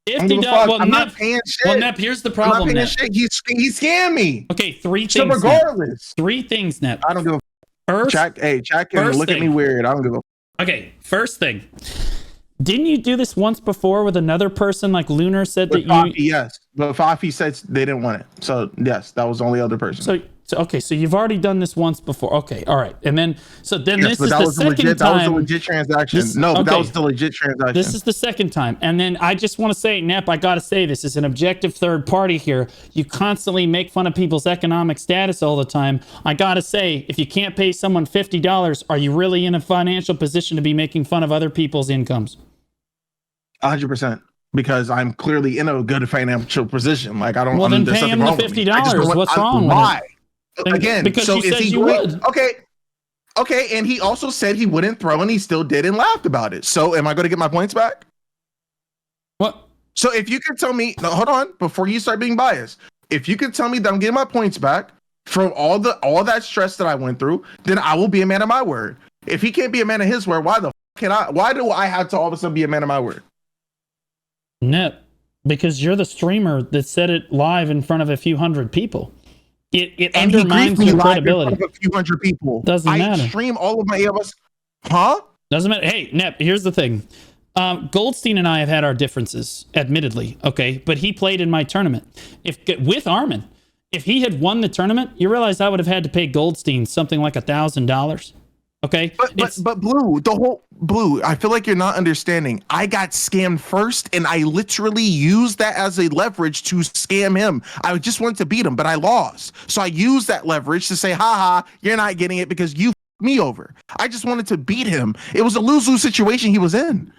$50. I'm not paying shit. Well, Nep, here's the problem. I'm not paying shit. He scammed me. Okay, 3 things. So regardless, Nep. 3 things, Nep. I don't give a. First, Jack can look at me weird. I don't give a. Okay, first thing. Didn't you do this once before with another person? Like Lunar said that Fafi, yes, but Fafi said they didn't want it. So yes, that was the only other person. So you've already done this once before. Okay, all right, and then this is the second time. That was a legit transaction. That was the legit transaction. This is the second time, and then I just want to say, Nep, I got to say this is an objective third party here. You constantly make fun of people's economic status all the time. I got to say, if you can't pay someone $50, are you really in a financial position to be making fun of other people's incomes? 100%. Because I'm clearly in a good financial position. Like I don't. Well, then pay him the $50. What's wrong with it? Again, because so you said you would. Okay, and he also said he wouldn't throw, and he still did and laughed about it. So, am I going to get my points back? What? So, if you could tell me, no, hold on, before you start being biased, if you could tell me that I'm getting my points back from all that stress that I went through, then I will be a man of my word. If he can't be a man of his word, why the can I? Why do I have to all of a sudden be a man of my word? Nep, because you're the streamer that said it live in front of a few hundred people. It undermines your credibility. A few hundred people. Doesn't matter. I stream all of my AoS. Huh? Doesn't matter. Hey, Nep, here's the thing. Goldstein and I have had our differences, admittedly. Okay, but he played in my tournament. With Armin, if he had won the tournament, you realize I would have had to pay Goldstein something like $1,000. Okay, but Blue, I feel like you're not understanding. I got scammed first, and I literally used that as a leverage to scam him. I just wanted to beat him, but I lost. So I used that leverage to say, haha, you're not getting it because you f***ed me over. I just wanted to beat him. It was a lose-lose situation he was in.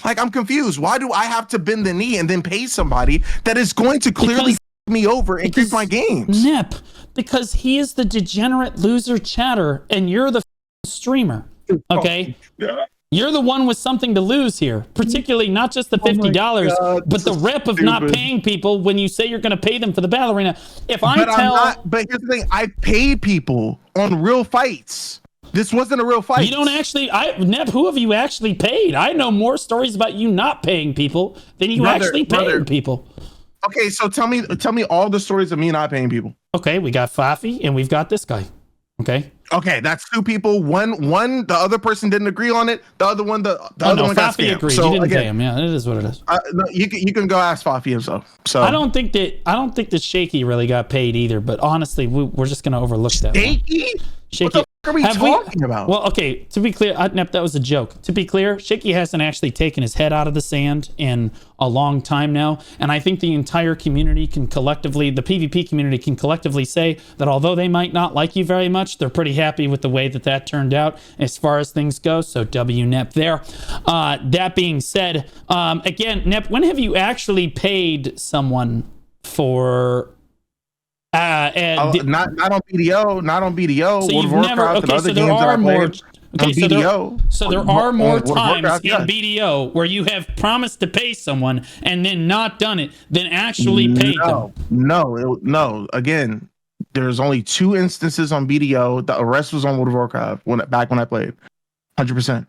Like, I'm confused. Why do I have to bend the knee and then pay somebody that is going to clearly f*** me over and keep my games? Nep, because he is the degenerate loser chatter, and you're the streamer. Okay, you're the one with something to lose here, particularly not just the $50, but the rep of not paying people when you say you're going to pay them for the battle arena. But here's the thing: I paid people on real fights. This wasn't a real fight. You don't actually. Nep, who have you actually paid? I know more stories about you not paying people than you actually paying people. Okay, so tell me all the stories of me not paying people. Okay, we got Fafi and we've got this guy. Okay, that's 2 people. One, the other person didn't agree on it. The other one, the other one got scammed. Agreed. So you didn't pay him. Yeah, it is what it is. No, you can go ask Fafi himself. So I don't think that Shaky really got paid either. But honestly, we're just gonna overlook that. Shaky? Shaky. What are we talking about? Well, okay. To be clear, Nep, that was a joke. To be clear, Shaky hasn't actually taken his head out of the sand in a long time now, and I think the entire community can collectively, the PvP community can collectively say that although they might not like you very much, they're pretty happy with the way that turned out as far as things go. So W Nep there. That being said, again, Nep, when have you actually paid someone for? Not on BDO, not on BDO. So you've never. Okay, so there are more. Okay, so there are more times in BDO where you have promised to pay someone and then not done it than actually paid them. No. Again, there's only 2 instances on BDO. The rest was on World of Warcraft back when I played. 100%.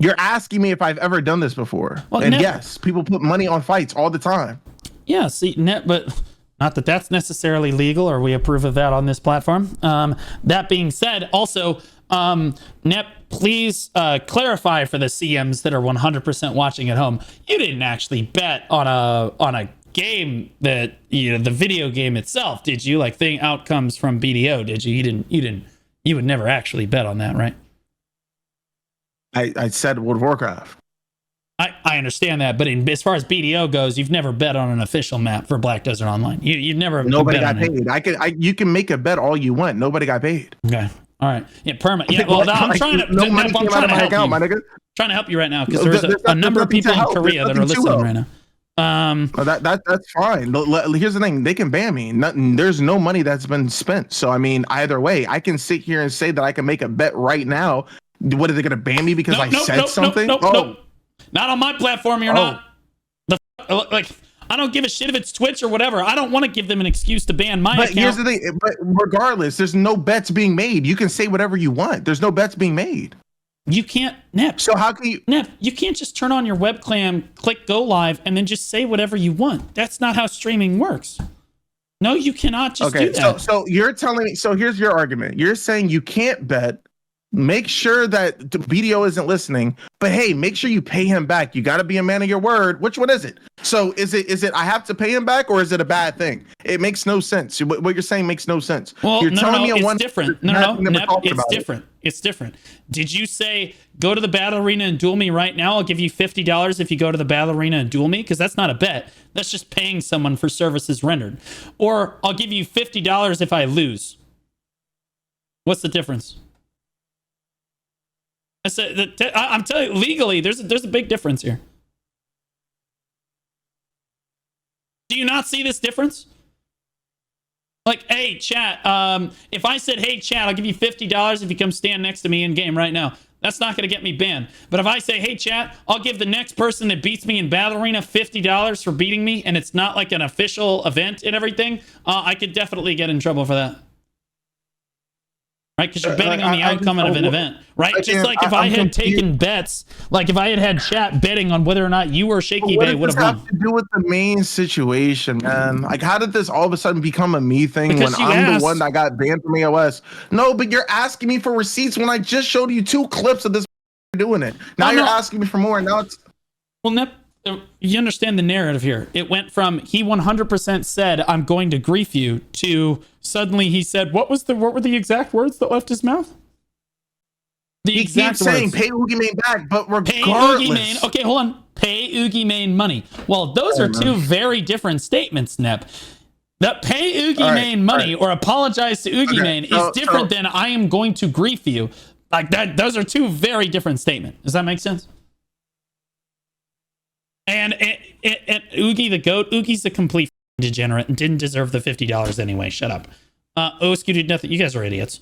You're asking me if I've ever done this before, and yes, people put money on fights all the time. Yeah, see, but not that that's necessarily legal or we approve of that on this platform. That being said, also, Nep, please clarify for the CMs that are 100% watching at home. You didn't actually bet on a game that, the video game itself, did you? Like outcomes from BDO, did you? You would never actually bet on that, right? I said World of Warcraft. I understand that, but as far as BDO goes, you've never bet on an official map for Black Desert Online. You've never. Nobody got paid. You can make a bet all you want. Nobody got paid. Okay. All right. Yeah. Permit. Yeah. Well, I'm trying to. No money came out of my account, my nigga. Trying to help you right now because there's a number of people in Korea that are listening right now. That's fine. Here's the thing: they can ban me. There's no money that's been spent. So I mean, either way, I can sit here and say that I can make a bet right now What are they gonna ban me because I said something? Nope. Not on my platform. You're not. Like, I don't give a shit if it's Twitch or whatever. I don't want to give them an excuse to ban my account. But here's the thing. But regardless, there's no bets being made. You can say whatever you want. There's no bets being made. You can't, Nep. So how can you, Nep? You can't just turn on your webcam, click go live, and then just say whatever you want. That's not how streaming works. No, you cannot just do that. So you're telling me. So here's your argument. You're saying you can't bet. Make sure that the BDO isn't listening, but hey, make sure you pay him back. You got to be a man of your word. Which one is it? So is it I have to pay him back, or is it a bad thing? It makes no sense. What you're saying makes no sense. Well, you're telling me it's different. No, it's different. It's different. Did you say go to the battle arena and duel me right now? I'll give you $50 if you go to the battle arena and duel me, because that's not a bet. That's just paying someone for services rendered. Or I'll give you $50 if I lose. What's the difference? I'm telling you, legally, there's a big difference here. Do you not see this difference? Like, hey, chat, if I said, hey, chat, I'll give you $50 if you come stand next to me in game right now. That's not going to get me banned. But if I say, hey, chat, I'll give the next person that beats me in Battle Arena $50 for beating me, and it's not like an official event and everything, I could definitely get in trouble for that. Right, because you're betting on the outcome of an event, right? Just like if I had taken bets, like if I had chat betting on whether or not you or Shaky Bay would have won. What does this have to do with the main situation, man? Like, how did this all of a sudden become a me thing when I'm the one that got banned from AoS? No, but you're asking me for receipts when I just showed you 2 clips of this doing it. Now you're asking me for more, and now it's... Well, Nep, you understand the narrative here. It went from he 100% said, I'm going to grief you, to suddenly he said, what were the exact words that left his mouth? He keeps saying, pay Oogie Mane back, but regardless. Pay Oogie Mane. Okay, hold on. Pay Oogie Mane money. Well, those are 2 very different statements, Nep. That pay Oogie Mane money or apologize to Oogie Mane is different than I am going to grief you. Like that, those are 2 very different statements. Does that make sense? And Oogie the goat, Oogie's the complete degenerate and didn't deserve the $50 anyway. Shut up. Osku did nothing. You guys are idiots.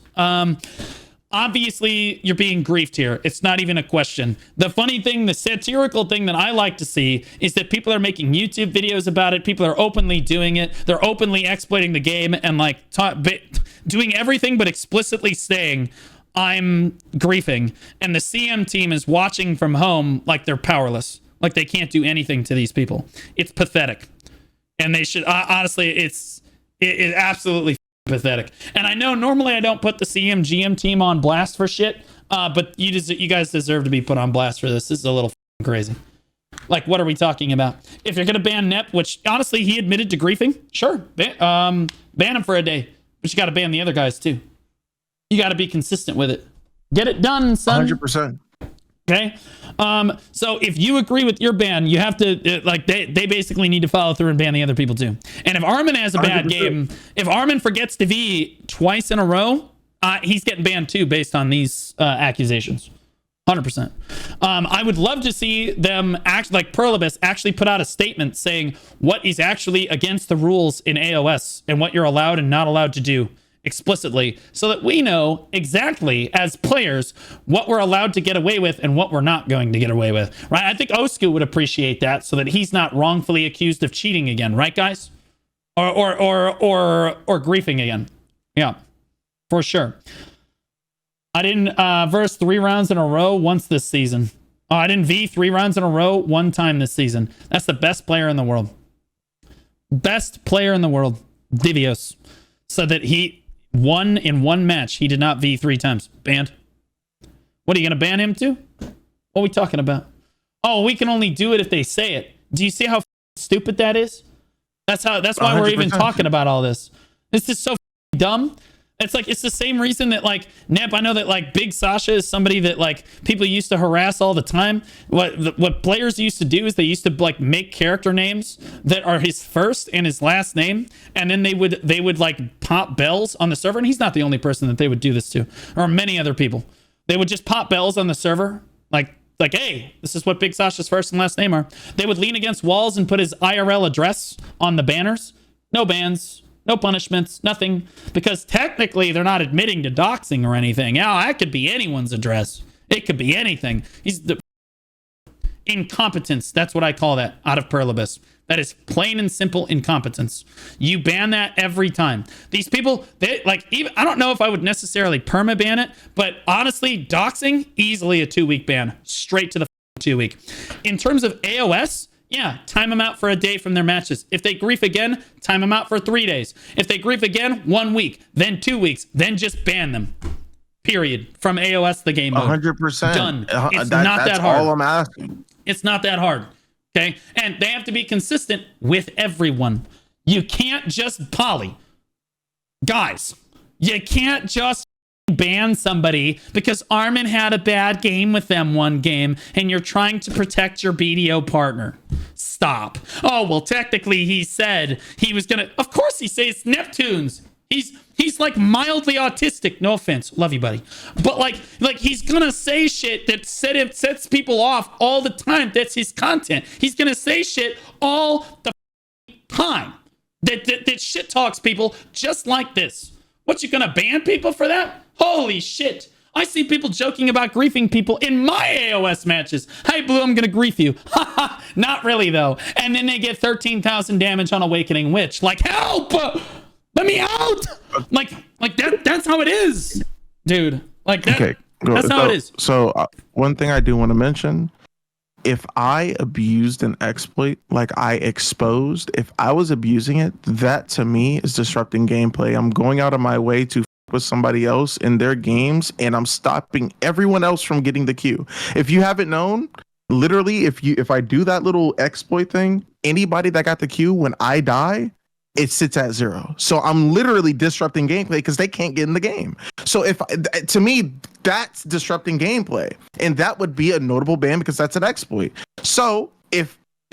Obviously, you're being griefed here. It's not even a question. The funny thing, the satirical thing that I like to see is that people are making YouTube videos about it. People are openly doing it. They're openly exploiting the game and like doing everything but explicitly saying, I'm griefing. And the CM team is watching from home like they're powerless. Like they can't do anything to these people. It's pathetic. And they should, honestly, it's absolutely pathetic. And I know normally I don't put the CM GM team on blast for shit, but you guys deserve to be put on blast for this. This is a little crazy. Like, what are we talking about? If you're going to ban Nep, which honestly he admitted to griefing, sure, ban him for a day. But you got to ban the other guys too. You got to be consistent with it. Get it done, son. 100%. Okay. So if you agree with your ban, you have to like they basically need to follow through and ban the other people too. And if Armin has a bad 100%. Game, if Armin forgets to V twice in a row, he's getting banned too based on these accusations. 100%. I would love to see them act like Perlibus actually put out a statement saying what is actually against the rules in AoS and what you're allowed and not allowed to do explicitly, so that we know exactly as players what we're allowed to get away with and what we're not going to get away with, right? I think Osku would appreciate that, so that he's not wrongfully accused of cheating again, right, guys? Or griefing again. Yeah, for sure. I didn't verse 3 rounds in a row once this season. Oh, I didn't V 3 rounds in a row 1 time this season. That's the best player in the world. Best player in the world, Divios. So that he won in 1 match. He did not V 3 times. Banned. What are you going to ban him to? What are we talking about? Oh, we can only do it if they say it. Do you see how stupid that is? That's why we're even talking about all this. This is so dumb. It's like, it's the same reason that like Nep, I know that like Big Sasha is somebody that like people used to harass all the time. What players used to do is they used to like make character names that are his first and his last name, and then they would like pop bells on the server. And he's not the only person that they would do this to, or many other people. They would just pop bells on the server like, hey, this is what Big Sasha's first and last name are. They would lean against walls and put his IRL address on the banners. No bans. No punishments, nothing, because technically they're not admitting to doxing or anything. Yeah, that could be anyone's address. It could be anything. He's the incompetence. That's what I call that out of Perlibus. That is plain and simple incompetence. You ban that every time. These people, they like, even I don't know if I would necessarily perma-ban it, but honestly, doxing, easily a 2-week ban. Straight to the 2-week. In terms of AoS, yeah, time them out for a day from their matches. If they grief again, time them out for 3 days. If they grief again, 1 week, then 2 weeks, then just ban them. Period. From AoS, the game mode. 100%. Done. It's not that hard. That's all I'm asking. It's not that hard. Okay? And they have to be consistent with everyone. You can't just poly. Guys, you can't just ban somebody because Armin had a bad game with them one game and you're trying to protect your BDO partner. Stop. Oh, well, technically he said he was gonna, of course he says Neptunes. He's like mildly autistic. No offense. Love you, buddy. But like he's gonna say shit that sets people off all the time. That's his content. He's gonna say shit all the time that shit talks people just like this. What, you gonna ban people for that? Holy shit. I see people joking about griefing people in my AoS matches. Hey, Blue, I'm gonna grief you. Haha, not really though. And then they get 13,000 damage on Awakening Witch. Like, help! Let me out! Like that's how it is, dude. Like that. Okay, that's how it is. So one thing I do want to mention, if I abused an exploit, like I exposed, if I was abusing it, that to me is disrupting gameplay. I'm going out of my way to with somebody else in their games, and I'm stopping everyone else from getting the queue. If you haven't known, literally, if I do that little exploit thing, anybody that got the queue when I die, it sits at 0. So I'm literally disrupting gameplay because they can't get in the game. So to me, that's disrupting gameplay, and that would be a notable ban because that's an exploit. So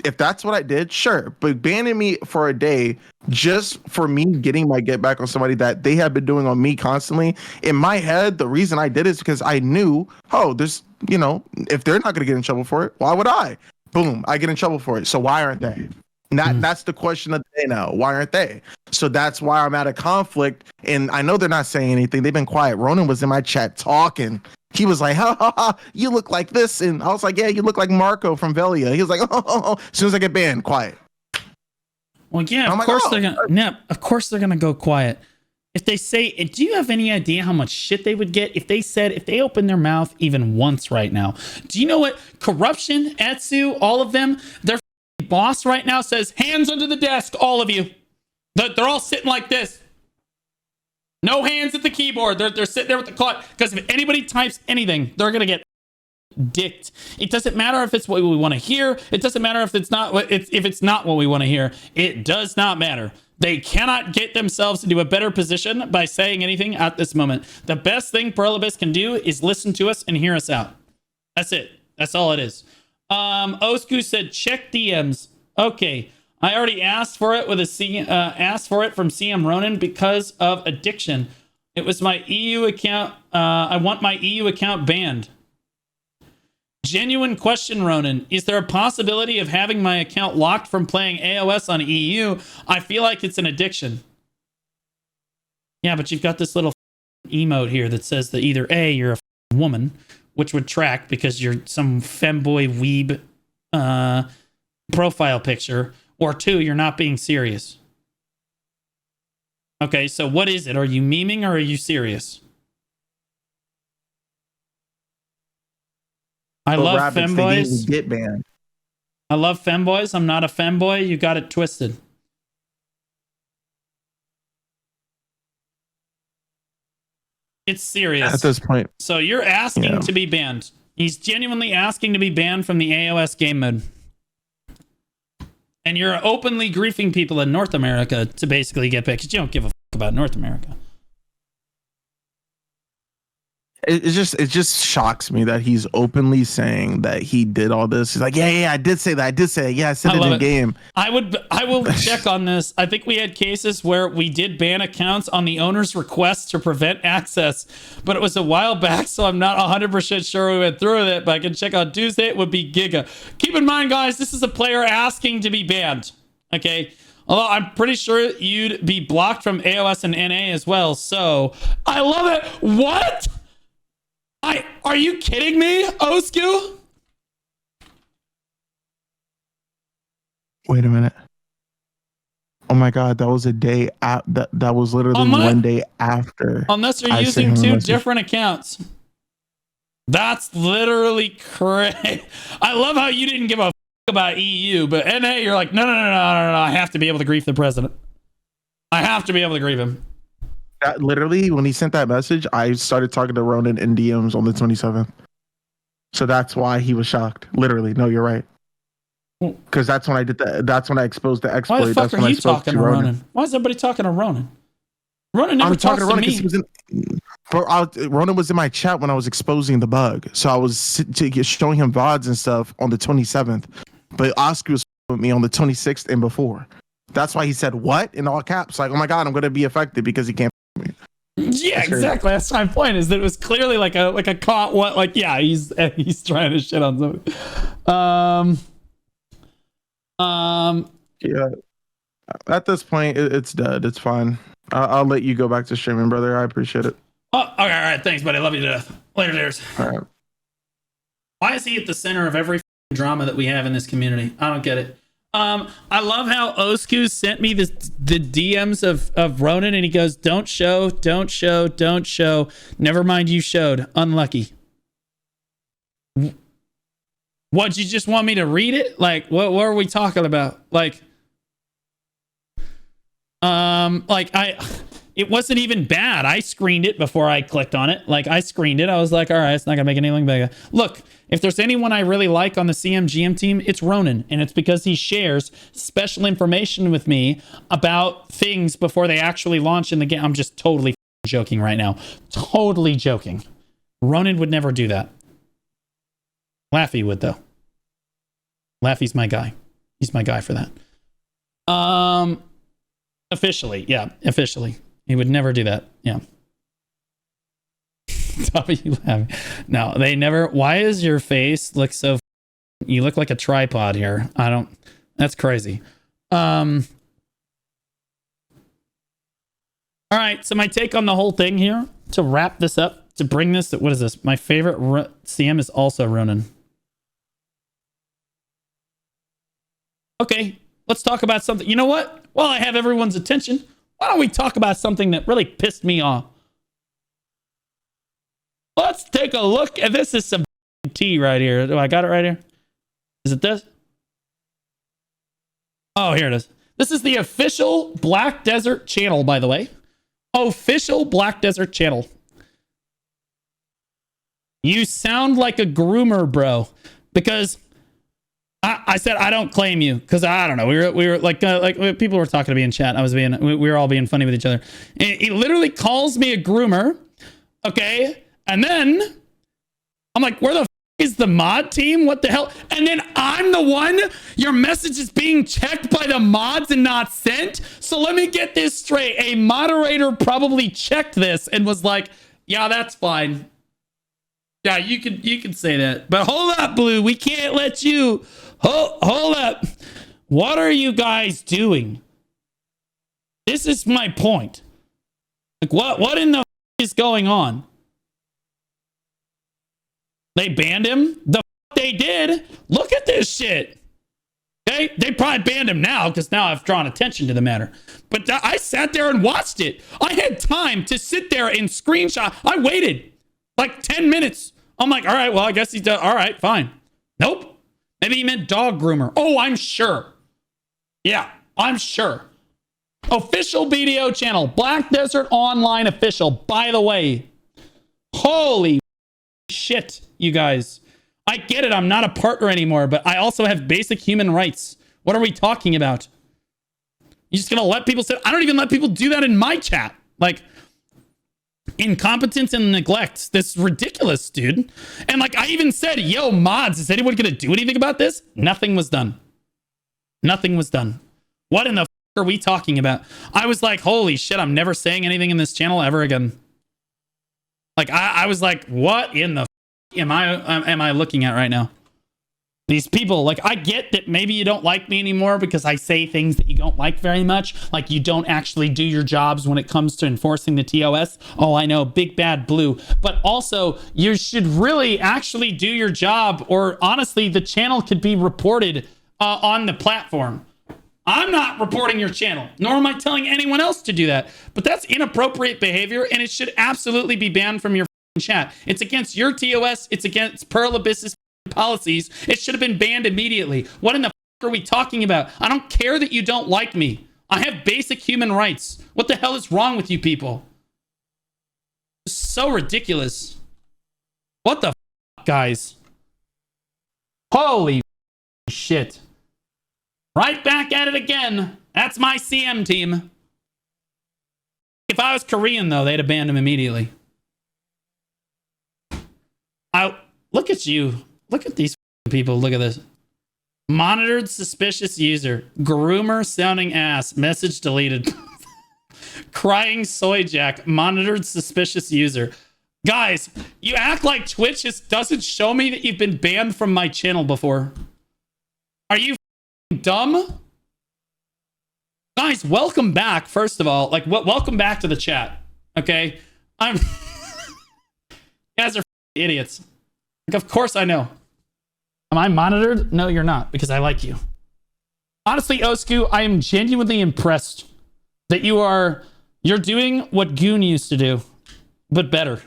if that's what I did, sure, but banning me for a day just for me getting my get back on somebody that they have been doing on me constantly, in my head, the reason I did it is because I knew, oh, there's, if they're not going to get in trouble for it, why would I? Boom, I get in trouble for it. So why aren't they? That's the question of the day now. Why aren't they? So that's why I'm at a conflict. And I know they're not saying anything. They've been quiet. Ronan was in my chat talking. He was like, ha, ha, ha, you look like this. And I was like, yeah, you look like Marco from Velia. He was like, oh. As soon as I get banned, quiet. Well, yeah, of course they're going to. Nep, of course they're going to go quiet. If they say, do you have any idea how much shit they would get if they open their mouth even once right now? Do you know what? Corruption, Etsu, all of them, their boss right now says, hands under the desk, all of you. They're all sitting like this. No hands at the keyboard. They're sitting there with the clock. Because if anybody types anything, they're going to get dicked. It doesn't matter if it's what we want to hear. It doesn't matter if it's not if it's not what we want to hear. It does not matter. They cannot get themselves into a better position by saying anything at this moment. The best thing Perlibus can do is listen to us and hear us out. That's it. That's all it is. Osku said, check DMs. Okay. I already asked for it with asked for it from CM Ronan because of addiction. It was my EU account. I want my EU account banned. Genuine question, Ronan. Is there a possibility of having my account locked from playing AoS on EU? I feel like it's an addiction. Yeah, but you've got this little emote here that says that either A, you're a woman, which would track because you're some femboy weeb profile picture, or 2, you're not being serious. Okay, so what is it? Are you memeing or are you serious? I love femboys. Get banned. I love femboys. I'm not a femboy. You got it twisted. It's serious. At this point. So you're asking to be banned. He's genuinely asking to be banned from the AoS game mode. And you're openly griefing people in North America to basically get picked. You don't give a fuck about North America. It just shocks me that he's openly saying that he did all this. He's like, yeah, I did say that. Yeah, I said it in game. I will check on this. I think we had cases where we did ban accounts on the owner's request to prevent access, but it was a while back, so I'm not 100% sure we went through with it, but I can check on Tuesday. It would be Giga. Keep in mind, guys, this is a player asking to be banned, okay? Although I'm pretty sure you'd be blocked from AoS and NA as well, so I love it. What? Are you kidding me, Osku? Wait a minute. Oh my god, that was a day that was literally one day after. Unless you're I sent using him a two message. different accounts. That's literally crazy. I love how you didn't give a about EU, but NA, you're like, no, I have to be able to grief the president. I have to be able to grieve him. That, literally, when he sent that message, I started talking to Ronan in DMs on the 27th. So that's why he was shocked. Literally, no, you're right. Because that's when I did that. That's when I exposed the exploit. Why the fuck that's when are I you spoke talking to Ronan? Why is everybody talking to Ronan? Ronan never talks to me. He was Ronan was in my chat when I was exposing the bug. So I was showing him VODs and stuff on the 27th. But Osku was with me on the 26th and before. That's why he said, what? In all caps. Like, oh my God, I'm going to be affected because he can't me. Yeah, exactly. That's my point, is that it was clearly like a caught what, like, yeah, he's trying to shit on somebody. Yeah. At this point, it's dead. It's fine. I'll let you go back to streaming, brother. I appreciate it. Oh, okay, all right. Thanks, buddy. Love you to death. Later, Dares. All right. Why is he at the center of every drama that we have in this community? I don't get it. I love how Osku sent me the DMs of Ronan, and he goes, don't show. Never mind, you showed. Unlucky. What, you just want me to read it? Like, what are we talking about? It wasn't even bad. I screened it before I clicked on it. Like, I screened it. I was like, all right, it's not gonna make anything bigger. Look, if there's anyone I really like on the CMGM team, it's Ronan. And it's because he shares special information with me about things before they actually launch in the game. I'm just totally joking right now. Totally joking. Ronan would never do that. Laffy would, though. Laffy's my guy. He's my guy for that. Officially, yeah. Officially. He would never do that. Yeah. No, they never. Why is your face look so? You look like a tripod here. I don't. That's crazy. All right. So my take on the whole thing here, to wrap this up, to bring this. What is this? My favorite CM is also Ronan. Okay. Let's talk about something. You know what? While I have everyone's attention, why don't we talk about something that really pissed me off? Let's take a look at this. Is some tea right here. Do I got it right here? Is it this? Oh, here it is. This is the official Black Desert channel, by the way. Official Black Desert channel. You sound like a groomer, bro. Because I said I don't claim you, because I don't know. We were like people were talking to me in chat. We were all being funny with each other. And he literally calls me a groomer. Okay. And then I'm like, where the is the mod team? What the hell? And then I'm the one, your message is being checked by the mods and not sent. So let me get this straight. A moderator probably checked this and was like, yeah, that's fine. Yeah, you can say that. But hold up, Blue. We can't let you. Hold up. What are you guys doing? This is my point. Like, what in the is going on? They banned him? They did. Look at this shit. Okay? They probably banned him now because now I've drawn attention to the matter. But I sat there and watched it. I had time to sit there and screenshot. I waited like 10 minutes. I'm like, all right, well, I guess he's done. All right, fine. Nope. Maybe he meant dog groomer. Oh, I'm sure. Yeah, I'm sure. Official BDO channel. Black Desert Online official. By the way. Holy shit, you guys. I get it. I'm not a partner anymore, but I also have basic human rights. What are we talking about? You just gonna let people say, I don't even let people do that in my chat. Like, incompetence and neglect. This is ridiculous, dude. And like, I even said, yo, mods, is anyone gonna do anything about this? Nothing was done. Nothing was done. What in the are we talking about? I was like, holy shit, I'm never saying anything in this channel ever again. Like, I was like, what in the am I looking at right now? These people, like, I get that maybe you don't like me anymore because I say things that you don't like very much. Like, you don't actually do your jobs when it comes to enforcing the TOS. Oh, I know, big bad blue. But also, you should really actually do your job, or honestly, the channel could be reported on the platform. I'm not reporting your channel, nor am I telling anyone else to do that. But that's inappropriate behavior, and it should absolutely be banned from your chat. It's against your TOS. It's against Pearl Abyss's policies. It should have been banned immediately. What in the are we talking about? I don't care that you don't like me. I have basic human rights. What the hell is wrong with you people? It's so ridiculous. What the guys? Holy shit. Right back at it again. That's my CM team. If I was Korean, though, they'd have banned him immediately. Look at you. Look at these people. Look at this. Monitored suspicious user. Groomer sounding ass. Message deleted. Crying soy jack. Monitored suspicious user. Guys, you act like Twitch doesn't show me that you've been banned from my channel before. Are you dumb? Guys, welcome back, first of all. Like, welcome back to the chat. Okay? You guys are idiots. Like, of course I know. Am I monitored? No, you're not, because I like you. Honestly, Osku, I am genuinely impressed that you're doing what Goon used to do, but better.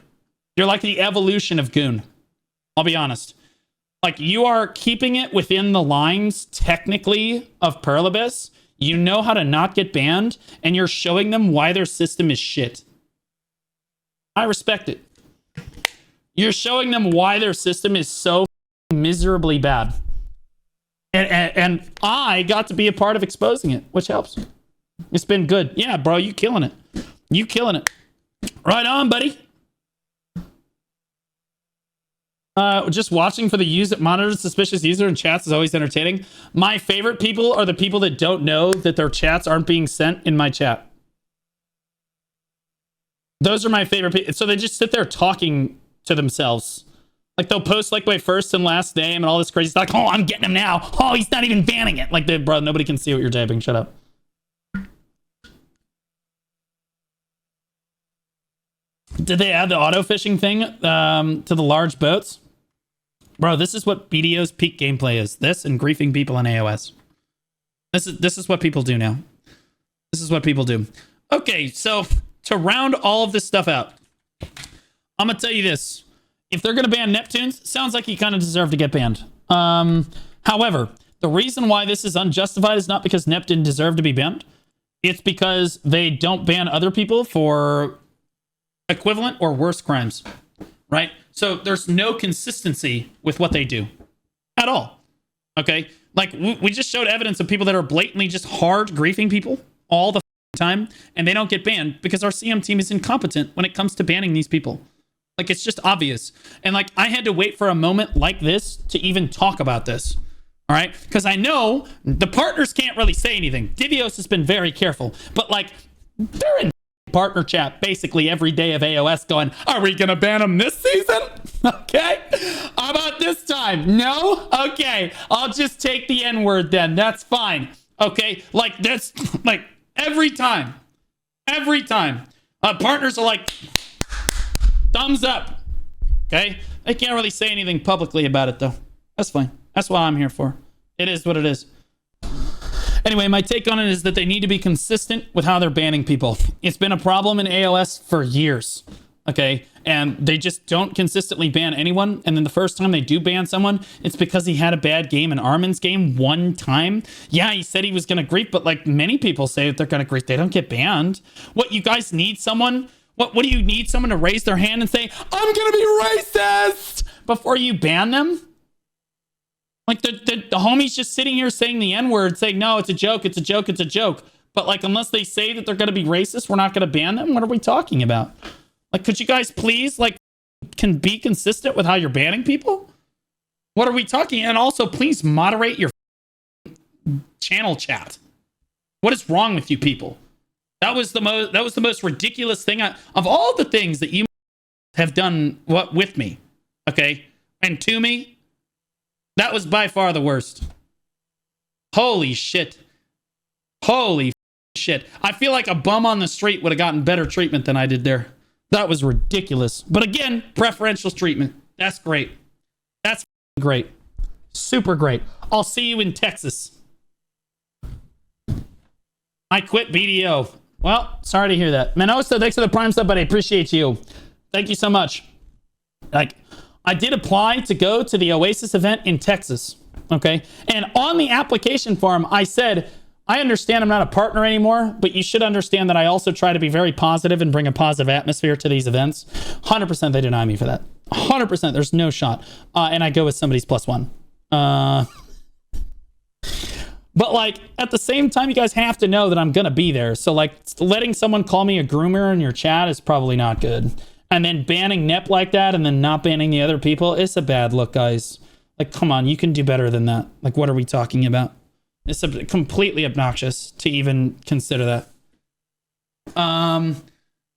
You're like the evolution of Goon. I'll be honest. Like, you are keeping it within the lines, technically, of Pearl Abyss. You know how to not get banned, and you're showing them why their system is shit. I respect it. You're showing them why their system is so miserably bad. And I got to be a part of exposing it, which helps. It's been good. Yeah, bro, you killing it. You killing it. Right on, buddy. Just watching for the monitored suspicious user in chats is always entertaining. My favorite people are the people that don't know that their chats aren't being sent in my chat. Those are my favorite people. So they just sit there talking to themselves. Like, they'll post like my first and last name and all this crazy stuff. Like, oh, I'm getting him now. Oh, he's not even banning it. Like, bro, nobody can see what you're typing. Shut up. Did they add the auto fishing thing to the large boats? Bro, this is what BDO's peak gameplay is. This and griefing people in AoS. This is what people do now. This is what people do. Okay, so to round all of this stuff out, I'm gonna tell you this. If they're gonna ban Neptunes, sounds like he kind of deserved to get banned. However, the reason why this is unjustified is not because Neptune deserved to be banned. It's because they don't ban other people for equivalent or worse crimes, right? So there's no consistency with what they do at all. Okay, like we just showed evidence of people that are blatantly just hard griefing people all the time, and they don't get banned because our CM team is incompetent when it comes to banning these people. Like, it's just obvious. And like, I had to wait for a moment like this to even talk about this. All right, because I know the partners can't really say anything. Divios has been very careful, but like, they're in partner chat basically every day of AoS going, are we gonna ban them this season? Okay, how about this time? No? Okay, I'll just take the N-word then. That's fine. Okay, like, that's like every time partners are like, thumbs up. Okay, they can't really say anything publicly about it though. That's fine. That's what I'm here for. It is what it is. Anyway, my take on it is that they need to be consistent with how they're banning people. It's been a problem in AoS for years, okay? And they just don't consistently ban anyone. And then the first time they do ban someone, it's because he had a bad game in Armin's game one time. Yeah, he said he was going to grief, but like many people say that they're going to grief, they don't get banned. What, you guys need someone? What do you need someone to raise their hand and say, I'm going to be racist before you ban them? Like, the homie's just sitting here saying the N-word, saying, no, it's a joke, it's a joke, it's a joke. But, like, unless they say that they're going to be racist, we're not going to ban them? What are we talking about? Like, could you guys please, like, can be consistent with how you're banning people? What are we talking? And also, please moderate your channel chat. What is wrong with you people? That was the most ridiculous thing of all the things that you have done with me, okay? And to me, That was by far the worst. Holy shit. Holy shit. I feel like a bum on the street would have gotten better treatment than I did there. That was ridiculous. But again, preferential treatment. That's great. That's great. Super great. I'll see you in Texas. I quit BDO. Well, sorry to hear that. Manosa, thanks for the Prime sub, but I appreciate you. Thank you so much. Like, I did apply to go to the Oasis event in Texas. Okay. And on the application form, I said, I understand I'm not a partner anymore, but you should understand that I also try to be very positive and bring a positive atmosphere to these events. 100% they deny me for that. 100%. There's no shot. And I go with somebody's +1. But like, at the same time, you guys have to know that I'm going to be there. So like, letting someone call me a groomer in your chat is probably not good. And then banning Nep like that and then not banning the other people, it's a bad look, guys. Like, come on, you can do better than that. Like, what are we talking about? It's completely obnoxious to even consider that.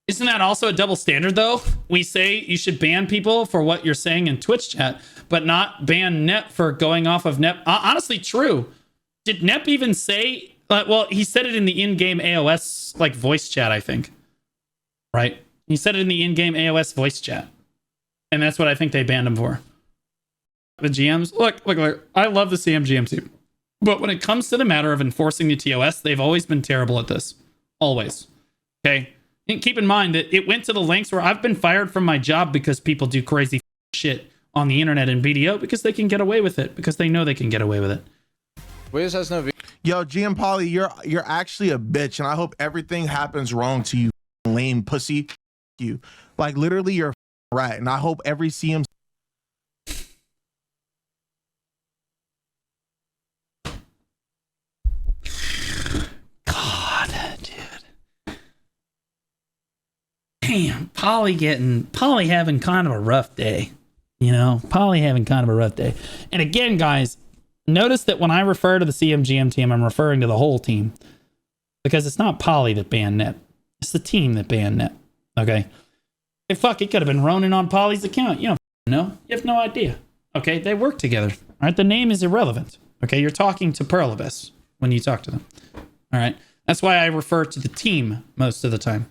Isn't that also a double standard, though? We say you should ban people for what you're saying in Twitch chat, but not ban Nep for going off of Nep. Honestly, true. Did Nep even say... well, he said it in the in-game AoS like voice chat, I think. Right? He said it in the in-game AoS voice chat. And that's what I think they banned him for. The GMs... Look. I love the CMGM team. But when it comes to the matter of enforcing the TOS, they've always been terrible at this. Always. Okay? And keep in mind that it went to the lengths where I've been fired from my job because people do crazy shit on the internet and BDO because they can get away with it. Because they know they can get away with it. Wiz has no Yo, GM Polly, you're actually a bitch, and I hope everything happens wrong to you, lame pussy. You. Like, literally, you're a rat, and I hope every CM... Damn, Polly having kind of a rough day. You know, Polly having kind of a rough day. And again, guys, notice that when I refer to the CMGM team, I'm referring to the whole team. Because it's not Polly that banned Nep. It's the team that banned Nep. Okay? Hey, fuck, it could have been Ronan on Polly's account. You don't know. You have no idea. Okay? They work together. All right? The name is irrelevant. Okay? You're talking to Pearl Abyss when you talk to them. All right? That's why I refer to the team most of the time.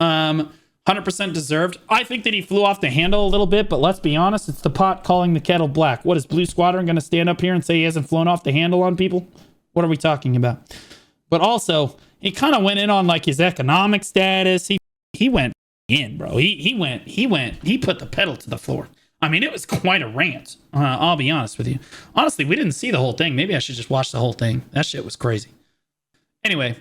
100% deserved. I think that he flew off the handle a little bit, but let's be honest, it's the pot calling the kettle black. What, is Blue Squadron going to stand up here and say he hasn't flown off the handle on people? What are we talking about? But also, he kind of went in on like his economic status. He went in, bro. He put the pedal to the floor. I mean, it was quite a rant. I'll be honest with you. Honestly, we didn't see the whole thing. Maybe I should just watch the whole thing. That shit was crazy. Anyway,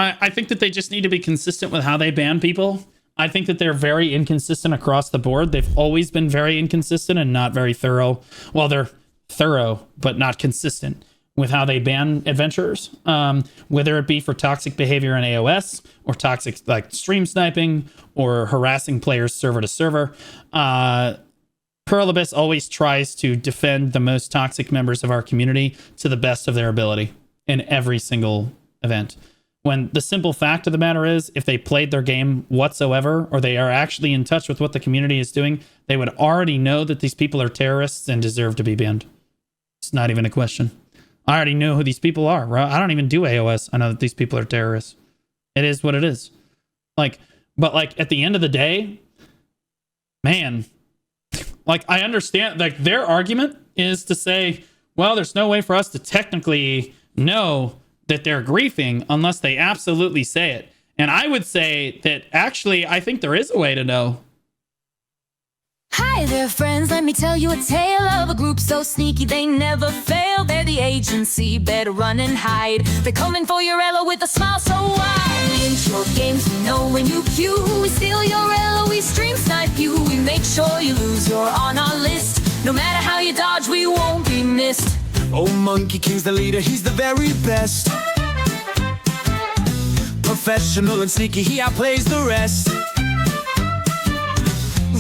I think that they just need to be consistent with how they ban people. I think that they're very inconsistent across the board. They've always been very inconsistent and not very thorough. Well, they're thorough, but not consistent with how they ban adventurers. Whether it be for toxic behavior in AoS or toxic like stream sniping or harassing players server to server. Pearl Abyss always tries to defend the most toxic members of our community to the best of their ability in every single event. When the simple fact of the matter is, if they played their game whatsoever, or they are actually in touch with what the community is doing, they would already know that these people are terrorists and deserve to be banned. It's not even a question. I already know who these people are. Right? I don't even do AoS. I know that these people are terrorists. It is what it is. Like, but like at the end of the day, man, like I understand, like their argument is to say, well, there's no way for us to technically know that they're griefing unless they absolutely say it. And I would say that actually, I think there is a way to know. Hi there, friends. Let me tell you a tale of a group so sneaky they never fail. They're the agency, better run and hide. They're coming for your elo with a smile so wide. In short games, we know when you queue. We steal your elo, we stream snipe you. We make sure you lose, you're on our list. No matter how you dodge, we won't be missed. Oh, Monkey King's the leader, he's the very best. Professional and sneaky, he outplays the rest.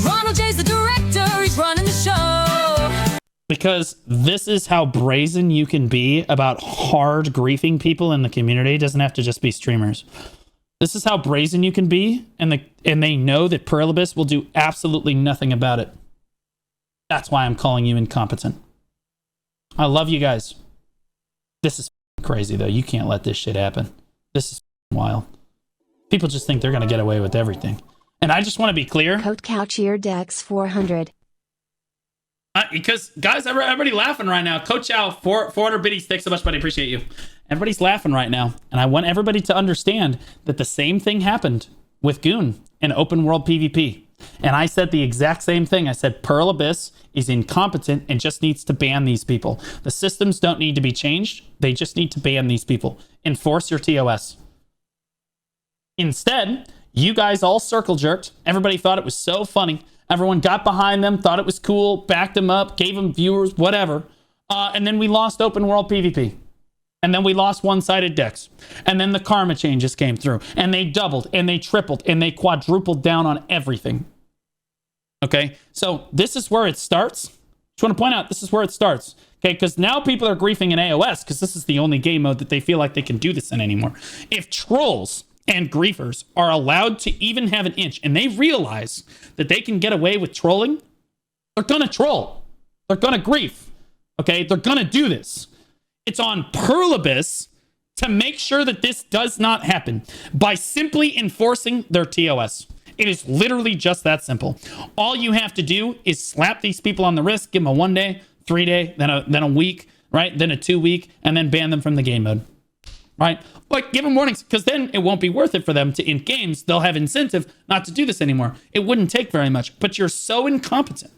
Ronald J's the director, he's running the show. Because this is how brazen you can be about hard griefing people in the community. It doesn't have to just be streamers. This is how brazen you can be, and they know that Pearl Abyss will do absolutely nothing about it. That's why I'm calling you incompetent. I love you guys. This is crazy, though. You can't let this shit happen. This is wild. People just think they're going to get away with everything. And I just want to be clear. Coat Couch Ear Dex 400. Because, guys, everybody laughing right now. Coach Chow, 400 biddies. Thanks so much, buddy. Appreciate you. Everybody's laughing right now. And I want everybody to understand that the same thing happened with Goon in open world PvP. And I said the exact same thing. I said Pearl Abyss is incompetent and just needs to ban these people. The systems don't need to be changed. They just need to ban these people. Enforce your TOS. Instead, you guys all circle jerked. Everybody thought it was so funny. Everyone got behind them, thought it was cool, backed them up, gave them viewers, whatever. And then we lost open world PvP. And then we lost one-sided decks. And then the karma changes came through. And they doubled, and they tripled, and they quadrupled down on everything. Okay? So this is where it starts. Just want to point out, this is where it starts. Okay? Because now people are griefing in AoS, because this is the only game mode that they feel like they can do this in anymore. If trolls and griefers are allowed to even have an inch, and they realize that they can get away with trolling, they're going to troll. They're going to grief. Okay? They're going to do this. It's on Pearl Abyss to make sure that this does not happen by simply enforcing their TOS. It is literally just that simple. All you have to do is slap these people on the wrist, give them a 1 day, 3 day, then a week, right? Then a 2 week, and then ban them from the game mode, right? Like, give them warnings, because then it won't be worth it for them to int games. They'll have incentive not to do this anymore. It wouldn't take very much, but you're so incompetent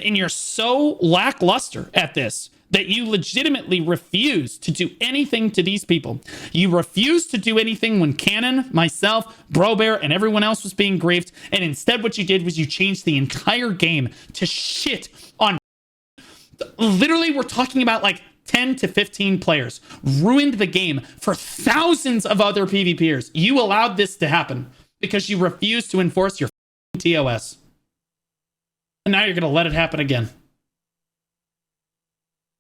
and you're so lackluster at this that you legitimately refuse to do anything to these people. You refuse to do anything when Cannon, myself, Brobear, and everyone else was being griefed, and instead what you did was you changed the entire game to shit on... Literally, we're talking about like 10 to 15 players. Ruined the game for thousands of other PvPers. You allowed this to happen because you refused to enforce your TOS. And now you're going to let it happen again.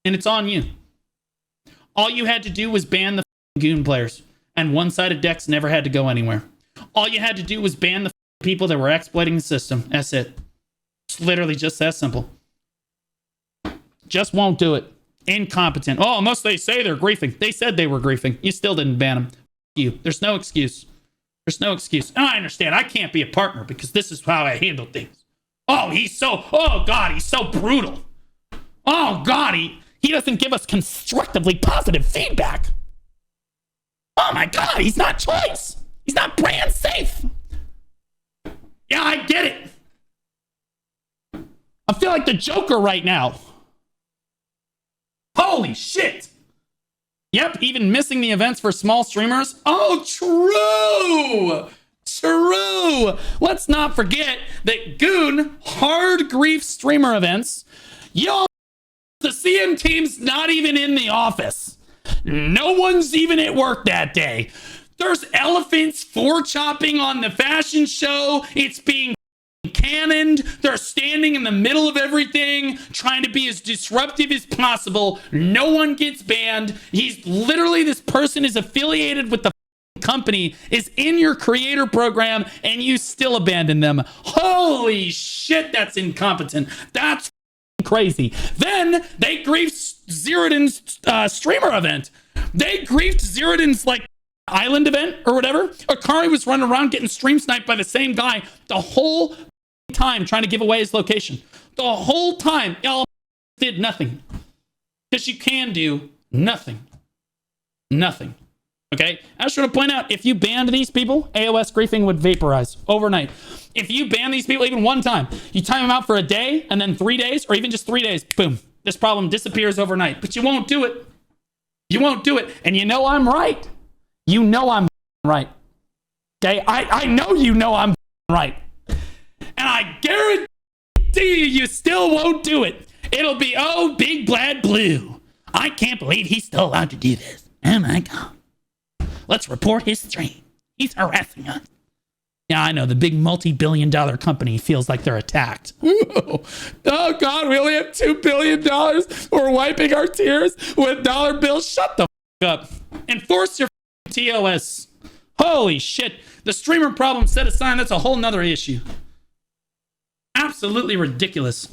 And it's on you. All you had to do was ban the Goon players, and one-sided decks never had to go anywhere. All you had to do was ban the people that were exploiting the system. That's it. It's literally just that simple. Just won't do it. Incompetent. Oh, unless they say they're griefing. They said they were griefing. You still didn't ban them. You. There's no excuse. There's no excuse. And I understand. I can't be a partner because this is how I handle things. Oh, oh God, he's so brutal. Oh God, he doesn't give us constructively positive feedback. Oh my God, he's not choice. He's not brand safe. Yeah, I get it. I feel like the Joker right now. Holy shit. Yep, even missing the events for small streamers. Oh, true. True. Let's not forget that Goon hard grief streamer events. Y'all, the CM team's not even in the office. No one's even at work that day. There's elephants chopping on the fashion show. It's being cannoned. They're standing in the middle of everything, trying to be as disruptive as possible. No one gets banned. He's literally, this person is affiliated with the company, is in your creator program, and you still abandon them. Holy shit, that's incompetent. That's crazy. Then they griefed Zeroden's streamer event. They griefed Zeroden's like island event or whatever. Akari was running around getting stream sniped by the same guy the whole time, trying to give away his location. The whole time, y'all did nothing. Because you can do nothing. Nothing. Okay? I just want to point out, if you banned these people, AoS griefing would vaporize overnight. If you ban these people even one time, you time them out for a day, and then 3 days, or even just 3 days, boom, this problem disappears overnight. But you won't do it. You won't do it. And you know I'm right. You know I'm right. Okay? I know you know I'm right. And I guarantee you still won't do it. It'll be, oh, Big Blad Blue. I can't believe he's still allowed to do this. Oh my God. Let's report his stream. He's harassing us. Yeah, I know. The big multi-billion-dollar company feels like they're attacked. Oh God, we only have $2 billion. We're wiping our tears with dollar bills. Shut the up. Enforce your TOS. Holy shit. The streamer problem set aside, that's a whole nother issue. Absolutely ridiculous.